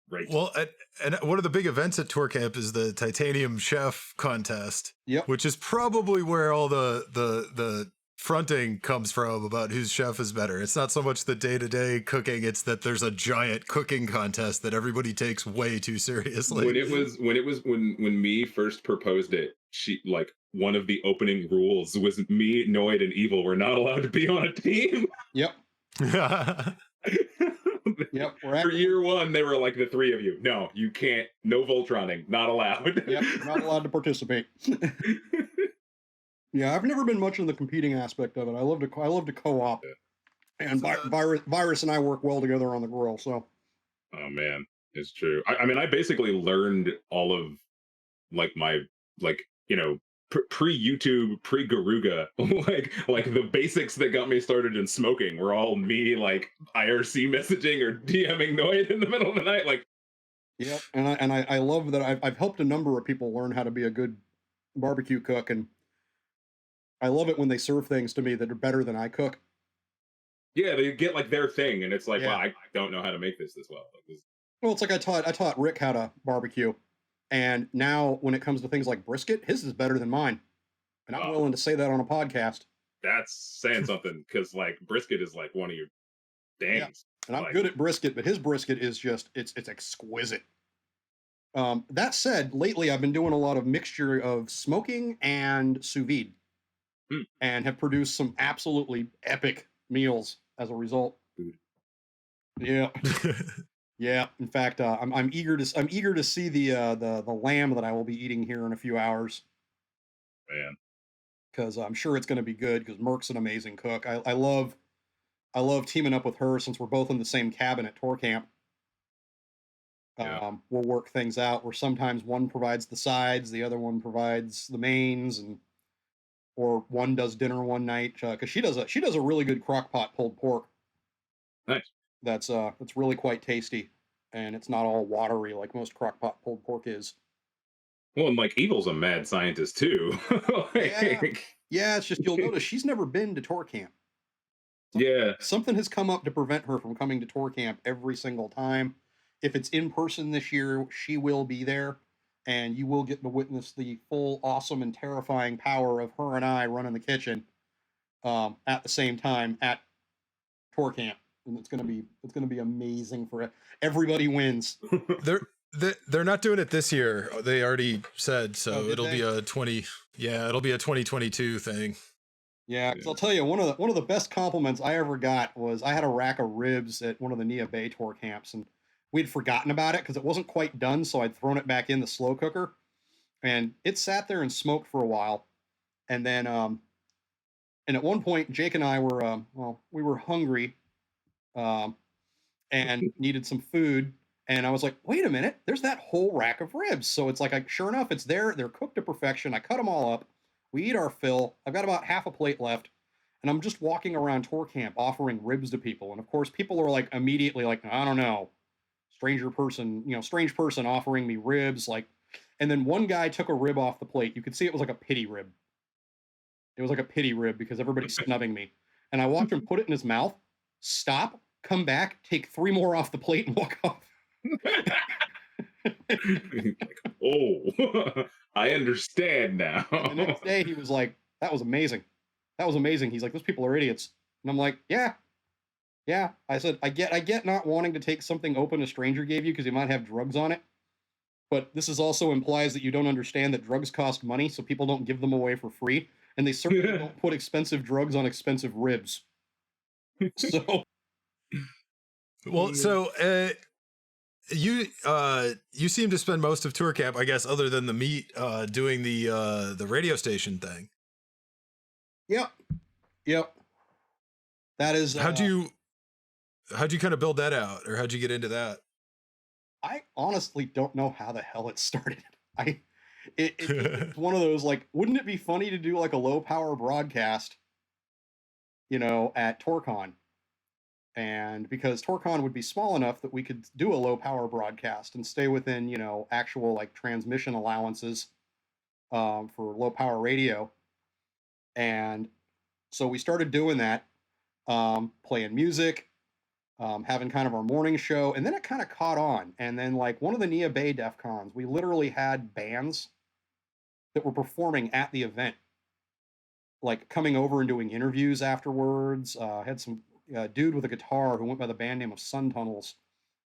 S4: Right.
S1: Well, and one of the big events at tour camp is the Titanium Chef contest.
S2: Yep.
S1: Which is probably where all the fronting comes from about whose chef is better. It's not so much the day-to-day cooking, it's that there's a giant cooking contest that everybody takes way too seriously.
S4: When me first proposed it, she like one of the opening rules was me, Noid, and Evil were not allowed to be on a team.
S2: Yep. Yep.
S4: For year one, they were like, the three of you. No, you can't. No Voltroning. Not allowed.
S2: Yep. Not allowed to participate. Yeah, I've never been much in the competing aspect of it. I love to co-op, and Virus and I work well together on the grill. So,
S4: oh man, it's true. I mean, I basically learned all of like my pre-YouTube, pre-Garuga, like the basics that got me started in smoking were all me like IRC messaging or DMing Noid in the middle of the night. Like,
S2: yep, and I love that I've helped a number of people learn how to be a good barbecue cook, and I love it when they serve things to me that are better than I cook.
S4: Yeah, they get like their thing, and it's like, wow, I don't know how to make this well.
S2: Well, it's like I taught Rick how to barbecue, and now when it comes to things like brisket, his is better than mine, and I'm willing to say that on a podcast.
S4: That's saying something, because like brisket is like one of your things. Yeah.
S2: And I'm good at brisket, but his brisket is just it's exquisite. That said, lately I've been doing a lot of mixture of smoking and sous vide. And have produced some absolutely epic meals as a result. Yeah, yeah. In fact, I'm eager to see the lamb that I will be eating here in a few hours.
S4: Man,
S2: because I'm sure it's going to be good. Because Merck's an amazing cook. I love teaming up with her since we're both in the same cabin at tour camp.
S4: Yeah.
S2: We'll work things out where sometimes one provides the sides, the other one provides the mains, or one does dinner one night, because she does a really good crock pot pulled pork.
S4: Nice.
S2: That's really quite tasty, and it's not all watery like most crock pot pulled pork is.
S4: Well, and like Evil's a mad scientist too.
S2: Yeah, it's just you'll notice she's never been to tour camp. Something has come up to prevent her from coming to tour camp every single time. If it's in person this year, she will be there. And you will get to witness the full, awesome, and terrifying power of her and I running the kitchen at the same time at tour camp, and it's gonna be amazing for everybody wins.
S1: They're not doing it this year. They already said so. It'll be a 2022 thing.
S2: Yeah, because I'll tell you one of the best compliments I ever got was I had a rack of ribs at one of the Nia Bay tour camps, and we'd forgotten about it because it wasn't quite done, so I'd thrown it back in the slow cooker, and it sat there and smoked for a while. And then, and at one point, Jake and I were, we were hungry, and needed some food. And I was like, wait a minute, there's that whole rack of ribs. So it's like, sure enough, it's there. They're cooked to perfection. I cut them all up. We eat our fill. I've got about half a plate left. And I'm just walking around tour camp offering ribs to people. And of course, people are like immediately like, I don't know. Strange person offering me ribs, and then one guy took a rib off the plate. You could see it was like a pity rib. It was like a pity rib because everybody's snubbing me. And I watched him put it in his mouth, stop, come back, take 3 more off the plate, and walk off.
S4: Oh, I understand now.
S2: And the next day he was like, that was amazing. That was amazing. He's like, those people are idiots. And I'm like, yeah. I said, I get not wanting to take something open a stranger gave you because you might have drugs on it. But this is also implies that you don't understand that drugs cost money, so people don't give them away for free. And they certainly don't put expensive drugs on expensive ribs. So.
S1: Well, so you seem to spend most of tour camp, I guess, other than the meet, doing the radio station thing.
S2: Yep. That is.
S1: How'd you kind of build that out, or how'd you get into that?
S2: I honestly don't know how the hell it started. It's one of those, like, wouldn't it be funny to do like a low power broadcast, at TourCon? And because TourCon would be small enough that we could do a low power broadcast and stay within, actual like transmission allowances for low power radio. And so we started doing that, playing music, having kind of our morning show, and then it kind of caught on. And then, like, one of the Nia Bay Defcons, we literally had bands that were performing at the event, like coming over and doing interviews afterwards. Had some dude with a guitar who went by the band name of Sun Tunnels.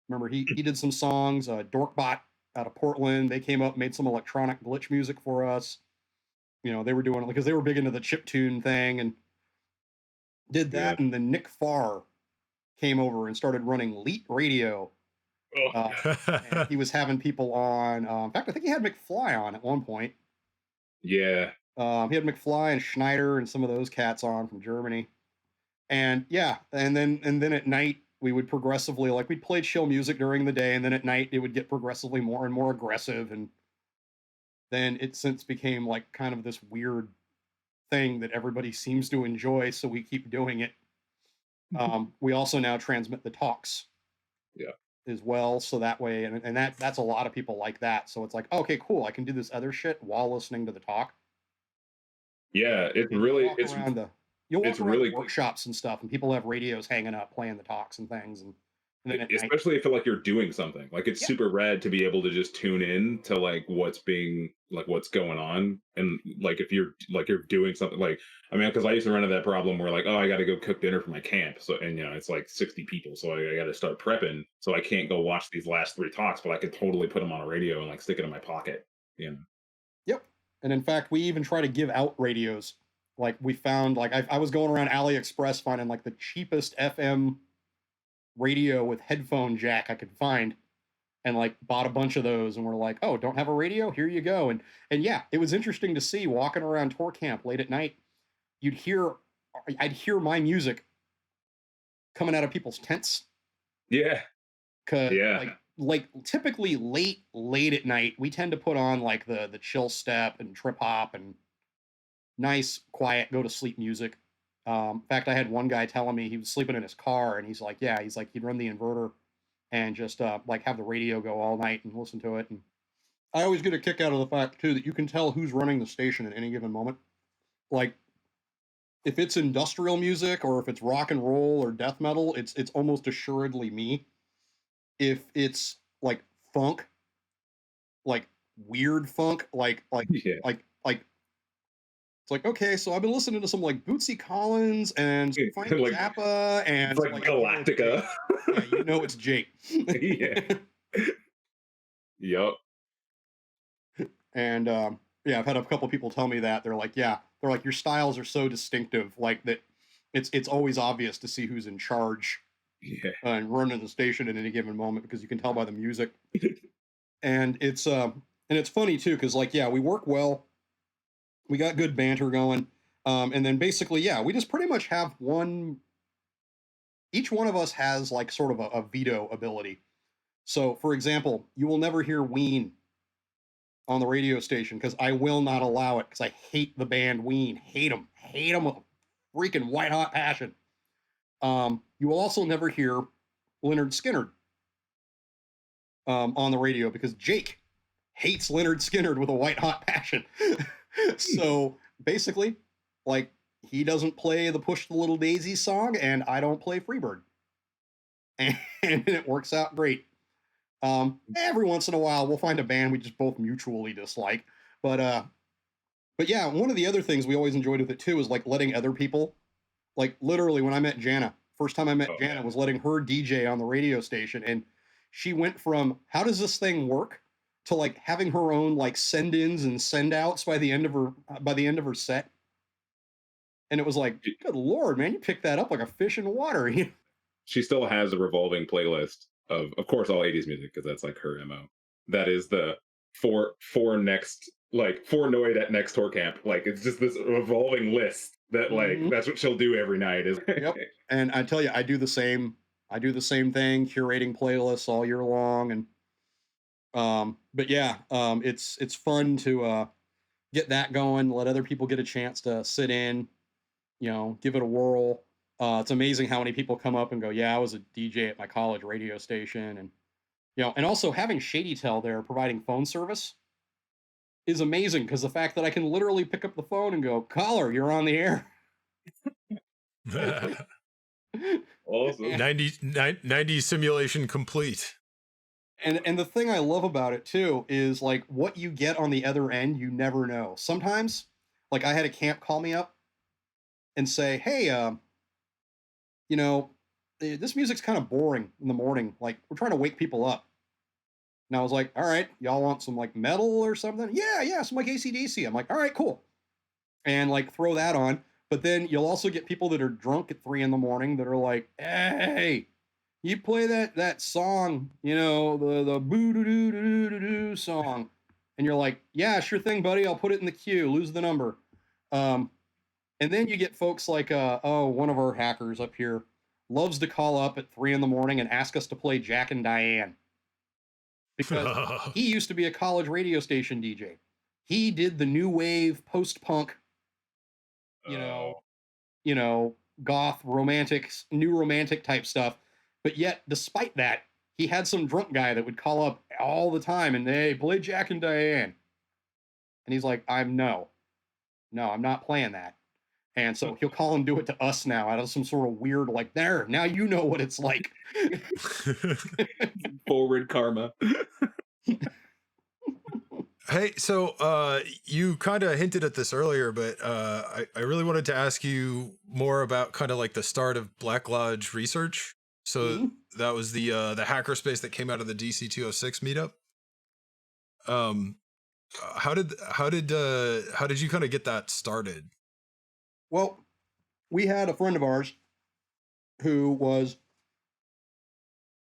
S2: Remember, he did some songs. Dorkbot out of Portland, they came up, made some electronic glitch music for us. They were doing it because they were big into the chiptune thing and did that. Yeah. And then Nick Farr came over and started running Leet Radio. And he was having people on. In fact, I think he had McFly on at one point.
S4: Yeah.
S2: He had McFly and Schneider and some of those cats on from Germany. And yeah, and then at night we would progressively, like, we'd play chill music during the day, and then at night it would get progressively more and more aggressive, and then it since became like kind of this weird thing that everybody seems to enjoy, so we keep doing it. We also now transmit the talks, as well, so that way, and that's a lot of people like that. So it's like, okay, cool, I can do this other shit while listening to the talk.
S4: Yeah,
S2: You'll walk around the workshops and stuff, and people have radios hanging up playing the talks and things, and then
S4: especially if you're doing something, like, it's super rad to be able to just tune in to like what's going on, and like if you're doing something, like, I mean, because I used to run into that problem where, like, oh, I got to go cook dinner for my camp, so, and it's like 60 people, so I got to start prepping, so I can't go watch these last 3 talks, but I could totally put them on a radio and like stick it in my pocket.
S2: Yep. And in fact, we even try to give out radios. Like, we found, like, I was going around AliExpress finding like the cheapest FM radio with headphone jack I could find, and like bought a bunch of those, and we're like, oh, don't have a radio? Here you go. And yeah, it was interesting to see walking around tour camp late at night. I'd hear my music coming out of people's tents.
S4: Yeah.
S2: Cause like typically late at night, we tend to put on like the chill step and trip hop and nice, quiet, go to sleep music. In fact, I had one guy telling me he was sleeping in his car, and he's like, he'd run the inverter and just like have the radio go all night and listen to it. And I always get a kick out of the fact too that you can tell who's running the station at any given moment. Like, if it's industrial music or if it's rock and roll or death metal, it's almost assuredly me. If it's like funk, like weird funk, like it's like, okay, so I've been listening to some like Bootsy Collins and Frank
S4: like,
S2: Zappa and
S4: it's like Galactica.
S2: Yeah, it's Jake.
S4: Yeah. Yep.
S2: And I've had a couple people tell me that. They're like, your styles are so distinctive, like that it's always obvious to see who's in charge and running the station at any given moment, because you can tell by the music. And it's funny too, because like, we work well. We got good banter going. And then basically, we just pretty much have each one of us has like sort of a veto ability. So, for example, you will never hear Ween on the radio station because I will not allow it, because I hate the band Ween. Hate them with a freaking white hot passion. You will also never hear Lynyrd Skynyrd on the radio, because Jake hates Lynyrd Skynyrd with a white hot passion. So basically, like, he doesn't play the Push the Little Daisy song, and I don't play Freebird, and it works out great. Every once in a while, we'll find a band we just both mutually dislike, but yeah, one of the other things we always enjoyed with it too is like letting other people, like, literally when I met Jana, first time I met Jana was letting her DJ on the radio station, and she went from how does this thing work to like having her own like send-ins and send-outs by the end of her set. And it was like, good Lord, man, you picked that up like a fish in water.
S4: She still has a revolving playlist of course all 80s music, because that's like her MO. That is the for next, like for Noid at next tour camp. Like it's just this evolving list that like that's what she'll do every night. Is
S2: Yep. And I tell you, I do the same thing, curating playlists all year long. And but yeah, it's fun to get that going, let other people get a chance to sit in, give it a whirl. It's amazing how many people come up and go, yeah, I was a DJ at my college radio station. And and also having ShadyTel there providing phone service is amazing, because the fact that I can literally pick up the phone and go, caller, you're on the air.
S4: awesome.
S1: 90 simulation complete.
S2: And the thing I love about it too is like what you get on the other end, you never know. Sometimes, like I had a camp call me up and say, hey, this music's kind of boring in the morning. Like we're trying to wake people up. And I was like, all right, y'all want some like metal or something? Yeah, some like AC/DC. I'm like, all right, cool. And like throw that on. But then you'll also get people that are drunk at 3 a.m. that are like, hey, you play that song, the boo doo doo doo doo doo song. And you're like, yeah, sure thing, buddy. I'll put it in the queue. Lose the number. And then you get folks like, one of our hackers up here loves to call up at 3 a.m. and ask us to play Jack and Diane. Because he used to be a college radio station DJ. He did the new wave post-punk, goth, new romantic type stuff. But yet, despite that, he had some drunk guy that would call up all the time and, hey, play Jack and Diane. And he's like, no, I'm not playing that. And so he'll call and do it to us now out of some sort of weird, like, there, now you know what it's like.
S4: Forward karma.
S1: Hey, so you kind of hinted at this earlier, but I really wanted to ask you more about kind of like the start of Black Lodge research. So that was the hackerspace that came out of the DC 206 meetup. How did you kind of get that started?
S2: Well, we had a friend of ours who was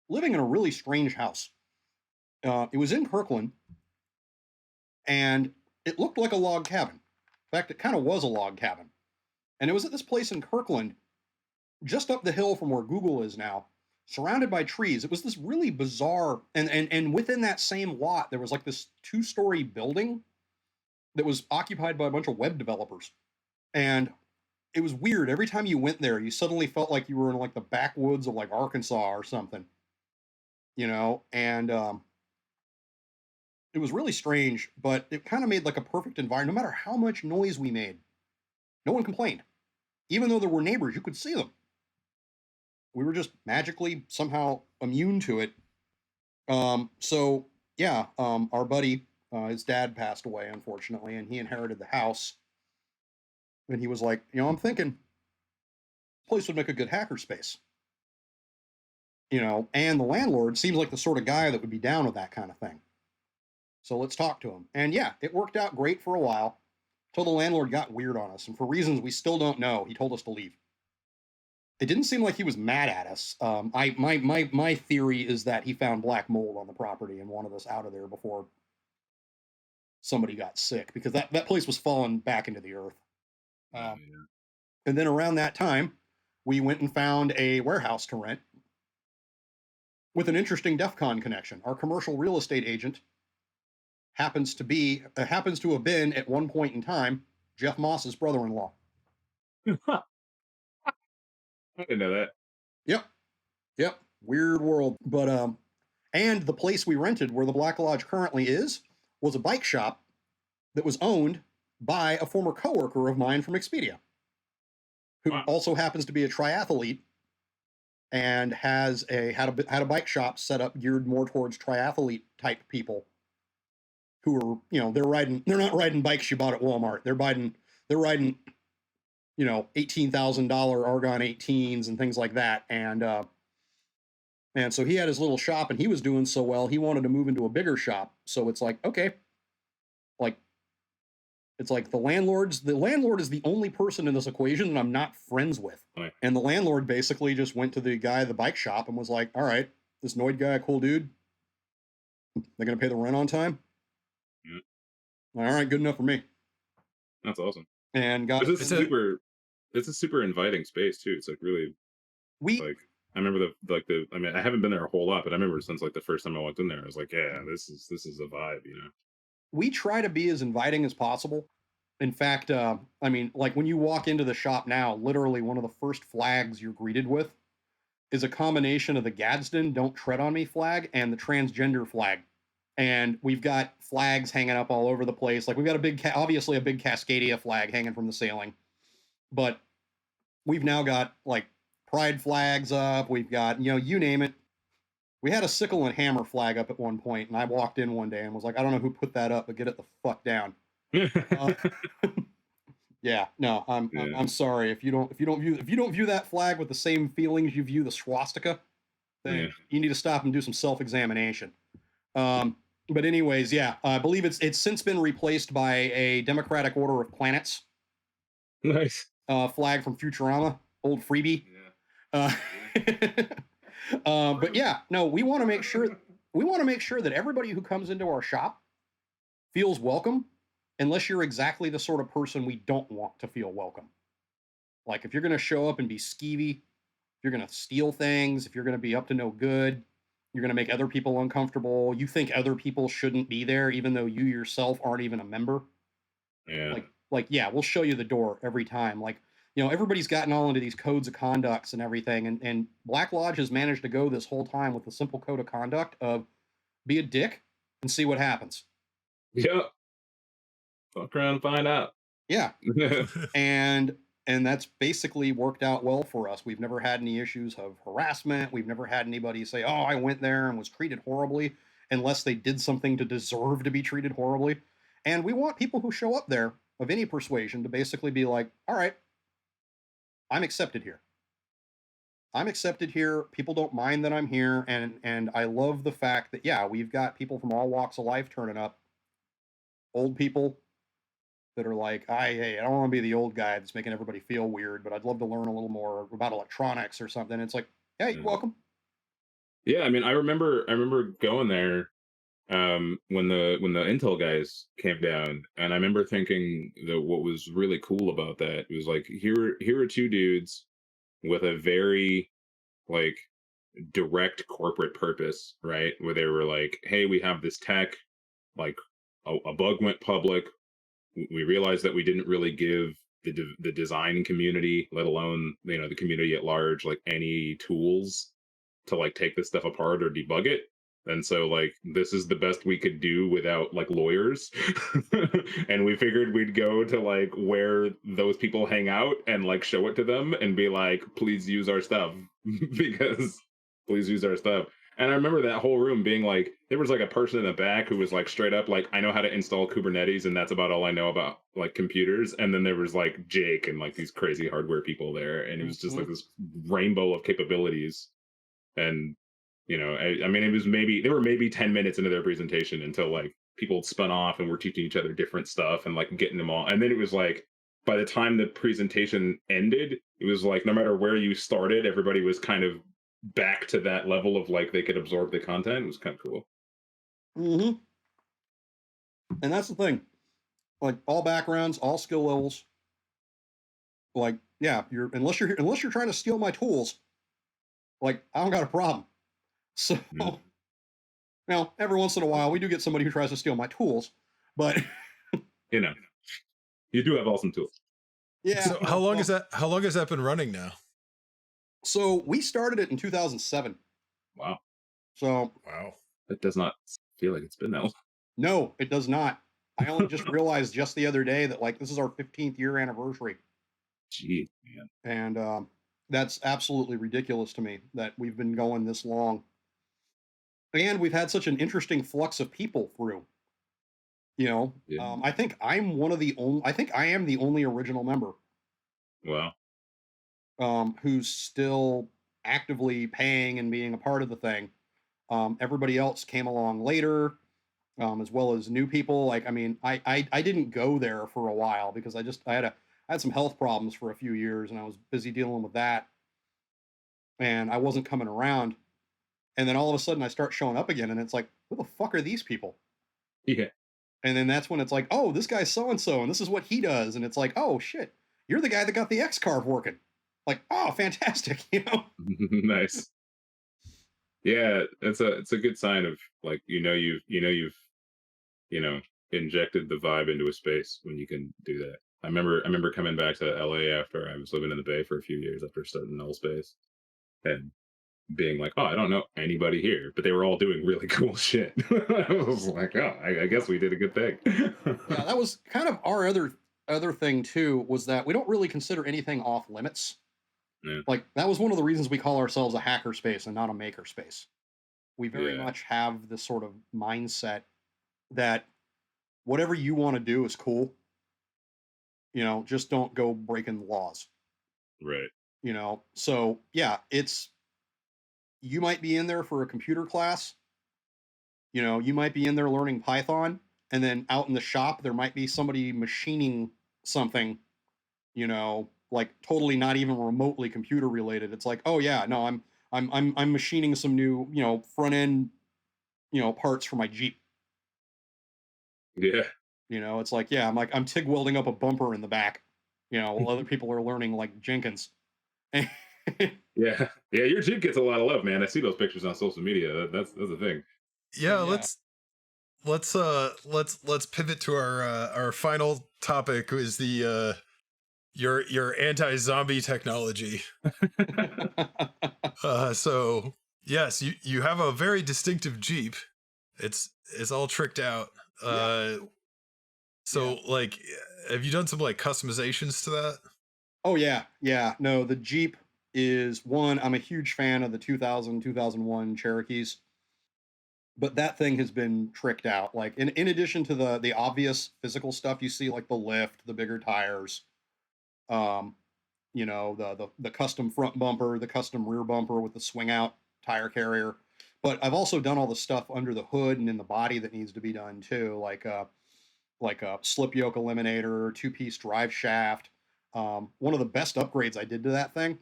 S2: living in a really strange house. It was in Kirkland, and it looked like a log cabin. In fact, it kind of was a log cabin. And it was at this place in Kirkland, just up the hill from where Google is now, surrounded by trees. It was this really bizarre, and within that same lot, there was like this 2-story building that was occupied by a bunch of web developers. And it was weird. Every time you went there, you suddenly felt like you were in like the backwoods of like Arkansas or something, and it was really strange, but it kind of made like a perfect environment. No matter how much noise we made, no one complained. Even though there were neighbors, you could see them. We were just magically somehow immune to it. So yeah, our buddy, his dad passed away, unfortunately, and he inherited the house. And he was like, I'm thinking this place would make a good hackerspace. And the landlord seems like the sort of guy that would be down with that kind of thing. So let's talk to him. And yeah, it worked out great for a while until the landlord got weird on us. And for reasons we still don't know, he told us to leave. It didn't seem like he was mad at us. My theory is that he found black mold on the property and wanted us out of there before somebody got sick, because that place was falling back into the earth. And then around that time, we went and found a warehouse to rent with an interesting Defcon connection. Our commercial real estate agent happens to have been at one point in time Jeff Moss's brother-in-law.
S4: I didn't know that.
S2: Yep. Weird world. But and the place we rented, where the Black Lodge currently is, was a bike shop that was owned by a former coworker of mine from Expedia, who also happens to be a triathlete and had a bike shop set up geared more towards triathlete type people who are, they're not riding bikes you bought at Walmart. They're riding $18,000 Argon 18s and things like that. And so he had his little shop, and he was doing so well, he wanted to move into a bigger shop. So it's like, okay, it's like the landlord is the only person in this equation that I'm not friends with.
S4: Right.
S2: And the landlord basically just went to the guy at the bike shop and was like, all right, this Noid guy a cool dude? They're gonna pay the rent on time?
S4: Yeah.
S2: All right, good enough for me.
S4: That's awesome.
S2: And got
S4: It's a super inviting space too. It's like really
S2: we
S4: like I remember I mean I haven't been there a whole lot, but I remember since like the first time I walked in there, I was like, yeah, this is a vibe, you know.
S2: we try to be as inviting as possible. In fact, I mean, like when you walk into the shop now, literally one of the first flags you're greeted with is a combination of the Gadsden "Don't Tread on Me" flag and the transgender flag. And we've got flags hanging up all over the place. Like we've got obviously a big Cascadia flag hanging from the ceiling, but we've now got like pride flags up. We've got, you name it. We had a sickle and hammer flag up at one point, and I walked in one day and was like, I don't know who put that up, but get it the fuck down. Yeah, no, I'm sorry if you don't view that flag with the same feelings you view the swastika, then you need to stop and do some self-examination. But anyways, yeah, I believe it's since been replaced by a Democratic Order of Planets.
S4: Nice.
S2: Flag from Futurama, old freebie. Yeah. But yeah, no, we want to make sure that everybody who comes into our shop feels welcome, unless you're exactly the sort of person we don't want to feel welcome. Like if you're going to show up and be skeevy, if you're going to steal things, if you're going to be up to no good, you're going to make other people uncomfortable, you think other people shouldn't be there, even though you yourself aren't even a member.
S4: Yeah.
S2: Yeah, we'll show you the door every time. Like, everybody's gotten all into these codes of conducts and everything. And Black Lodge has managed to go this whole time with the simple code of conduct of be a dick and see what happens.
S4: Yep. Fuck around and find out.
S2: Yeah. and that's basically worked out well for us. We've never had any issues of harassment. We've never had anybody say, oh, I went there and was treated horribly, unless they did something to deserve to be treated horribly. And we want people who show up there of any persuasion to basically be like, all right, I'm accepted here. I'm accepted here. People don't mind that I'm here. And I love the fact that, yeah, we've got people from all walks of life turning up. Old people that are like, hey, I don't want to be the old guy that's making everybody feel weird, but I'd love to learn a little more about electronics or something. It's like, hey, you're welcome.
S4: Yeah, I mean, I remember going there when the Intel guys came down, and I remember thinking that what was really cool about that was like here are two dudes with a very like direct corporate purpose, right? Where they were like, hey, we have this tech, like a bug went public. We realized that we didn't really give the design community, let alone the community at large, like any tools to like take this stuff apart or debug it. And so like this is the best we could do without like lawyers. And we figured we'd go to like where those people hang out and like show it to them and be like, please use our stuff because please use our stuff. And I remember that whole room being like, there was like a person in the back who was like straight up like, I know how to install Kubernetes and that's about all I know about like computers. And then there was like Jake and like these crazy hardware people there. And it was just like this rainbow of capabilities. And, I mean, there were maybe 10 minutes into their presentation until like people spun off and were teaching each other different stuff and like getting them all. And then it was like, by the time the presentation ended, it was like, no matter where you started, everybody was kind of back to that level of like they could absorb the content. It was kind of cool.
S2: Mm-hmm. And that's the thing, like all backgrounds, all skill levels. Like, yeah, unless you're trying to steal my tools, like I don't got a problem. So, every once in a while we do get somebody who tries to steal my tools, but
S4: you do have awesome tools.
S1: Yeah. So how long has that been running now?
S2: So we started it in 2007.
S4: Wow.
S2: So
S4: It does not feel like it's been that long.
S2: No, it does not. I only just realized just the other day that like this is our 15th year anniversary.
S4: Gee, man.
S2: And that's absolutely ridiculous to me that we've been going this long. And we've had such an interesting flux of people through. I think I am the only original member.
S4: Wow.
S2: Who's still actively paying and being a part of the thing. Everybody else came along later, as well as new people. Like, I mean, I didn't go there for a while because I had some health problems for a few years and I was busy dealing with that. And I wasn't coming around. And then all of a sudden I start showing up again, and it's like, who the fuck are these people?
S4: Yeah.
S2: And then that's when it's like, oh, this guy's so-and-so, and this is what he does. And it's like, oh, shit, you're the guy that got the X-Carve working. Like, oh, fantastic, you know?
S4: Nice. Yeah, it's a good sign of like you've injected the vibe into a space when you can do that. I remember coming back to LA after I was living in the Bay for a few years after starting Null Space, and being like, oh, I don't know anybody here, but they were all doing really cool shit. I was like, oh, I guess we did a good thing.
S2: Yeah, that was kind of our other thing too, was that we don't really consider anything off limits.
S4: Yeah.
S2: Like, that was one of the reasons we call ourselves a hackerspace and not a makerspace. We very
S4: Yeah.
S2: much have this sort of mindset that whatever you want to do is cool. You know, just don't go breaking the laws.
S4: Right.
S2: You know, so yeah, you might be in there for a computer class. You know, you might be in there learning Python, and then out in the shop there might be somebody machining something, you know, like totally not even remotely computer related. It's like, oh yeah, no, I'm machining some new, you know, front end, you know, parts for my Jeep.
S4: Yeah.
S2: You know, it's like, yeah, I'm TIG welding up a bumper in the back. You know, while other people are learning like Jenkins.
S4: Yeah. Yeah, your Jeep gets a lot of love, man. I see those pictures on social media. That's the thing.
S1: Yeah,
S2: Yeah.
S1: let's pivot to our final topic, is the your anti-zombie technology. So yes, you have a very distinctive Jeep. It's all tricked out. So like, have you done some like customizations to that?
S2: Oh yeah, yeah. No, the Jeep is one. I'm a huge fan of the 2000, 2001 Cherokees, but that thing has been tricked out. Like, in addition to the obvious physical stuff you see, like the lift, the bigger tires, um, you know, the custom front bumper, the custom rear bumper with the swing out tire carrier. But I've also done all the stuff under the hood and in the body that needs to be done too, like a slip yoke eliminator, two-piece drive shaft. One of the best upgrades I did to that thing,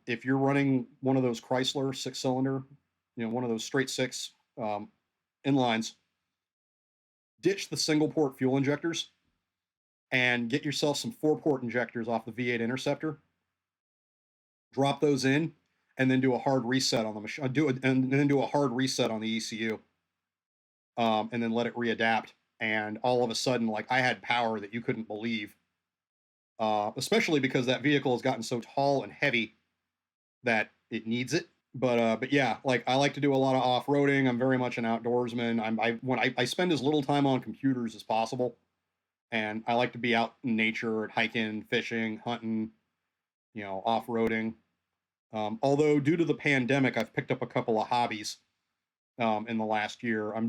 S2: if you're running one of those Chrysler 6-cylinder, you know, one of those straight six inlines, ditch the single port fuel injectors and get yourself some 4-port injectors off the V8 Interceptor. Drop those in, and then do a hard reset on the machine. And then do a hard reset on the ECU, and then let it readapt. And all of a sudden, like, I had power that you couldn't believe. Especially because that vehicle has gotten so tall and heavy that it needs it. But yeah, like, I like to do a lot of off-roading. I'm very much an outdoorsman. I spend as little time on computers as possible, and I like to be out in nature, hiking, fishing, hunting, you know, off-roading. Although due to the pandemic, I've picked up a couple of hobbies in the last year. I've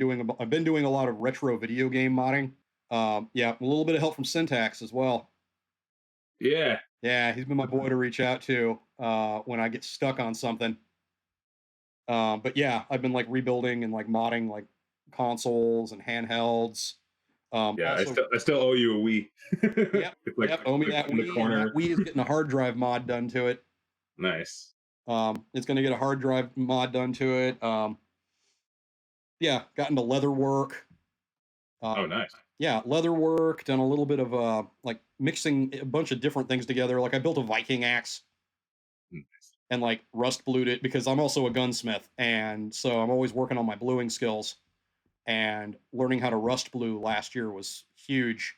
S2: been doing a lot of retro video game modding. Yeah, a little bit of help from Syntax as well.
S4: Yeah.
S2: Yeah, he's been my boy to reach out to when I get stuck on something. But yeah, I've been like rebuilding and like modding like consoles and handhelds.
S4: Yeah,
S2: Also,
S4: I still owe you a Wii.
S2: Yep,
S4: It's like
S2: owe me that
S4: in the
S2: Wii. And
S4: corner.
S2: that Wii is getting a hard drive mod done to it.
S4: Nice.
S2: It's going to get a hard drive mod done to it. Yeah, got into leather work.
S4: Oh, nice.
S2: Yeah, leather work. Done a little bit of like mixing a bunch of different things together. Like, I built a Viking axe
S4: Nice.
S2: and like rust blued it, because I'm also a gunsmith, and so I'm always working on my bluing skills. And learning how to rust blue last year was huge,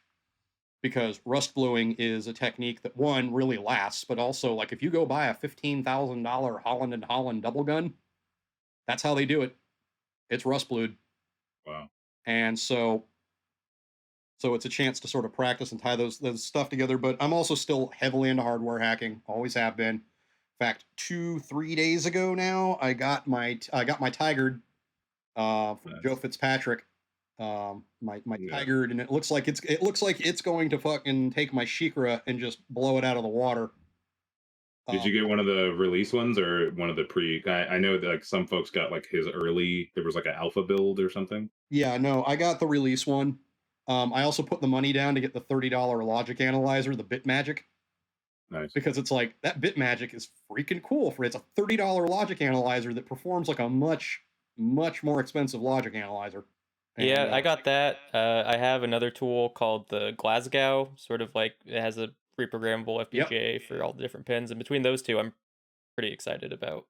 S2: because rust bluing is a technique that, one, really lasts, but also, like, if you go buy a $15,000 Holland and Holland double gun, that's how they do it. It's rust blued.
S4: Wow.
S2: And so it's a chance to sort of practice and tie those stuff together. But I'm also still heavily into hardware hacking. Always have been. In fact, 2-3 days ago now, I got my Tigard from
S4: Nice.
S2: Joe Fitzpatrick. My
S4: Yeah.
S2: Tigard, and it looks like it's going to fucking take my Shikra and just blow it out of the water.
S4: Did you get one of the release ones or one of the pre? I know that like some folks got like his early. There was like an alpha build or something.
S2: Yeah, no, I got the release one. I also put the money down to get the $30 logic analyzer, the Bitmagic.
S4: Nice.
S2: because it's like that bit magic is freaking cool. It's a $30 logic analyzer that performs like a much more expensive logic analyzer.
S5: Yeah,
S2: And,
S5: I got that. I have another tool called the Glasgow, sort of like it has a reprogrammable
S2: Yep.
S5: FPGA for all the different pins. And between those two, I'm pretty excited about.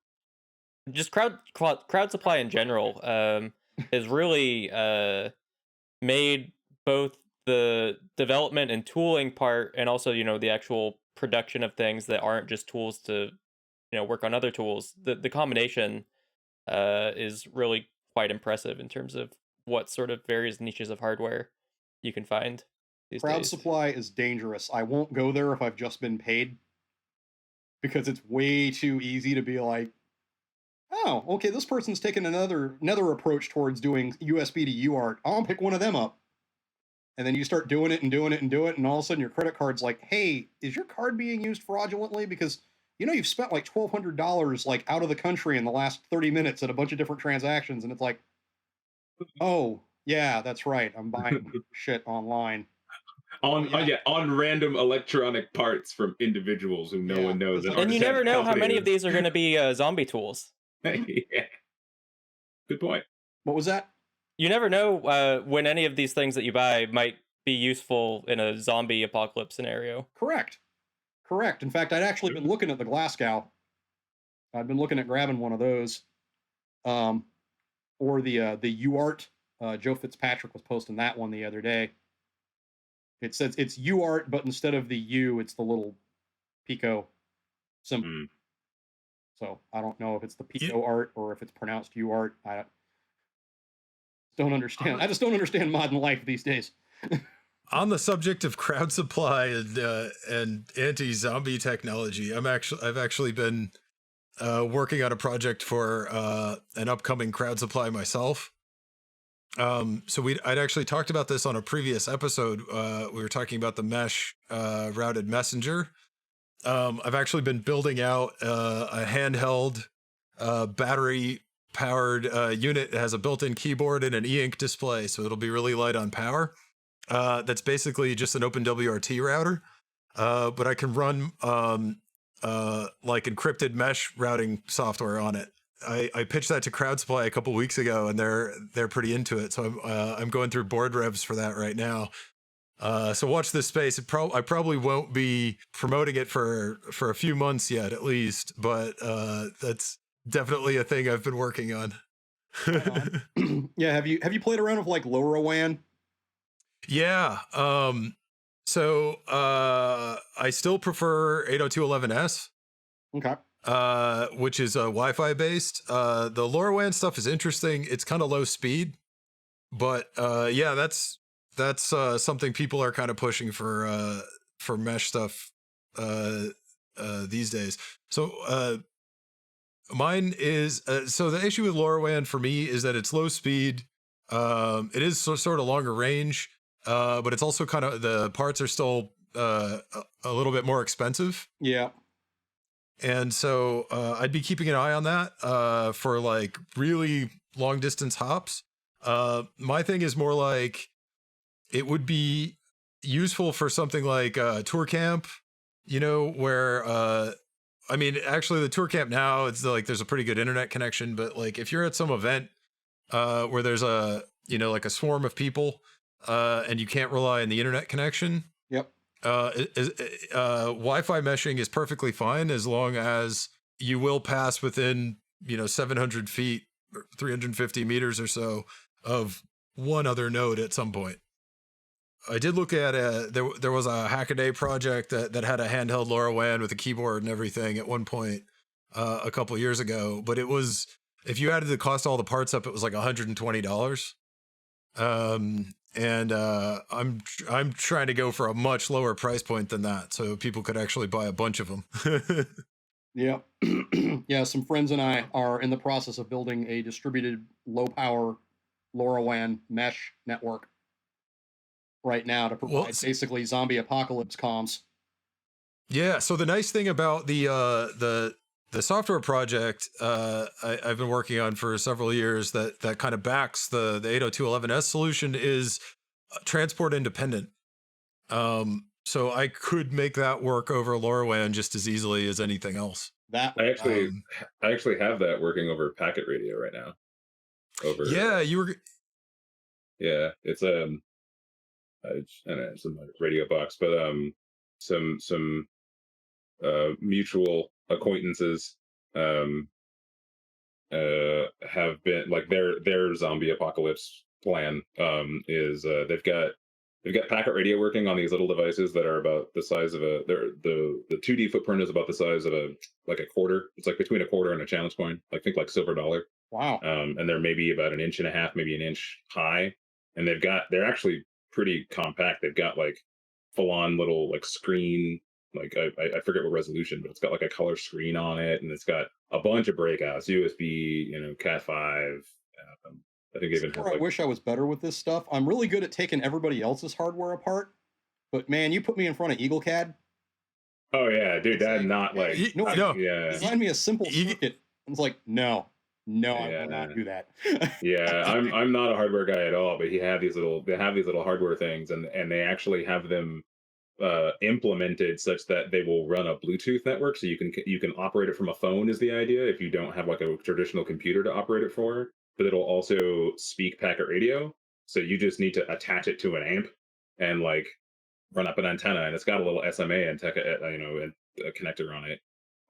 S5: Just crowd supply in general has really made both the development and tooling part, and also the actual production of things that aren't just tools to work on other tools. The combination is really quite impressive in terms of what sort of various niches of hardware you can find these
S2: crowd
S5: days.
S2: supply is dangerous. I won't go there if I've just been paid, because it's way too easy to be like, oh, okay, this person's taken another approach towards doing USB to UART. I'll pick one of them up. And then you start doing it, and all of a sudden your credit card's like, hey, is your card being used fraudulently? Because you've spent like $1,200 like out of the country in the last 30 minutes at a bunch of different transactions, and it's like, oh yeah, that's right, I'm buying shit online.
S4: On random electronic parts from individuals who no one knows.
S5: And you never know how many of these are going to be zombie tools.
S4: Yeah. Good point.
S2: What was that?
S5: You never know when any of these things that you buy might be useful in a zombie apocalypse scenario.
S2: Correct. In fact, I'd actually been looking at the Glasgow. I'd been looking at grabbing one of those. Or the UART. Joe Fitzpatrick was posting that one the other day. It says it's UART, but instead of the U, it's the little Pico symbol. So I don't know if it's the Pico art or if it's pronounced UART. I don't understand. I just don't understand modern life these days.
S1: On the subject of crowd supply and anti-zombie technology, I've actually been working on a project for an upcoming crowd supply myself. So I'd actually talked about this on a previous episode. We were talking about the mesh routed messenger. I've actually been building out a handheld battery powered unit. It has a built-in keyboard and an e-ink display, so it'll be really light on power. That's basically just an OpenWRT router, but I can run like encrypted mesh routing software on it. I pitched that to Crowd Supply a couple weeks ago, and they're pretty into it. So I'm going through board revs for that right now. So watch this space. I probably won't be promoting it for a few months yet, at least. But that's definitely a thing I've been working on.
S2: Yeah, have you played around with like LayerOne?
S1: Yeah. So I still prefer 802.11s.
S2: Okay.
S1: Which is Wi-Fi based. The LoRaWAN stuff is interesting. It's kind of low speed, but yeah, that's something people are kind of pushing for mesh stuff these days. So mine is so the issue with LoRaWAN for me is that it's low speed. It is sort of longer range, but it's also kind of the parts are still a little bit more expensive.
S2: Yeah.
S1: And so I'd be keeping an eye on that for like really long distance hops. My thing is more like it would be useful for something like tour camp, where I mean, actually the tour camp now, it's like there's a pretty good internet connection, but like if you're at some event where there's like a swarm of people and you can't rely on the internet connection.
S2: Yep.
S1: Wi-Fi meshing is perfectly fine as long as you will pass within 700 feet or 350 meters or so of one other node at some point. I did look at there was a Hackaday project that had a handheld LoRaWAN with a keyboard and everything at one point a couple years ago, but it was, if you added the cost of all the parts up, it was like $120. And I'm trying to go for a much lower price point than that, so people could actually buy a bunch of them.
S2: Yeah. Yeah, some friends and I are in the process of building a distributed low power LoRaWAN mesh network right now to provide basically zombie apocalypse comms.
S1: Yeah, so the nice thing about the software project I've been working on for several years that kind of backs the 802.11s solution is transport independent. So I could make that work over LoRaWAN just as easily as anything else.
S2: That
S4: I actually have that working over packet radio right now.
S1: Yeah, you were.
S4: Yeah, it's I don't know, some radio box, but some mutual acquaintances have been like their zombie apocalypse plan is they've got packet radio working on these little devices that are about the size of the 2D footprint is about the size of a quarter. It's like between a quarter and a challenge coin. Like think like silver dollar.
S2: Wow.
S4: And they're maybe about an inch and a half, maybe an inch high. And they're actually pretty compact. They've got like full on little like screen, like I forget what resolution, but it's got like a color screen on it, and it's got a bunch of breakouts, USB, Cat 5. I think even
S2: I wish I was better with this stuff. I'm really good at taking everybody else's hardware apart, but man, you put me in front of EagleCAD.
S4: Oh yeah, dude, that's not like
S2: yeah. Design me a simple circuit. I was like, no, I will not do that.
S4: Yeah, I'm not a hardware guy at all, but they have these little hardware things, and they actually have them implemented such that they will run a Bluetooth network, so you can operate it from a phone is the idea if you don't have like a traditional computer to operate it for, but it'll also speak packet radio, so you just need to attach it to an amp and like run up an antenna, and it's got a little SMA and a connector on it.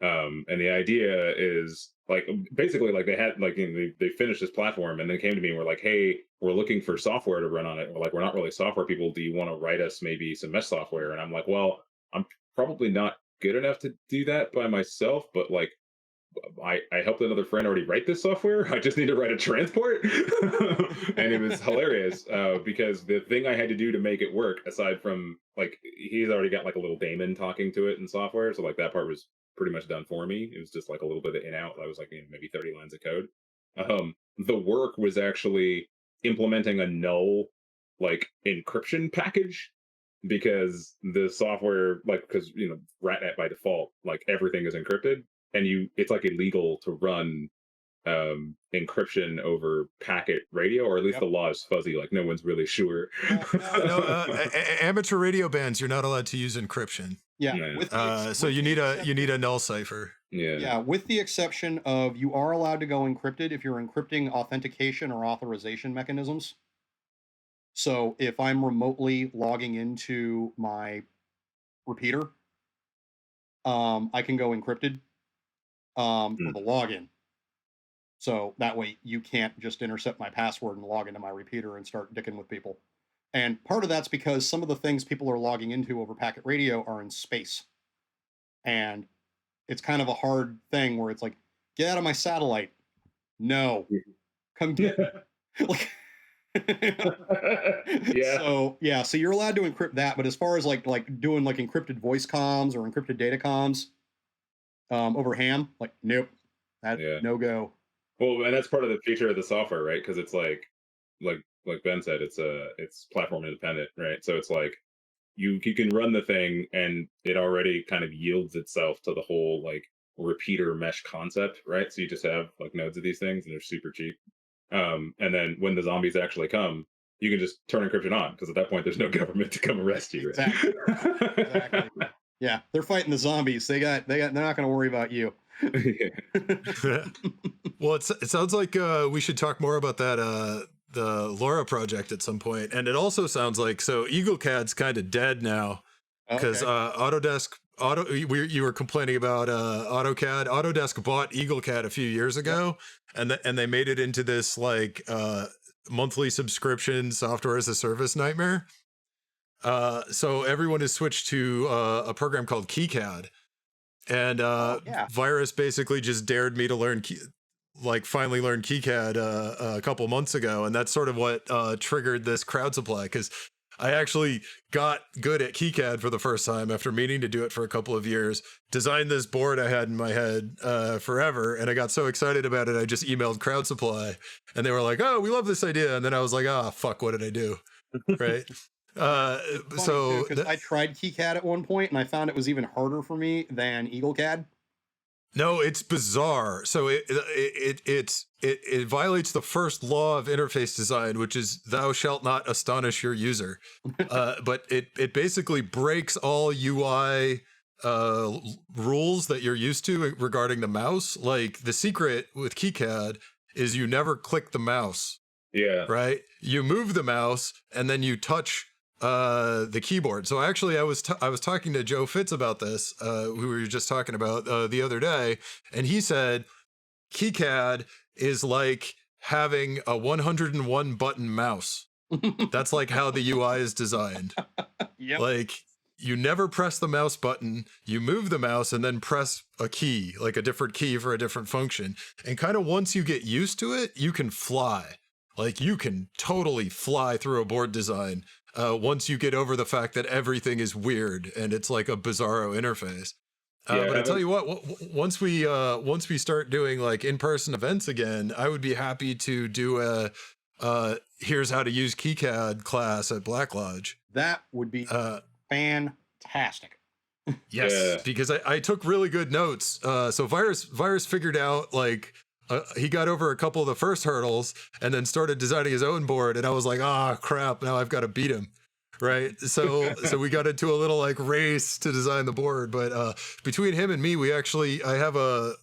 S4: And the idea is like basically like they had like they finished this platform and then came to me and were like, hey, we're looking for software to run on it. We're like, we're not really software people. Do you want to write us maybe some mesh software? And I'm like, well, I'm probably not good enough to do that by myself, but like I helped another friend already write this software. I just need to write a transport. And it was hilarious because the thing I had to do to make it work, aside from like he's already got like a little daemon talking to it in software, so like that part was pretty much done for me. It was just like a little bit of in out. I was like maybe 30 lines of code. The work was actually implementing a null like encryption package, because the software, like, because RatNet by default, like everything is encrypted, and it's like illegal to run encryption over packet radio, or at least the law is fuzzy, like no one's really sure.
S1: Amateur radio bands, you're not allowed to use encryption. So you need a null cipher.
S2: Yeah, with the exception of you are allowed to go encrypted if you're encrypting authentication or authorization mechanisms. So if I'm remotely logging into my repeater, I can go encrypted for the login. So that way you can't just intercept my password and log into my repeater and start dicking with people. And part of that's because some of the things people are logging into over packet radio are in space. And it's kind of a hard thing where it's like, get out of my satellite. No. Come get like So you're allowed to encrypt that, but as far as like doing like encrypted voice comms or encrypted data comms over ham, like nope. No go.
S4: Well, and that's part of the feature of the software, right? Because it's like Ben said, it's platform independent, right? So it's like you can run the thing and it already kind of yields itself to the whole like repeater mesh concept, right? So you just have like nodes of these things and they're super cheap. And then when the zombies actually come, you can just turn encryption on, because at that point there's no government to come arrest you. Right?
S2: Exactly. Yeah, they're fighting the zombies. They're not going to worry about you.
S1: Well, it sounds like we should talk more about that the LoRa project at some point. And it also sounds like EagleCAD's kind of dead now, because you were complaining about AutoCAD. Autodesk bought EagleCAD a few years ago, and they made it into this like monthly subscription software as a service nightmare. So everyone has switched to a program called KeyCAD, and Virus basically just dared me to finally learn KeyCAD a couple months ago, and that's sort of what triggered this crowd supply, because I actually got good at KeyCAD for the first time after meaning to do it for a couple of years, designed this board I had in my head forever, and I got so excited about it, I just emailed crowd supply, and they were like, oh, we love this idea, and then I was like, fuck, what did I do? Right?
S2: Because I tried KeyCAD at one point, and I found it was even harder for me than EagleCAD.
S1: No, it's bizarre. So it violates the first law of interface design, which is thou shalt not astonish your user. But it basically breaks all UI rules that you're used to regarding the mouse. Like the secret with KiCad is you never click the mouse.
S4: Yeah.
S1: Right? You move the mouse and then you touch the keyboard. So actually I was talking to Joe Fitz about this, who we were just talking about the other day, and he said KiCad is like having a 101 button mouse. That's like how the UI is designed.
S2: Yep.
S1: Like you never press the mouse button, you move the mouse and then press a key, like a different key for a different function. And kind of once you get used to it, you can fly. Like you can totally fly through a board design once you get over the fact that everything is weird and it's like a bizarro interface. But I tell you what, once we start doing like in-person events again, I would be happy to do a here's how to use KiCad class at Black Lodge.
S2: That would be fantastic.
S1: Yes, because I took really good notes. So Virus figured out like he got over a couple of the first hurdles and then started designing his own board. And I was like, crap, now I've got to beat him. Right. So we got into a little like race to design the board. But between him and me, I have a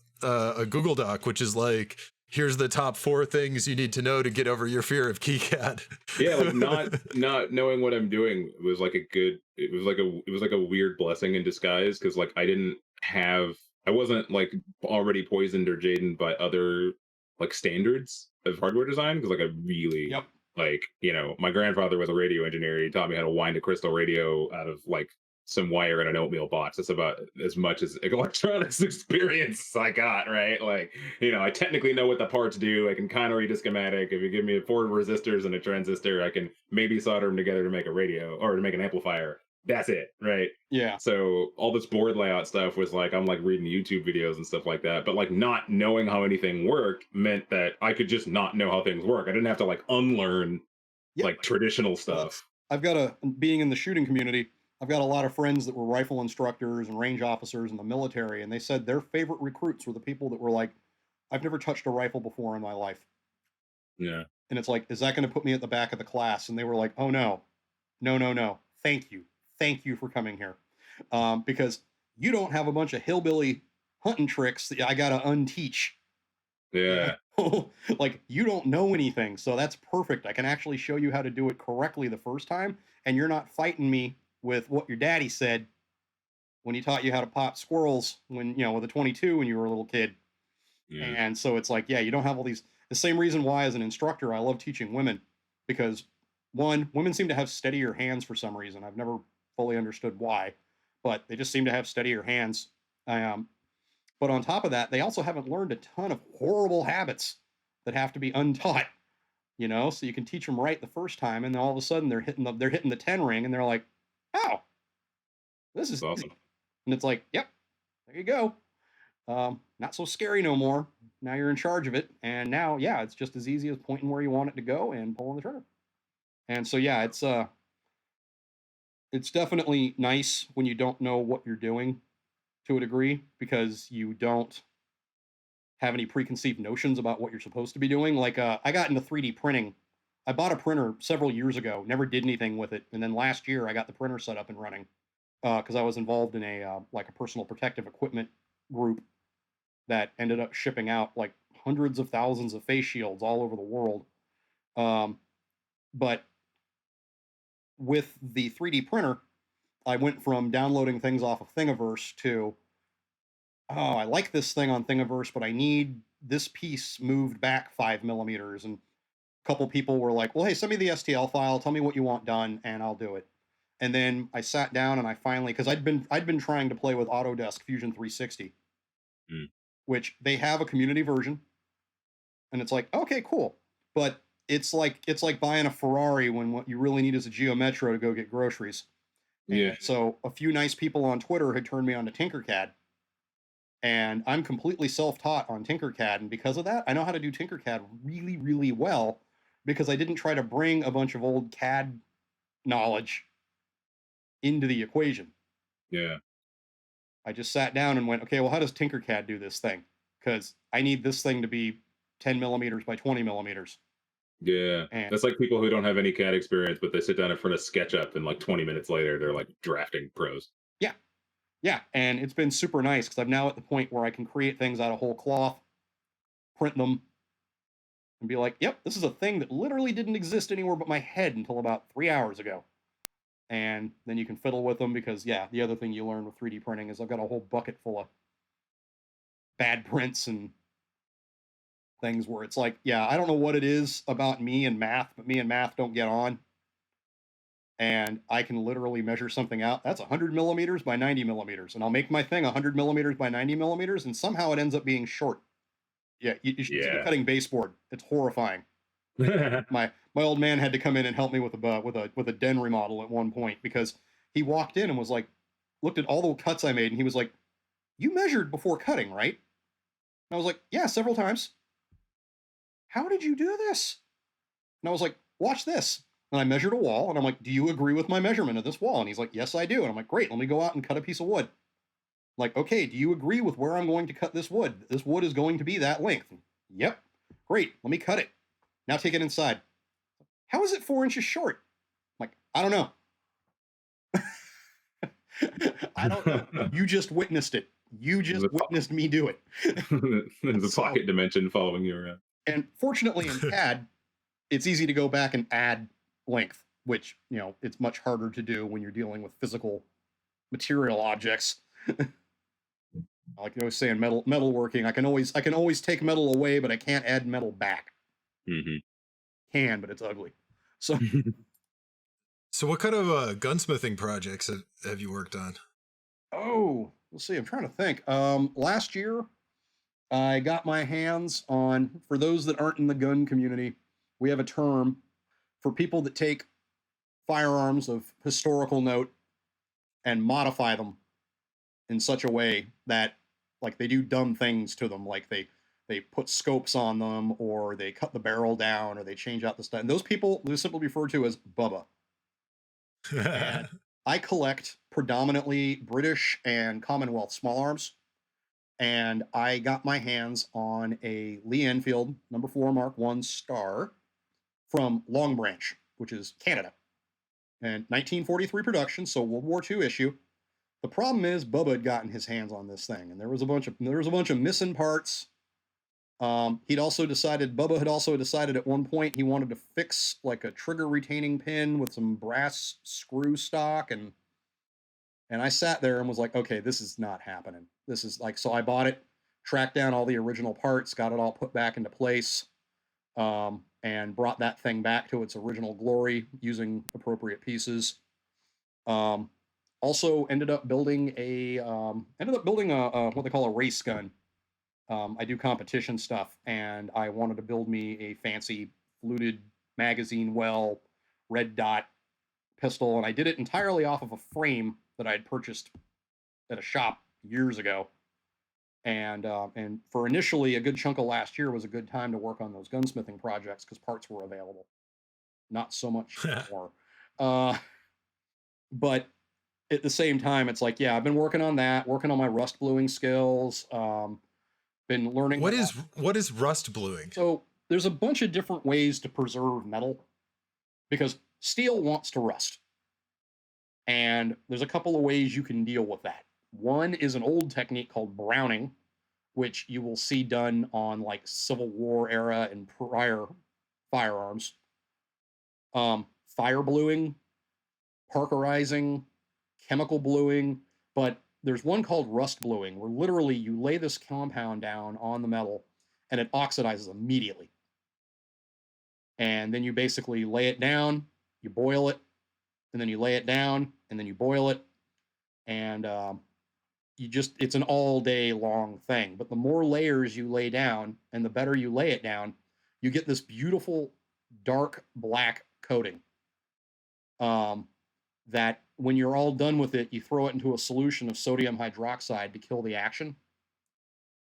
S1: Google Doc, which is like, here's the top 4 things you need to know to get over your fear of KiCad.
S4: Yeah, like not knowing what I'm doing was like it was like a weird blessing in disguise, because like I wasn't like already poisoned or jaded by other like standards of hardware design, because like I really like, my grandfather was a radio engineer. He taught me how to wind a crystal radio out of like some wire in an oatmeal box. That's about as much as electronics experience I got, right? Like, I technically know what the parts do. I can kind of read a schematic. If you give me 4 resistors and a transistor, I can maybe solder them together to make a radio or to make an amplifier. That's it, right?
S2: Yeah.
S4: So all this board layout stuff was like, I'm like reading YouTube videos and stuff like that. But like not knowing how anything worked meant that I could just not know how things work. I didn't have to like unlearn like traditional stuff.
S2: I've got being in the shooting community, I've got a lot of friends that were rifle instructors and range officers in the military, and they said their favorite recruits were the people that were like, I've never touched a rifle before in my life.
S4: Yeah.
S2: And it's like, is that going to put me at the back of the class? And they were like, oh, no. Thank you. Thank you for coming here. Because you don't have a bunch of hillbilly hunting tricks that I got to unteach.
S4: Yeah.
S2: Like, you don't know anything. So that's perfect. I can actually show you how to do it correctly the first time. And you're not fighting me with what your daddy said when he taught you how to pop squirrels when, with a 22 when you were a little kid. Yeah. And so it's like, you don't have all these, the same reason why as an instructor, I love teaching women, because one, women seem to have steadier hands for some reason. I've never fully understood why, but they just seem to have steadier hands. But on top of that, they also haven't learned a ton of horrible habits that have to be untaught, so you can teach them right the first time. And then all of a sudden they're hitting the 10 ring and they're like, oh, this is awesome. And it's like, yep, there you go. Not so scary no more. Now you're in charge of it. And now, it's just as easy as pointing where you want it to go and pulling the trigger. And so, it's definitely nice when you don't know what you're doing to a degree, because you don't have any preconceived notions about what you're supposed to be doing. Like, I got into 3D printing. I bought a printer several years ago, never did anything with it. And then last year I got the printer set up and running because I was involved in a personal protective equipment group that ended up shipping out like hundreds of thousands of face shields all over the world. But with the 3D printer, I went from downloading things off of Thingiverse to, I like this thing on Thingiverse, but I need this piece moved back 5 millimeters. And a couple people were like, well, hey, send me the STL file, tell me what you want done, and I'll do it. And then I sat down and I finally, because I'd been trying to play with Autodesk Fusion 360, which they have a community version. And it's like, okay, cool. But it's like buying a Ferrari when what you really need is a Geo Metro to go get groceries. Yeah. And so a few nice people on Twitter had turned me on to Tinkercad. And I'm completely self-taught on Tinkercad. And because of that, I know how to do Tinkercad really, really well, because I didn't try to bring a bunch of old CAD knowledge into the equation.
S4: Yeah.
S2: I just sat down and went, okay, well, how does Tinkercad do this thing? Because I need this thing to be 10 millimeters by 20 millimeters.
S4: Yeah,
S2: And
S4: that's like people who don't have any CAD experience, but they sit down in front of SketchUp, and like 20 minutes later, they're like drafting pros.
S2: yeah, yeah. And it's been super nice because I'm now at the point where I can create things out of whole cloth, print them, and be like, yep, this is a thing that literally didn't exist anywhere but my head until about 3 hours ago. And then you can fiddle with them because, yeah, the other thing you learn with 3D printing is I've got a whole bucket full of bad prints and things where it's like, yeah, I don't know what it is about me and math, but me and math don't get on. And I can literally measure something out. That's 100 millimeters by 90 millimeters. And I'll make my thing 100 millimeters by 90 millimeters, and somehow it ends up being short. Yeah, you should see me cutting baseboard. It's horrifying. My old man had to come in and help me with a den remodel at one point because he walked in and was like, looked at all the cuts I made, and he was like, "You measured before cutting, right?" And I was like, "Yeah, several times." "How did you do this?" And I was like, "Watch this." And I measured a wall, and I'm like, "Do you agree with my measurement of this wall?" And he's like, "Yes, I do." And I'm like, "Great, let me go out and cut a piece of wood." Like, "Okay, do you agree with where I'm going to cut this wood? This wood is going to be that length." "Yep." "Great, let me cut it. Now take it inside." "How is it 4 inches short?" I'm like, "I don't know." I don't know. You just witnessed it. You just witnessed me do it.
S4: There's a pocket dimension following you around.
S2: And fortunately in CAD, it's easy to go back and add length, which, you know, it's much harder to do when you're dealing with physical material objects. Like I was saying, metalworking, I can always take metal away, but I can't add metal back.
S4: Mm-hmm.
S2: Can, but it's ugly. So
S1: So what kind of gunsmithing projects have you worked on?
S2: Oh, let's see. I'm trying to think. Last year, I got my hands on, for those that aren't in the gun community, we have a term for people that take firearms of historical note and modify them in such a way that, like, they do dumb things to them, like they put scopes on them, or they cut the barrel down, or they change out the stuff. And those people, they're simply referred to as Bubba. And I collect predominantly British and Commonwealth small arms, and I got my hands on a Lee Enfield number 4 Mark I Star from Long Branch, which is Canada, and 1943 production, so World War II issue. The problem is Bubba had gotten his hands on this thing, and there was a bunch of missing parts. Bubba had also decided at one point he wanted to fix like a trigger retaining pin with some brass screw stock, and I sat there and was like, okay, this is not happening. This is like, so I bought it, tracked down all the original parts, got it all put back into place, and brought that thing back to its original glory using appropriate pieces. Also ended up building a what they call a race gun. I do competition stuff, and I wanted to build me a fancy fluted magazine well red dot pistol, and I did it entirely off of a frame that I had purchased at a shop years ago. And for initially a good chunk of last year was a good time to work on those gunsmithing projects because parts were available. Not so much more. But at the same time, it's like, yeah, I've been working on that, working on my rust bluing skills. Been learning.
S1: What is rust bluing?
S2: So there's a bunch of different ways to preserve metal because steel wants to rust. And there's a couple of ways you can deal with that. One is an old technique called browning, which you will see done on like Civil War era and prior firearms. Fire bluing, parkerizing, chemical bluing, but there's one called rust bluing, where literally you lay this compound down on the metal and it oxidizes immediately. And then you basically lay it down, you boil it, and then you lay it down, and then you boil it. And it's an all day long thing. But the more layers you lay down and the better you lay it down, you get this beautiful dark black coating. That when you're all done with it, you throw it into a solution of sodium hydroxide to kill the action.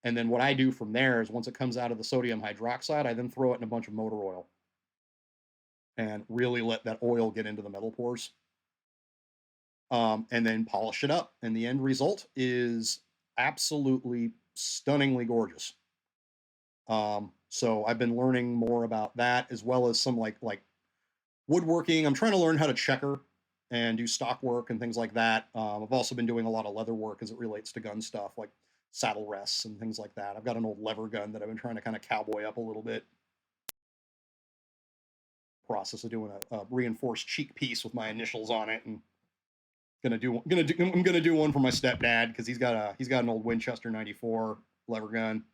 S2: And then what I do from there is once it comes out of the sodium hydroxide, I then throw it in a bunch of motor oil and really let that oil get into the metal pores. and then polish it up. And the end result is absolutely stunningly gorgeous. So I've been learning more about that, as well as some like woodworking. I'm trying to learn how to checker and do stock work and things like that. I've also been doing a lot of leather work as it relates to gun stuff, like saddle rests and things like that. I've got an old lever gun that I've been trying to kind of cowboy up a little bit. Process of doing a reinforced cheek piece with my initials on it, and I'm gonna do one for my stepdad because he's got an old Winchester 94 lever gun.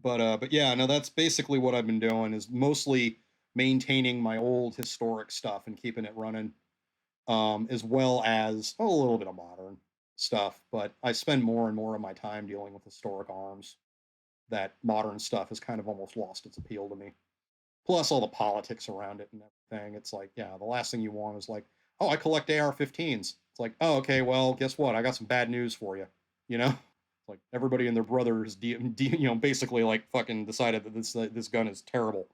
S2: But yeah, no, that's basically what I've been doing, is mostly maintaining my old historic stuff and keeping it running, as well as a little bit of modern stuff. But I spend more and more of my time dealing with historic arms. That modern stuff has kind of almost lost its appeal to me. Plus all the politics around it and everything. It's like, yeah, the last thing you want is like, oh, I collect AR-15s. It's like, oh, okay, well, guess what? I got some bad news for you. You know, it's like everybody and their brother is, basically like fucking decided that this gun is terrible.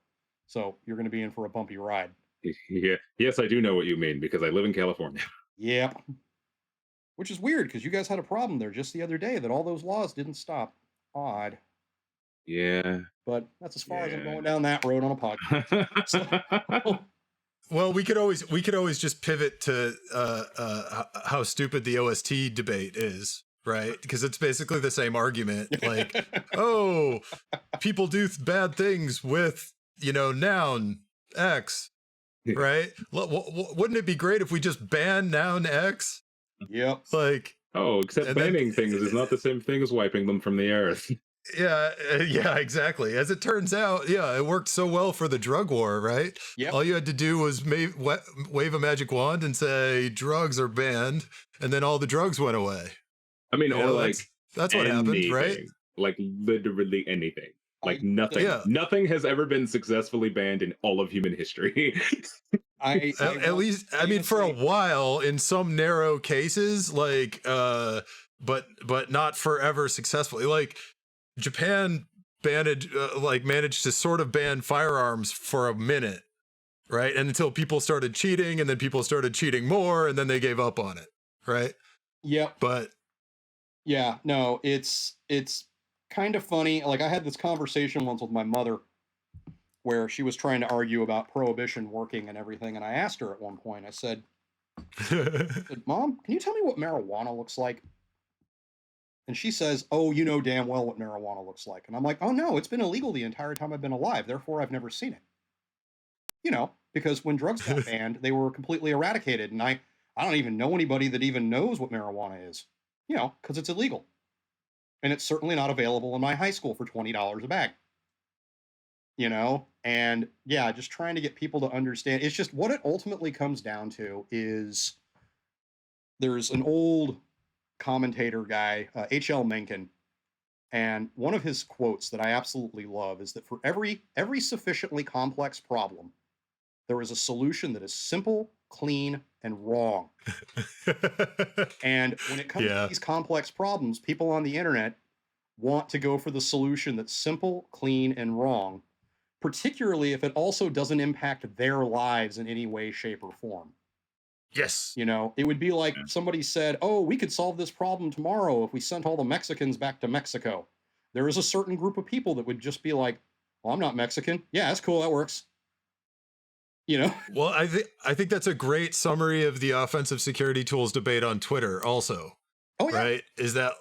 S2: So you're going to be in for a bumpy ride.
S4: Yeah. Yes, I do know what you mean because I live in California.
S2: Yep. Which is weird because you guys had a problem there just the other day that all those laws didn't stop. Odd.
S4: Yeah.
S2: But that's as far as I'm going down that road on a podcast.
S1: Well, we could always just pivot to how stupid the OST debate is, right? Because it's basically the same argument. Like, oh, people do bad things with, noun X, right? Wouldn't it be great if we just ban noun X?
S2: Yep.
S1: Like,
S4: except banning things is not the same thing as wiping them from the earth.
S1: Yeah, exactly. As it turns out, yeah, it worked so well for the drug war, right?
S2: Yep.
S1: All you had to do was wave a magic wand and say drugs are banned, and then all the drugs went away.
S4: I mean,
S1: that's what happened, right?
S4: Like literally anything. Like nothing. Yeah. Nothing has ever been successfully banned in all of human history.
S1: At least, I mean, for a while, in some narrow cases, like, but not forever successfully. Like, Japan managed to sort of ban firearms for a minute, right? And until people started cheating, and then people started cheating more, and then they gave up on it, right?
S2: Yep.
S1: But
S2: yeah, no, it's kind of funny. Like, I had this conversation once with my mother where she was trying to argue about prohibition working and everything, and I asked her at one point, I said, Mom, can you tell me what marijuana looks like? And she says, oh, you know damn well what marijuana looks like. And I'm like, oh, no, it's been illegal the entire time I've been alive. Therefore, I've never seen it. Because when drugs got banned, they were completely eradicated. And I don't even know anybody that even knows what marijuana is, because it's illegal. And it's certainly not available in my high school for $20 a bag. And yeah, just trying to get people to understand. It's just what it ultimately comes down to is there's an old commentator guy, H.L. Mencken, and one of his quotes that I absolutely love is that for every sufficiently complex problem, there is a solution that is simple, clean, and wrong. And when it comes to these complex problems, people on the internet want to go for the solution that's simple, clean, and wrong, particularly if it also doesn't impact their lives in any way, shape, or form.
S1: Yes.
S2: It would be like somebody said, oh, we could solve this problem tomorrow if we sent all the Mexicans back to Mexico. There is a certain group of people that would just be like, well, I'm not Mexican. Yeah, that's cool. That works.
S1: Well, I think that's a great summary of the offensive security tools debate on Twitter also.
S2: Oh, yeah.
S1: Right? Is that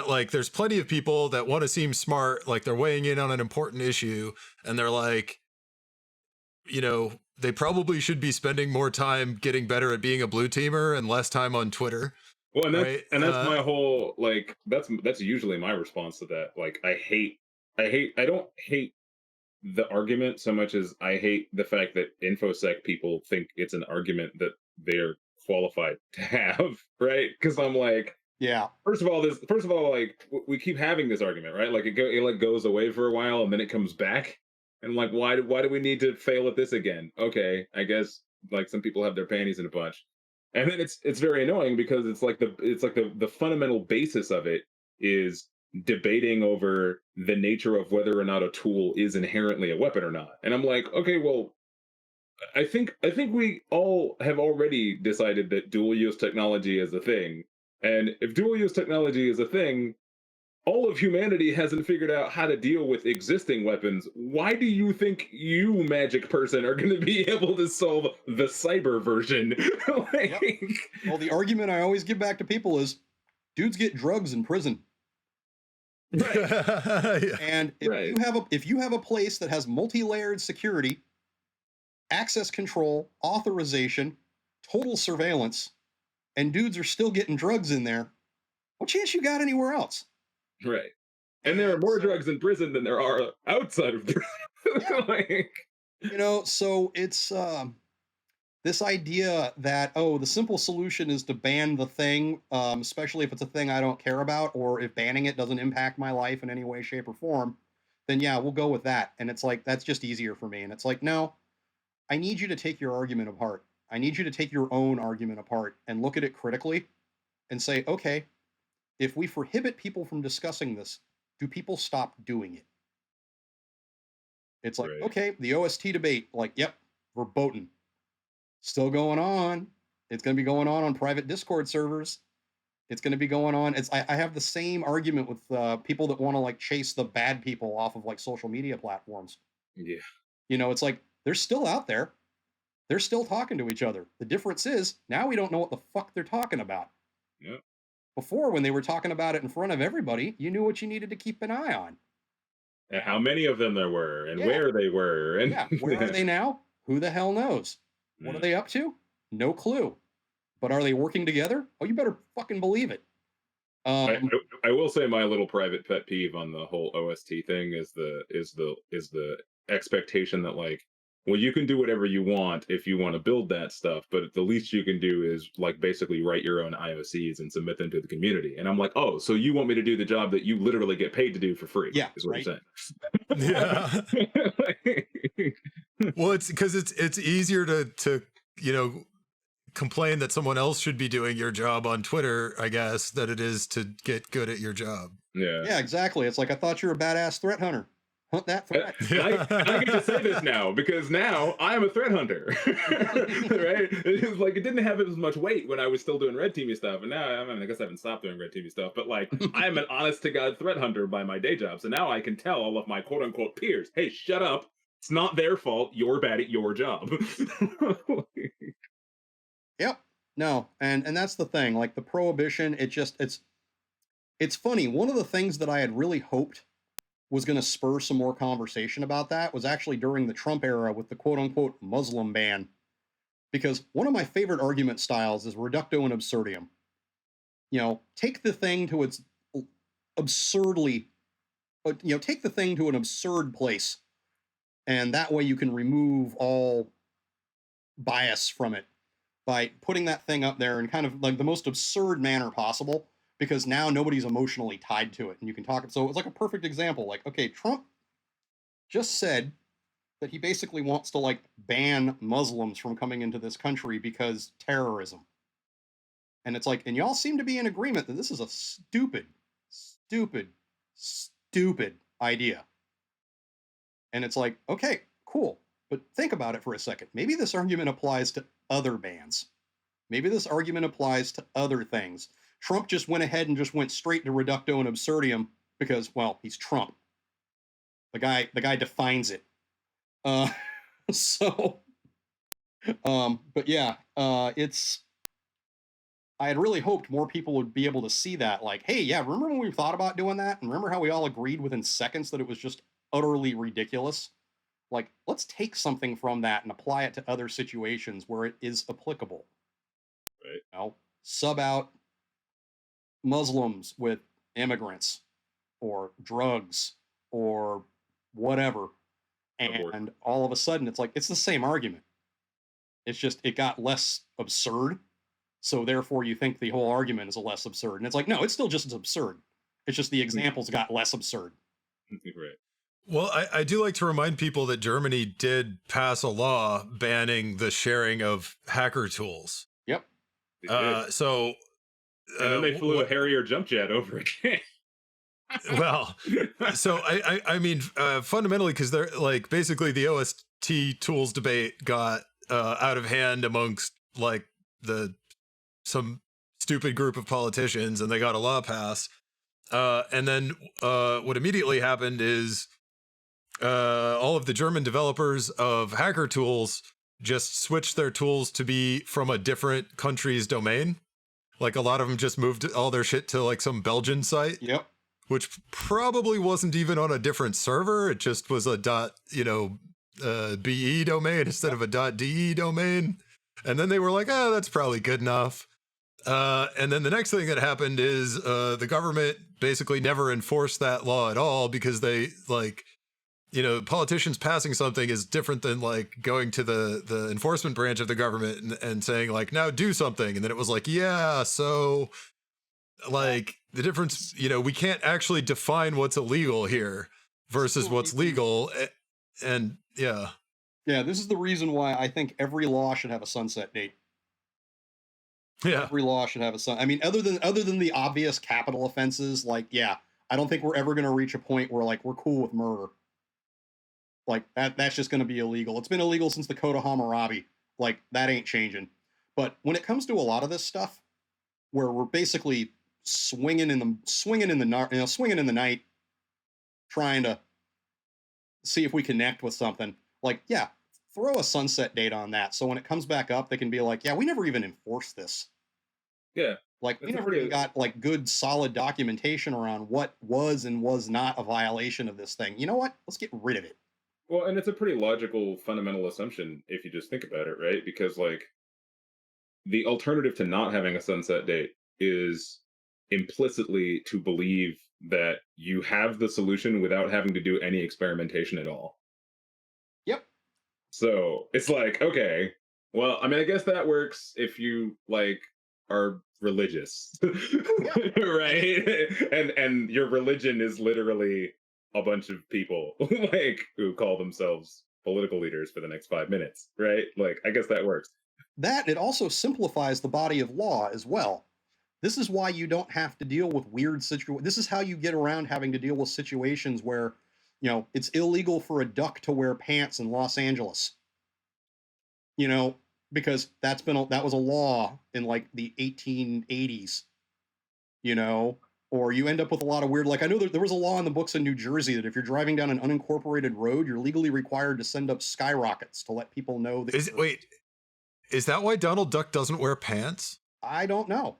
S1: like, there's plenty of people that want to seem smart, like they're weighing in on an important issue, and they're like, they probably should be spending more time getting better at being a blue teamer and less time on Twitter.
S4: Well, and that's my whole, like, that's usually my response to that. Like, I don't hate the argument so much as I hate the fact that infosec people think it's an argument that they're qualified to have, right? Because I'm like,
S2: yeah.
S4: First of all, like, we keep having this argument, right? Like, it goes away for a while and then it comes back. And like, why do we need to fail at this again? Okay, I guess like some people have their panties in a bunch, and then it's very annoying because it's like the fundamental basis of it is debating over the nature of whether or not a tool is inherently a weapon or not. And I'm like, okay, well, I think we all have already decided that dual use technology is a thing. And if dual use technology is a thing, all of humanity hasn't figured out how to deal with existing weapons. Why do you think you, magic person, are going to be able to solve the cyber version? Like...
S2: Yep. Well, the argument I always give back to people is, dudes get drugs in prison.
S4: Right.
S1: Yeah.
S2: And if you have a place that has multi-layered security, access control, authorization, total surveillance, and dudes are still getting drugs in there, what chance you got anywhere else?
S4: Right. And there are more drugs in prison than there are outside of prison.
S2: Yeah.
S4: Like...
S2: You know, so it's this idea that, oh, the simple solution is to ban the thing, especially if it's a thing I don't care about, or if banning it doesn't impact my life in any way, shape, or form, then yeah, we'll go with that. And it's like, that's just easier for me. And it's like, no, I need you to take your argument apart. I need you to take your own argument apart and look at it critically and say, okay, if we prohibit people from discussing this, do people stop doing it? It's like,
S4: Right.
S2: okay, the OST debate, like, yep, verboten. Still going on. It's going to be going on private Discord servers. It's going to be going on. I have the same argument with people that want to like chase the bad people off of like social media platforms.
S4: Yeah.
S2: You know, it's like they're still out there. They're still talking to each other. The difference is now we don't know what the fuck they're talking about.
S4: Yep.
S2: Before, when they were talking about it in front of everybody, you knew what you needed to keep an eye on.
S4: And how many of them there were, and where they were, and
S2: where are they now? Who the hell knows? What are they up to? No clue. But are they working together? Oh, you better fucking believe it.
S4: I will say my little private pet peeve on the whole OST thing is the expectation that, like, well, you can do whatever you want if you want to build that stuff, but the least you can do is like basically write your own IOCs and submit them to the community. And I'm like, oh, so you want me to do the job that you literally get paid to do for free?
S2: Yeah,
S4: is what
S2: right.
S4: you're saying.
S1: Yeah. Well, it's because it's easier to complain that someone else should be doing your job on Twitter, I guess, than it is to get good at your job.
S2: Yeah, exactly. It's like, I thought you were a badass threat hunter. Hunt that threat.
S4: I get to say this now because now I am a threat hunter. Right? It's like, it didn't have as much weight when I was still doing red teamy stuff, and now I guess I haven't stopped doing red teamy stuff. But like, I am an honest to god threat hunter by my day job, so now I can tell all of my quote unquote peers, "Hey, shut up! It's not their fault. You're bad at your job."
S2: Yep. No, and that's the thing. Like the prohibition, it's funny. One of the things that I had really hoped was going to spur some more conversation about that was actually during the Trump era with the quote-unquote Muslim ban. Because one of my favorite argument styles is reductio in absurdum. You know, take the thing to its absurdly, take the thing to an absurd place. And that way you can remove all bias from it by putting that thing up there in kind of like the most absurd manner possible. Because now nobody's emotionally tied to it, and you can talk. So it's like a perfect example. Like, okay, Trump just said that he basically wants to like ban Muslims from coming into this country because terrorism. And it's like, and y'all seem to be in agreement that this is a stupid idea. And it's like, okay, cool. But think about it for a second. Maybe this argument applies to other bans. Maybe this argument applies to other things. Trump just went ahead and just went straight to reductio in absurdum because, well, he's Trump. The guy defines it. But yeah, it's. I had really hoped more people would be able to see that. Like, hey, yeah, remember when we thought about doing that, and remember how we all agreed within seconds that it was just utterly ridiculous? Like, let's take something from that and apply it to other situations where it is applicable.
S4: Right.
S2: You know, sub out Muslims with immigrants or drugs or whatever. And all of a sudden it's like, it's the same argument. It's just, it got less absurd. So therefore you think the whole argument is less absurd. And it's like, no, it's still just as absurd. It's just the examples got less absurd.
S4: Right.
S1: Well, I do like to remind people that Germany did pass a law banning the sharing of hacker tools.
S2: Yep.
S1: So
S4: and then they flew a Harrier jump jet over again.
S1: Well, so I mean, fundamentally, because they're like basically the OST IT tools debate got out of hand amongst like some stupid group of politicians, and they got a law passed. And then what immediately happened is all of the German developers of hacker tools just switched their tools to be from a different country's domain. Like a lot of them just moved all their shit to like some Belgian site.
S2: Yep.
S1: Which probably wasn't even on a different server. It just was a .be domain instead of a .de domain. And then they were like, that's probably good enough. And then the next thing that happened is the government basically never enforced that law at all, because they like, politicians passing something is different than like going to the enforcement branch of the government and saying like, now do something. And then it was like, yeah, so like the difference, we can't actually define what's illegal here versus what's legal. And yeah.
S2: Yeah, this is the reason why I think every law should have a sunset date.
S1: Yeah.
S2: Every law should have a I mean, other than the obvious capital offenses, like, yeah, I don't think we're ever going to reach a point where like we're cool with murder. Like that's just going to be illegal. It's been illegal since the Code of Hammurabi. Like that ain't changing. But when it comes to a lot of this stuff, where we're basically swinging in the night, trying to see if we connect with something. Like, yeah, throw a sunset date on that, so when it comes back up, they can be like, yeah, we never even enforced this.
S4: Yeah.
S2: Like, we never even got like good, solid documentation around what was and was not a violation of this thing. You know what? Let's get rid of it.
S4: Well, and it's a pretty logical, fundamental assumption if you just think about it, right? Because like the alternative to not having a sunset date is implicitly to believe that you have the solution without having to do any experimentation at all.
S2: Yep.
S4: So it's like, okay, well, I mean, I guess that works if you like are religious, right? And your religion is literally a bunch of people like who call themselves political leaders for the next 5 minutes, right? Like, I guess that works.
S2: That it also simplifies the body of law as well. This is why you don't have to deal with weird situations. This is how you get around having to deal with situations where, it's illegal for a duck to wear pants in Los Angeles. Because that was a law in like the 1880s. Or you end up with a lot of weird, like I know there was a law in the books in New Jersey that if you're driving down an unincorporated road, you're legally required to send up skyrockets to let people know that.
S1: Is that why Donald Duck doesn't wear pants?
S2: I don't know.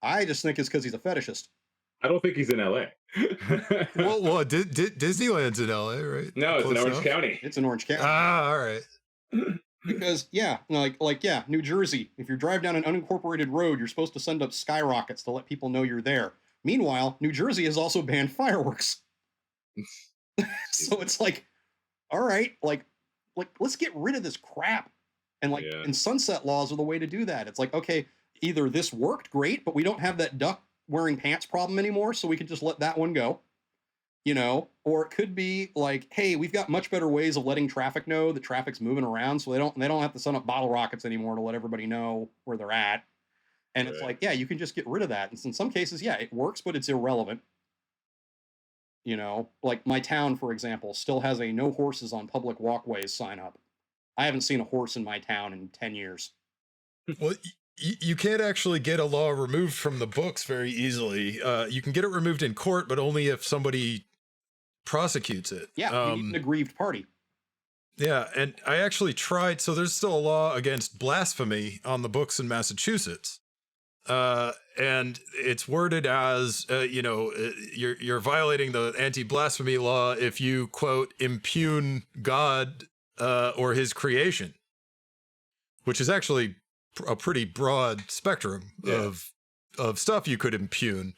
S2: I just think it's because he's a fetishist.
S4: I don't think he's in LA.
S1: well, Disneyland's in LA, right?
S4: No, it's in Orange County.
S2: It's in Orange County.
S1: All right.
S2: Because New Jersey, if you drive down an unincorporated road, you're supposed to send up skyrockets to let people know you're there. Meanwhile, New Jersey has also banned fireworks. So it's like, all right, like let's get rid of this crap. And and sunset laws are the way to do that. It's like, okay, either this worked great, but we don't have that duck wearing pants problem anymore, so we can just let that one go. Or it could be like, hey, we've got much better ways of letting traffic know that traffic's moving around, so they don't have to send up bottle rockets anymore to let everybody know where they're at. And It's like, yeah, you can just get rid of that. And in some cases, yeah, it works, but it's irrelevant. Like my town, for example, still has a no horses on public walkways sign up. I haven't seen a horse in my town in 10 years.
S1: Well, you can't actually get a law removed from the books very easily. You can get it removed in court, but only if somebody prosecutes it.
S2: Yeah, you need an aggrieved party.
S1: Yeah, and I actually tried. So there's still a law against blasphemy on the books in Massachusetts. And it's worded as, you're violating the anti-blasphemy law if you, quote, impugn God or his creation, which is actually a pretty broad spectrum of stuff you could impugn,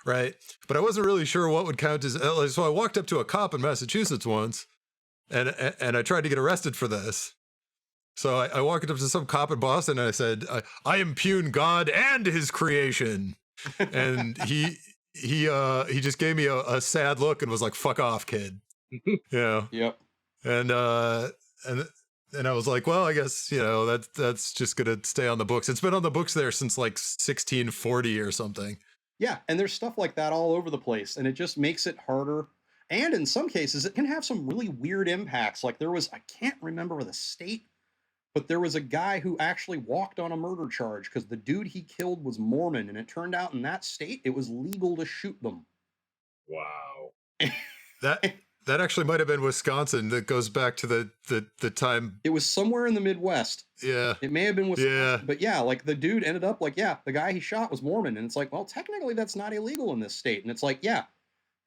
S1: right? But I wasn't really sure what would count as, so I walked up to a cop in Massachusetts once, and I tried to get arrested for this. So I walked up to some cop in Boston and I said, I impugn God and his creation. And he just gave me a sad look and was like, fuck off, kid. Yeah.
S2: Yep.
S1: And I was like, well, I guess, that's just going to stay on the books. It's been on the books there since like 1640 or something.
S2: Yeah. And there's stuff like that all over the place. And it just makes it harder. And in some cases, it can have some really weird impacts. Like I can't remember the state, but there was a guy who actually walked on a murder charge because the dude he killed was Mormon. And it turned out in that state, it was legal to shoot them.
S4: Wow.
S1: That actually might have been Wisconsin. That goes back to the time.
S2: It was somewhere in the Midwest.
S1: Yeah.
S2: It may have been Wisconsin.
S1: Yeah.
S2: But yeah, like the dude ended up like, yeah, the guy he shot was Mormon. And it's like, well, technically that's not illegal in this state. And it's like, yeah,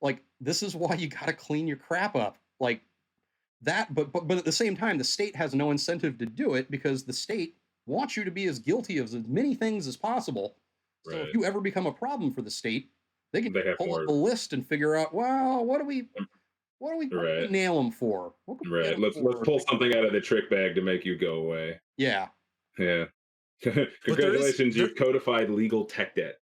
S2: like this is why you got to clean your crap up. Like that. But at the same time, the state has no incentive to do it because the state wants you to be as guilty of as many things as possible. So
S4: Right.
S2: if you ever become a problem for the state, they can
S4: They have
S2: pull
S4: more.
S2: up a list and figure out, well, what do we
S4: Right.
S2: nail them for? What can we get
S4: Right.
S2: 'em
S4: Let's
S2: for?
S4: pull something out of the trick bag to make you go away.
S2: Yeah.
S4: Yeah. Congratulations, you've codified legal tech debt.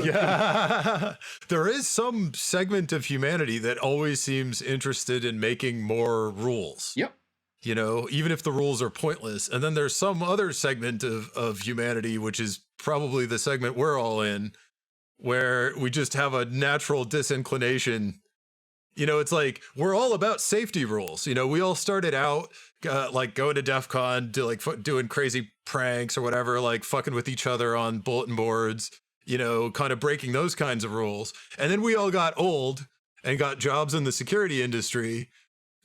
S1: Yeah. There is some segment of humanity that always seems interested in making more rules.
S2: Yep.
S1: You know, even if the rules are pointless. And then there's some other segment of humanity, which is probably the segment we're all in, where we just have a natural disinclination. You know, it's like we're all about safety rules. You know, we all started out like going to Defcon, doing crazy pranks or whatever, like fucking with each other on bulletin boards, you know, kind of breaking those kinds of rules. And then we all got old and got jobs in the security industry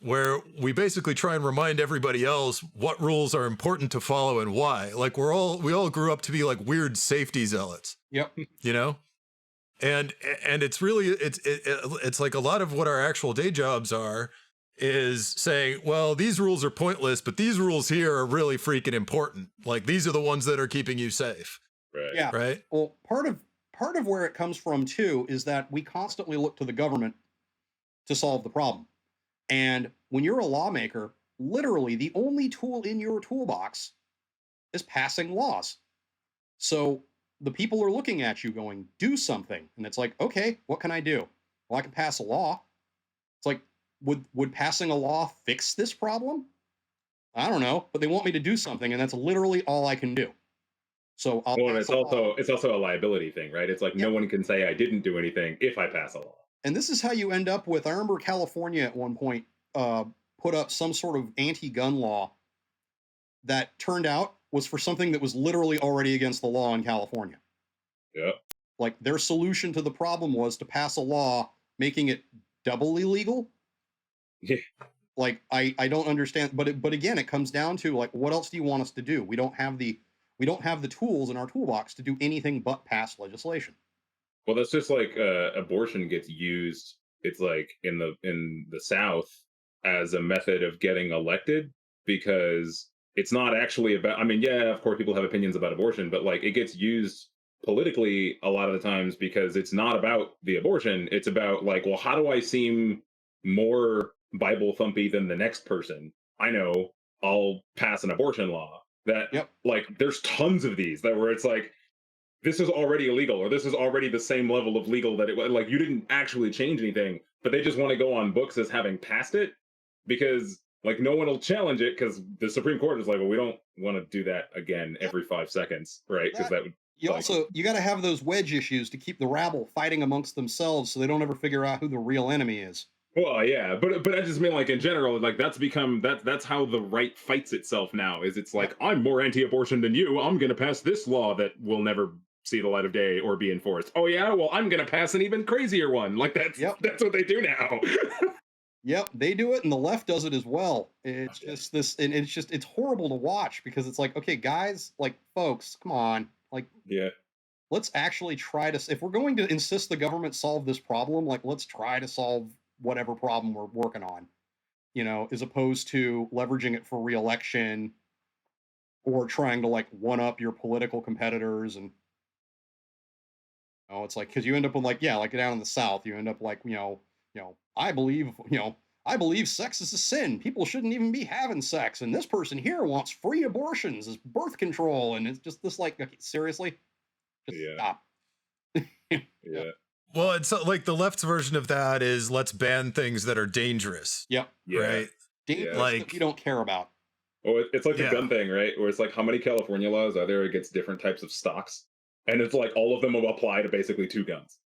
S1: where we basically try and remind everybody else what rules are important to follow and why. Like we all grew up to be like weird safety zealots.
S2: Yep.
S1: You know? And it's really it's like a lot of what our actual day jobs are is saying, well, these rules are pointless, but these rules here are really freaking important. Like these are the ones that are keeping you safe.
S4: Right.
S2: Yeah.
S1: Right.
S2: Well, part of where it comes from too is that we constantly look to the government to solve the problem. And when you're a lawmaker, literally the only tool in your toolbox is passing laws. So the people are looking at you going, do something. And it's like, okay, what can I do? Well, I can pass a law. It's like, would passing a law fix this problem? I don't know, but they want me to do something, and that's literally all I can do. So I'll
S4: Well, and
S2: pass a law.
S4: it's also a liability thing, right? It's like no one can say I didn't do anything if I pass a law.
S2: And this is how you end up with, I remember California at one point put up some sort of anti-gun law that turned out was for something that was literally already against the law in California.
S4: Yep.
S2: Like their solution to the problem was to pass a law making it double illegal.
S4: Yeah.
S2: Like I don't understand, but again, it comes down to like, what else do you want us to do? We don't have the tools in our toolbox to do anything but pass legislation.
S4: Well, that's just like abortion gets used. It's like in the South as a method of getting elected because it's not actually about. I mean, yeah, of course, people have opinions about abortion, but like it gets used politically a lot of the times because it's not about the abortion. It's about like, well, how do I seem more Bible thumpy than the next person? I know I'll pass an abortion law that like there's tons of these that where it's like this is already illegal or this is already the same level of legal that it like you didn't actually change anything, but they just want to go on books as having passed it because like no one will challenge it because the Supreme Court is like, well, we don't want to do that again every 5 seconds, right? Because that would
S2: you got to have those wedge issues to keep the rabble fighting amongst themselves so they don't ever figure out who the real enemy is.
S4: Well, yeah, but I just mean like in general, like that's how the right fights itself now. Is it's like I'm more anti-abortion than you. I'm going to pass this law that will never see the light of day or be enforced. Oh yeah, well I'm going to pass an even crazier one. Like that's what they do now.
S2: Yep, they do it, and the left does it as well. It's just this, and it's horrible to watch because it's like, okay, guys, like folks, come on, like let's actually try to. If we're going to insist the government solve this problem, like let's try to solve whatever problem we're working on, you know, as opposed to leveraging it for re-election or trying to like one up your political competitors. And you know, it's like, because you end up with like down in the South, you end up like, you know, I believe sex is a sin. People shouldn't even be having sex. And this person here wants free abortions as birth control. And it's just this like, okay, seriously, just stop.
S4: Yeah.
S1: Well, it's like the left's version of that is let's ban things that are dangerous.
S2: Yep.
S1: Right.
S2: Dangerous that you don't care about.
S4: Well, it's like the gun thing, right? Where it's like how many California laws are there against different types of stocks? And it's like all of them will apply to basically 2 guns.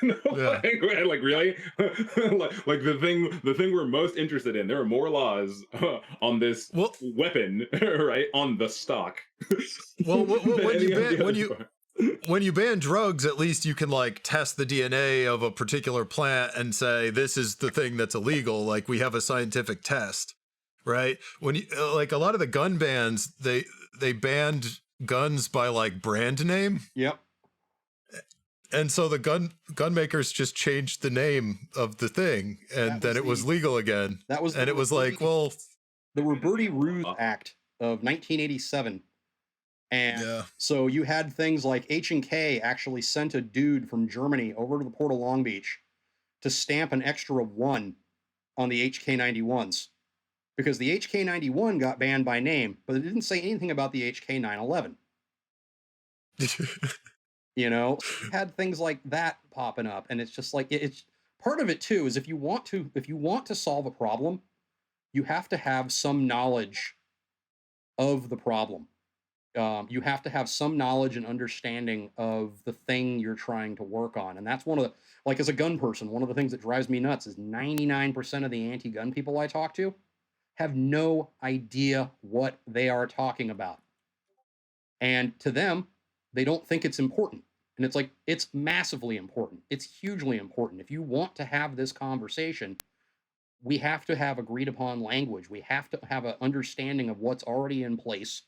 S4: No,
S1: Yeah.
S4: like really, like the thing we're most interested in. There are more laws on this
S1: Well,
S4: weapon, right, on the stock.
S1: well,
S4: than
S1: when you
S4: any of
S1: ban
S4: the other part.
S1: when you ban drugs, at least you can like test the DNA of a particular plant and say this is the thing that's illegal. Like we have a scientific test, right? When you like a lot of the gun bans, they banned guns by like brand name.
S2: Yep.
S1: And so the gun makers just changed the name of the thing, and then it was legal again.
S2: That was
S1: and it was like, well,
S2: the Roberti-Ruse Act of 1987. And
S1: yeah.
S2: so you had things like H&K actually sent a dude from Germany over to the Port of Long Beach to stamp an extra 1 on the HK91s, because the HK91 got banned by name, but it didn't say anything about the HK911. You know, you had things like that popping up, and it's just like it's part of it too. Is if you want to solve a problem, you have to have some knowledge of the problem. You have to have some knowledge and understanding of the thing you're trying to work on, and that's one of the, like, as a gun person, one of the things that drives me nuts is 99% of the anti-gun people I talk to have no idea what they are talking about, and to them, they don't think it's important. And it's like, it's massively important. It's hugely important. If you want to have this conversation, we have to have agreed upon language. We have to have an understanding of what's already in place,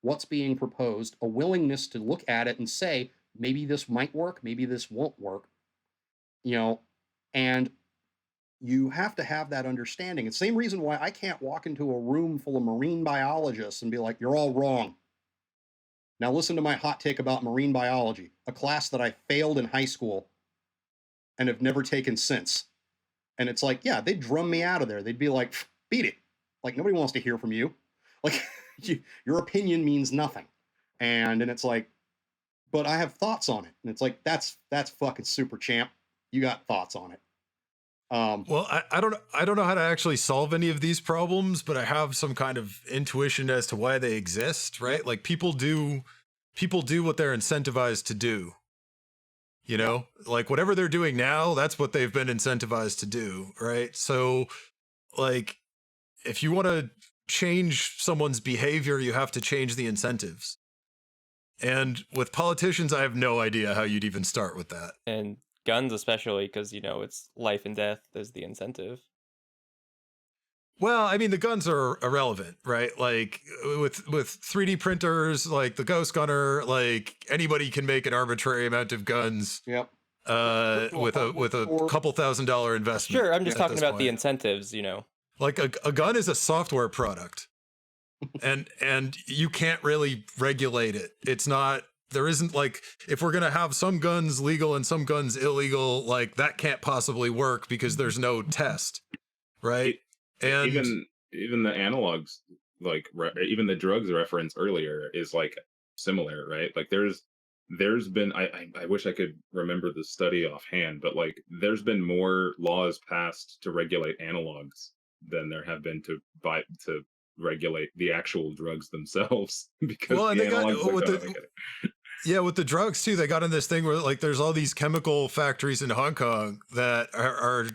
S2: what's being proposed, a willingness to look at it and say, maybe this might work, maybe this won't work, you know, and you have to have that understanding. It's the same reason why I can't walk into a room full of marine biologists and be like, you're all wrong. Now listen to my hot take about marine biology, a class that I failed in high school and have never taken since. And it's like, yeah, they'd drum me out of there. They'd be like, beat it. Like, nobody wants to hear from you. Like, your opinion means nothing. And it's like, but I have thoughts on it. And it's like, that's fucking super, champ. You got thoughts on it.
S1: Well, I don't know how to actually solve any of these problems, but I have some kind of intuition as to why they exist, right? Like people do what they're incentivized to do. You know, like whatever they're doing now, that's what they've been incentivized to do, right? So like if you want to change someone's behavior, you have to change the incentives. And with politicians, I have no idea how you'd even start with that.
S5: And guns especially, because, you know, it's life and death is the incentive.
S1: Well, I mean, the guns are irrelevant, right? Like with 3D printers, like the Ghost Gunner, like anybody can make an arbitrary amount of guns.
S2: Yep.
S1: With a couple $1,000 investment.
S5: Sure, I'm just talking about the incentives, you know.
S1: Like a gun is a software product, and you can't really regulate it. It's not. There isn't, like, if we're gonna have some guns legal and some guns illegal, like that can't possibly work because there's no test, right? And
S4: even the analogs, like even the drugs reference earlier is like similar, right? Like there's been, I wish I could remember the study offhand, but like there's been more laws passed to regulate analogs than there have been to regulate the actual drugs themselves. Because
S1: well, and
S4: the
S1: they got
S4: analogs
S1: yeah, with the drugs too, they got in this thing where like there's all these chemical factories in Hong Kong that are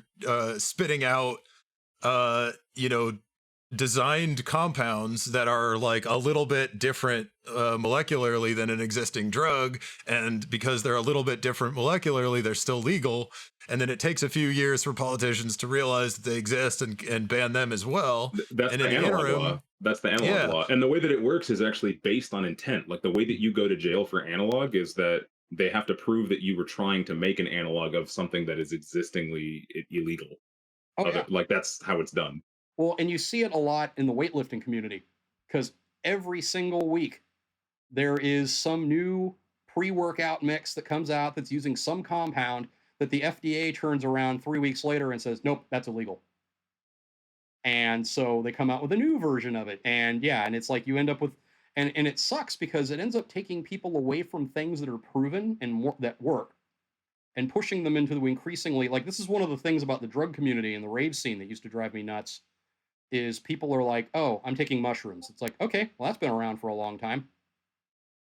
S1: spitting out you know, designed compounds that are like a little bit different molecularly than an existing drug, and because they're a little bit different molecularly, they're still legal. And then it takes a few years for politicians to realize that they exist and ban them as well.
S4: That's the analog law. That's the analog law. And the way that it works is actually based on intent. Like the way that you go to jail for analog is that they have to prove that you were trying to make an analog of something that is existingly illegal.
S2: Oh, yeah.
S4: Like that's how it's done.
S2: Well, and you see it a lot in the weightlifting community, because every single week there is some new pre-workout mix that comes out that's using some compound that the FDA turns around 3 weeks later and says, nope, that's illegal. And so they come out with a new version of it. And yeah, and it's like you end up with, and it sucks because it ends up taking people away from things that are proven and that work, and pushing them into the increasingly, like, this is one of the things about the drug community and the rave scene that used to drive me nuts, is people are like, oh, I'm taking mushrooms. It's like, okay, well, that's been around for a long time.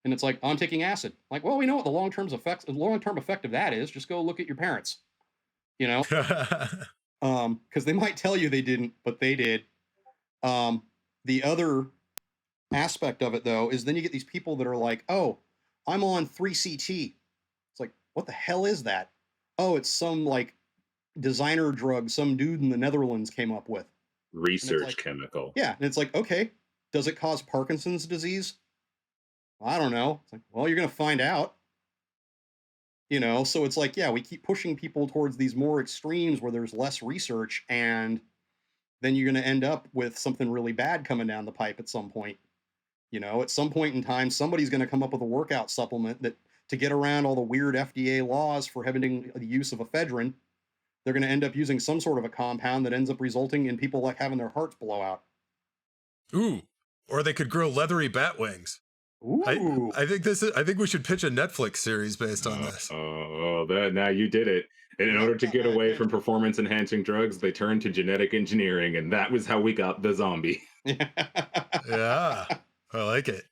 S2: And it's like, I'm taking acid. Like, well, we know what the long-term effect of that is. Just go look at your parents, you know? Because they might tell you they didn't, but they did. The other aspect of it, though, is then you get these people that are like, oh, I'm on 3CT. It's like, what the hell is that? Oh, it's some like designer drug some dude in the Netherlands came up with.
S4: Research
S2: like,
S4: chemical.
S2: Yeah, and it's like, okay, does it cause Parkinson's disease? I don't know. It's like, well, you're going to find out. You know, so it's like, yeah, we keep pushing people towards these more extremes where there's less research, and then you're going to end up with something really bad coming down the pipe at some point. You know, at some point in time, somebody's going to come up with a workout supplement that, to get around all the weird FDA laws for having the use of ephedrine, they're going to end up using some sort of a compound that ends up resulting in people like having their hearts blow out.
S1: Ooh, or they could grow leathery bat wings.
S2: Ooh.
S1: I think we should pitch a Netflix series based on this.
S4: Now you did it. And in order to get away from performance enhancing drugs, they turned to genetic engineering, and that was how we got the zombie.
S1: Yeah, I like it.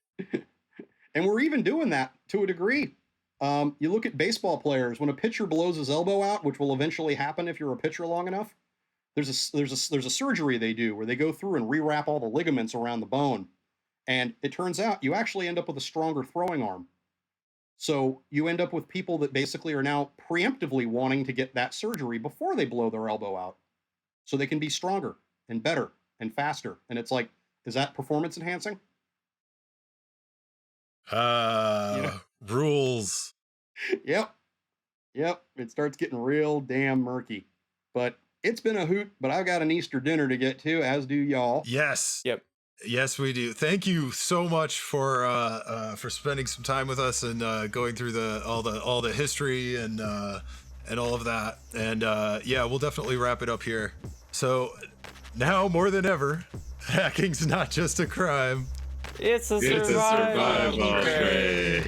S2: And we're even doing that to a degree. You look at baseball players, when a pitcher blows his elbow out, which will eventually happen if you're a pitcher long enough, there's a surgery they do where they go through and rewrap all the ligaments around the bone. And it turns out you actually end up with a stronger throwing arm. So you end up with people that basically are now preemptively wanting to get that surgery before they blow their elbow out, so they can be stronger and better and faster. And it's like, is that performance enhancing?
S1: Rules.
S2: Yep. It starts getting real damn murky. But it's been a hoot, but I've got an Easter dinner to get to, as do y'all.
S1: Yes.
S5: Yep.
S1: Yes, we do. Thank you so much for spending some time with us and going through all the history and all of that. And yeah, we'll definitely wrap it up here. So now more than ever, hacking's not just a crime.
S5: It's a survival
S4: trait.